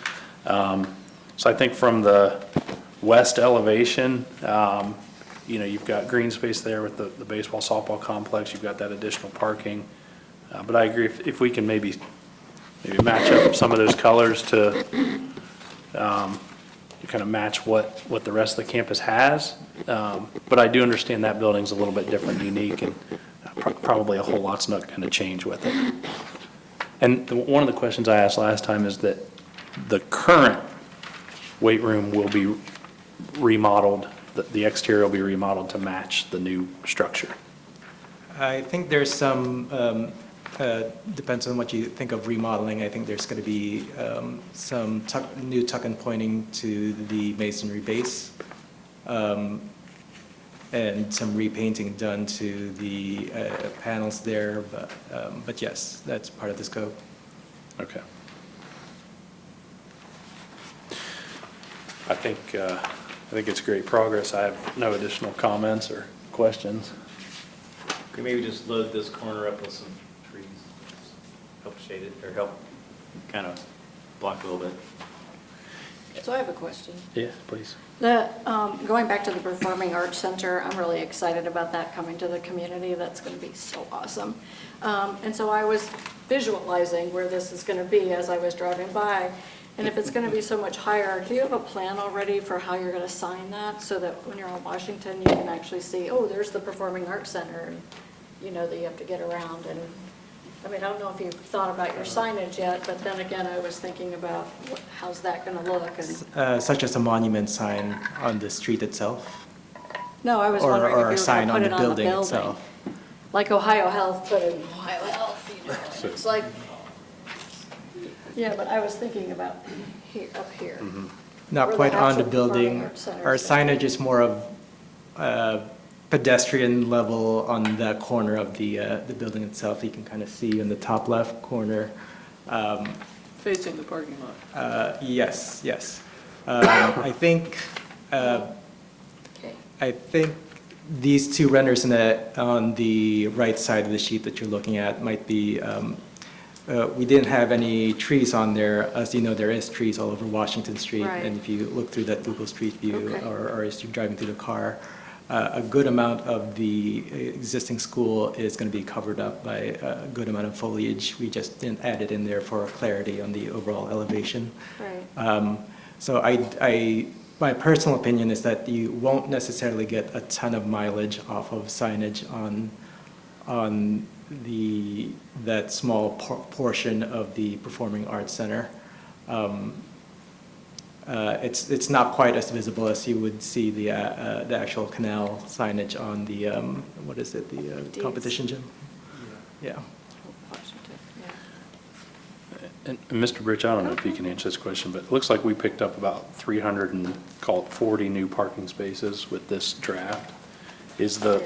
So I think from the west elevation, you've got green space there with the baseball, softball complex, you've got that additional parking. But I agree, if we can maybe match up some of those colors to kind of match what the rest of the campus has. But I do understand that building's a little bit different, unique, and probably a whole lot's not going to change with it. And one of the questions I asked last time is that the current weight room will be remodeled, the exterior will be remodeled to match the new structure. I think there's some, depends on what you think of remodeling. I think there's going to be some new tuck and pointing to the masonry base, and some repainting done to the panels there. But yes, that's part of the scope. Okay. I think it's great progress. I have no additional comments or questions. Could maybe just load this corner up with some trees, help shade it, or help kind of block a little bit. So I have a question. Yeah, please. Going back to the Performing Arts Center, I'm really excited about that coming to the community. That's going to be so awesome. And so I was visualizing where this is going to be as I was driving by. And if it's going to be so much higher, do you have a plan already for how you're going to sign that so that when you're on Washington, you can actually see, oh, there's the Performing Arts Center, and that you have to get around? And I mean, I don't know if you've thought about your signage yet, but then again, I was thinking about how's that going to look? And Such as a monument sign on the street itself? no, I was wondering Or a if you were sign going to put on it the on the building building. itself? Like Ohio Health, put it in Ohio Health, It's like, yeah, but I was thinking about up here. Mm-hmm. Not Where quite on the actual Performing building. Arts Center Our is gonna signage be. is more of pedestrian level on that corner of the building itself. You can kind of see in the top left corner. Facing the parking lot. Yes. I think Okay. I think these two renders on the right side of the sheet that you're looking at might be, we didn't have any trees on there. As you know, there is trees all over Washington Street. Right. And if you look through that Google Street View, Okay. or as you're driving through the car, a good amount of the existing school is going to be covered up by a good amount of foliage. We just didn't add it in there for clarity on the overall elevation. Right. So my personal opinion is that you won't necessarily get a ton of mileage off of signage on that small portion of the Performing Arts Center. it's not quite as visible as you would see the actual canal signage on the, what is it, the Deeds. competition gym? Yeah. And Mr. Bridge, I don't know if you can answer this question, but it looks like we picked up about 300 and call it 40 new parking spaces with this draft. Is the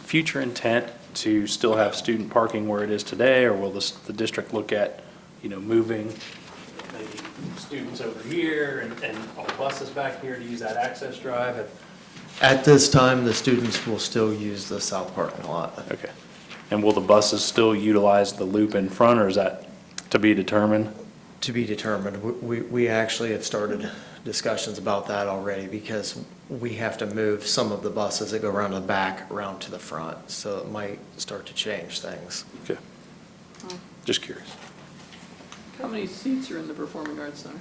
future intent to still have student parking where it is today, or will the district look at, moving maybe students over here and all buses back here to use that access drive? At this time, the students will still use the south parking lot. Okay. And will the buses still utilize the loop in front, or is that to be determined? To be determined. We actually have started discussions about that already because we have to move some of the buses that go around the back around to the front. So it might start to change things. Okay. Just curious. How many seats are in the Performing Arts Center?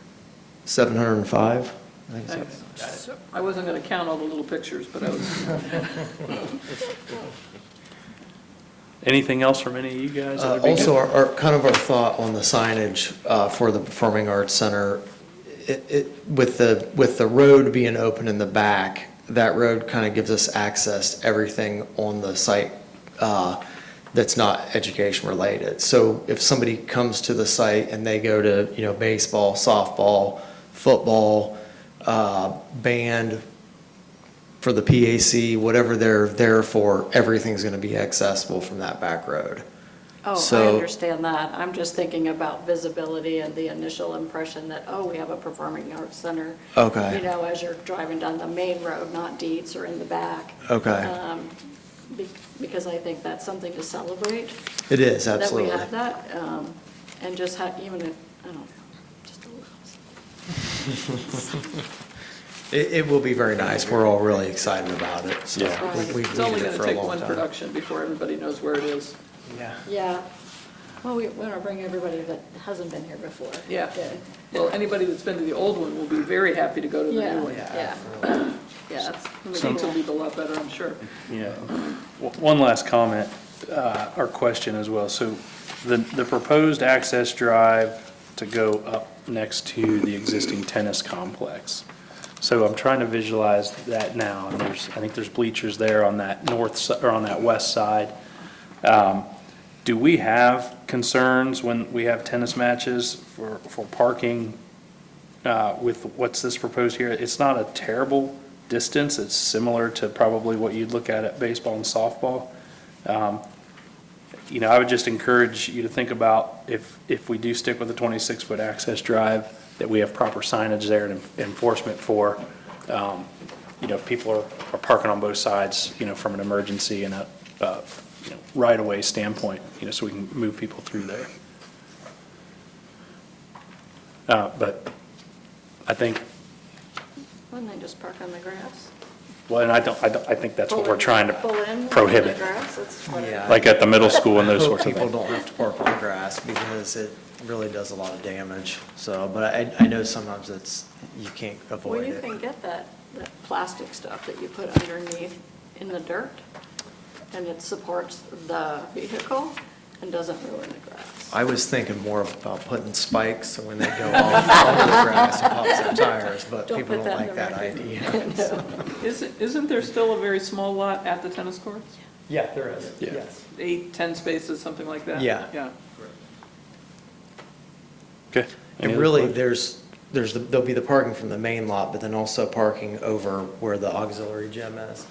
705, I think so. Thanks. I wasn't going to count all the little pictures, but I was. Anything else from any of you guys? That would be Also, good? our thought on the signage for the Performing Arts Center, with the road being open in the back, that road kind of gives us access to everything on the site that's not education related. So if somebody comes to the site and they go to, baseball, softball, football, band, for the PAC, whatever they're there for, everything's going to be accessible from that back road. Oh, I So- understand that. I'm just thinking about visibility and the initial impression that, oh, we have a performing arts center. Okay. As you're driving down the main road, not Dietz or in the back. Okay. Because I think that's something to celebrate. It is, absolutely. That we have that, and just have, even if, I don't know, just a little. It will be very nice. We're all really excited about it. So Yeah. we've It's only needed going it to for a take long one time. production before everybody knows where it is. Yeah. Yeah. Well, we want to bring everybody that hasn't been here before. Yeah. Well, anybody that's been to the old one will be very happy to go to the Yeah, new one. yeah. Yeah, it's. The seats will be a lot better, I'm sure. Yeah. One last comment, or question as well. So the proposed access drive to go up next to the existing tennis complex. So I'm trying to visualize that now, and I think there's bleachers there on that or on that west side. Do we have concerns when we have tennis matches for parking with what's this proposed here? It's not a terrible distance. It's similar to probably what you'd look at baseball and softball. I would just encourage you to think about if we do stick with the 26-foot access drive, that we have proper signage there and enforcement for, if people are parking on both sides, from an emergency and a right-of-way standpoint, so we can move people through there. But I think, Wouldn't they just park on the grass? well, and I think that's what we're trying to Pull in on the prohibit. grass, that's what it- Yeah. Like at the middle school and those I hope sorts of people things. don't have to park on the grass because it really does a lot of damage. So, but I know sometimes you can't Well, avoid you it. can get that plastic stuff that you put underneath in the dirt, and it supports the vehicle and doesn't ruin the grass. I was thinking more about putting spikes so when they go off onto the grass, it pops their tires, but Don't people put don't that in like the that record. idea. Isn't there still a very small lot at the tennis courts? Yeah, there is. Yeah. Yes. 8, 10 spaces, something like that? Yeah. Yeah. Okay. Any And other really, questions? there'll be the parking from the main lot, but then also parking over where the auxiliary gym is,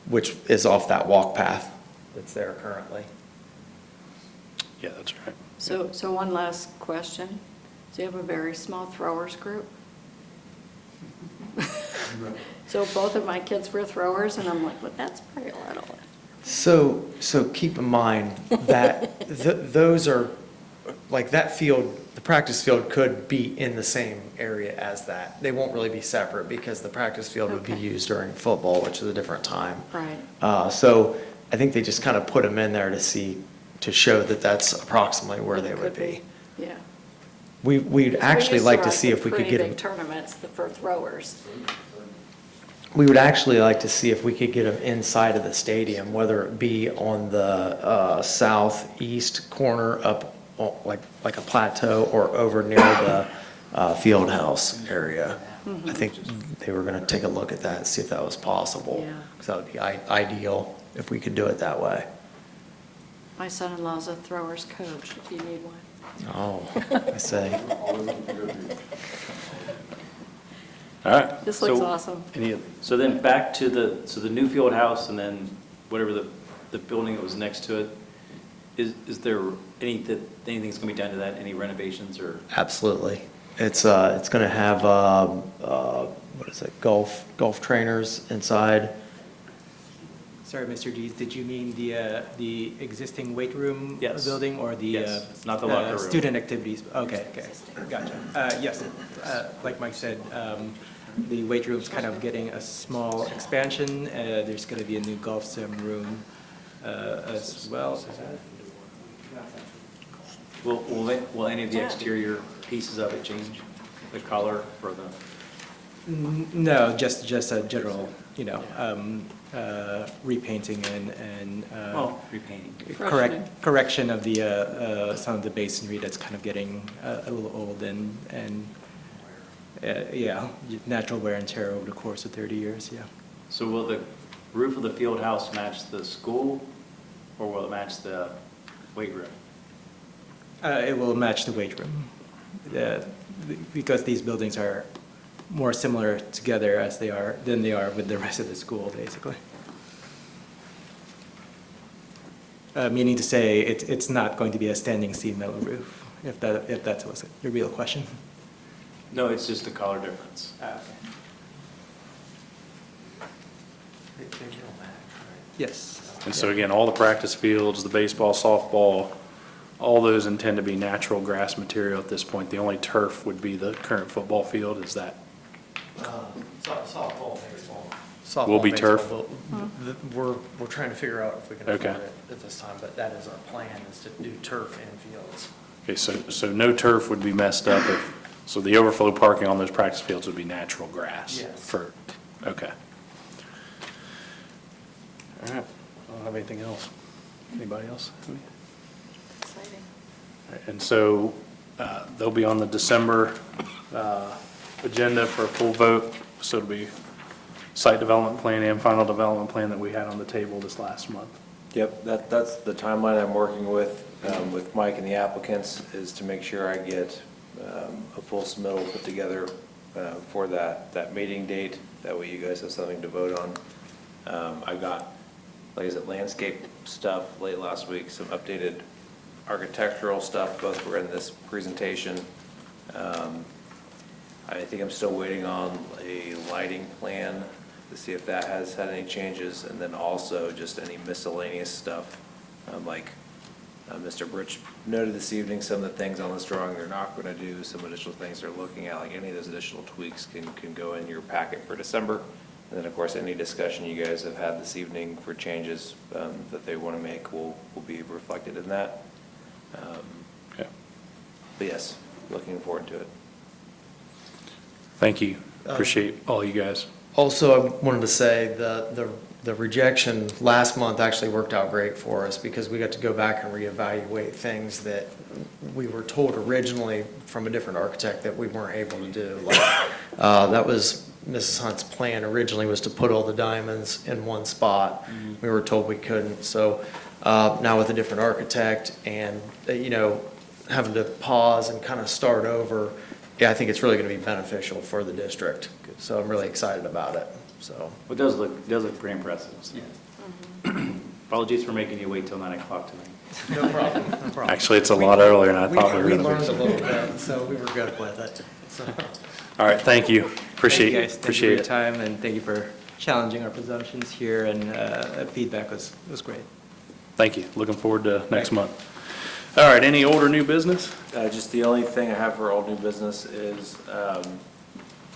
which is off that walk path that's there currently. Yeah, that's right. So one last question. So you have a very small throwers group? So both of my kids were throwers, and I'm like, well, that's pretty little. So keep in mind that those are, like that field, the practice field could be in the same area as that. They won't really be separate because the practice field would be Okay. used during football, which is a different time. Right. So I think they just kind of put them in there to show that that's approximately where they It would could be. Yeah. We'd actually like to see if we could get Pretty them. big tournaments for throwers. We would actually like to see if we could get them inside of the stadium, whether it be on the southeast corner up like a plateau or over near field house area. I think they were gonna take a look at that and see if that was possible. Yeah. Because that would be ideal if we could do it that way. My son-in-law's a thrower's coach, if you need one. Oh, I say. All right. This looks So- awesome. So then back to the new field house and then whatever the building that was next to it, is there anything's gonna be done to that, any renovations or? Absolutely. It's gonna have, what is it, golf trainers inside. Sorry, Mr. Dees, did you mean the existing weight room Yes. building or the? Yes, not the locker room. Student activities, okay, gotcha. Yes, like Mike said, the weight room's kind of getting a small expansion. There's gonna be a new golf sim room as well. Will any of the exterior pieces of it change? The color or the? No, just a general, repainting and. Repainting. Correction of the, some of the masonry that's kind of getting a little old and, yeah, natural wear and tear over the course of 30 years, yeah. So will the roof of the field house match the school or will it match the weight room? It will match the weight room, because these buildings are more similar together than they are with the rest of the school, basically. Meaning to say, it's not going to be a standing seam metal roof, if that was your real question. No, it's just the color difference. Yes. And so again, all the practice fields, the baseball, softball, all those intend to be natural grass material at this point. The only turf would be the current football field, is that? Softball, baseball. Will be turf? We're trying to figure out if we can Okay. afford it at this time, but that is our plan, is to do turf and fields. Okay, so no turf would be messed up so the overflow parking on those practice fields would be natural grass? Yes. Okay. All right, I don't have anything else. Anybody else? Exciting. And so they'll be on the December agenda for a full vote, so it'll be site development plan and final development plan that we had on the table this last month. Yep, that's the timeline I'm working with Mike and the applicants, is to make sure I get a full submittal put together for that meeting date. That way you guys have something to vote on. I got, like I said, landscape stuff late last week, some updated architectural stuff, both were in this presentation. I think I'm still waiting on a lighting plan to see if that has had any changes, and then also just any miscellaneous stuff. Like Mr. Birch noted this evening, some of the things on this drawing they're not gonna do, some additional things they're looking at, like any of those additional tweaks can go in your packet for December. And then, of course, any discussion you guys have had this evening for changes that they wanna make will be reflected in that. Okay. But yes, looking forward to it. Thank you. Appreciate all you guys. Also, I wanted to say the rejection last month actually worked out great for us, because we got to go back and reevaluate things that we were told originally from a different architect that we weren't able to do. Like, that was Mrs. Hunt's plan originally, was to put all the diamonds in one spot. We were told we couldn't. So now with a different architect and, having to pause and kind of start over, yeah, I think it's really going to be beneficial for the district. So I'm really excited about it, so. It does look pretty impressive. Apologies for making you wait till 9 o'clock tonight. No problem, no problem. Actually, it's a lot earlier than I thought we were We gonna learned a be. little bit, so we were good with it. So. All right, thank you. Appreciate Thank you, it. guys. Thank you for Appreciate your it. time, and thank you for challenging our presumptions here, and feedback was great. Thank you. Looking forward to next month. All right, any old or new business? Just the only thing I have for old new business is,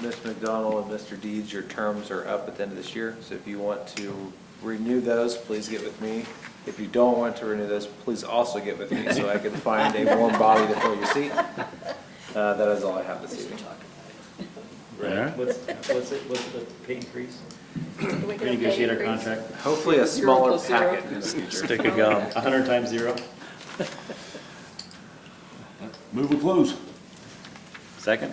Mr. McDonald and Mr. Deeds, your terms are up at the end of this year. So if you want to renew those, please get with me. If you don't want to renew those, please also get with me so I can find a warm body to fill your seat. That is all I have this evening. Right. What's the pay increase? Do we get a pay Renegotiate our increase? contract? Hopefully a Zero smaller plus zero. packet in the future. Stick of gum. 100 times 0? Move and close. Second?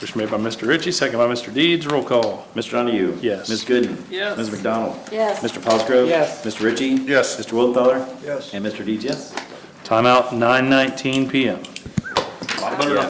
Motion made by Mr. Ritchie, second by Mr. Deeds. Roll call. Mr. Donahue? Yes. Ms. Gooden? Yes. Ms. McDonald? Yes. Mr. Paulsgrove? Yes. Mr. Ritchie? Yes. Mr. Wildfeller? Yes. And Mr. Deeds, yes? Timeout 9:19 PM. A lot better than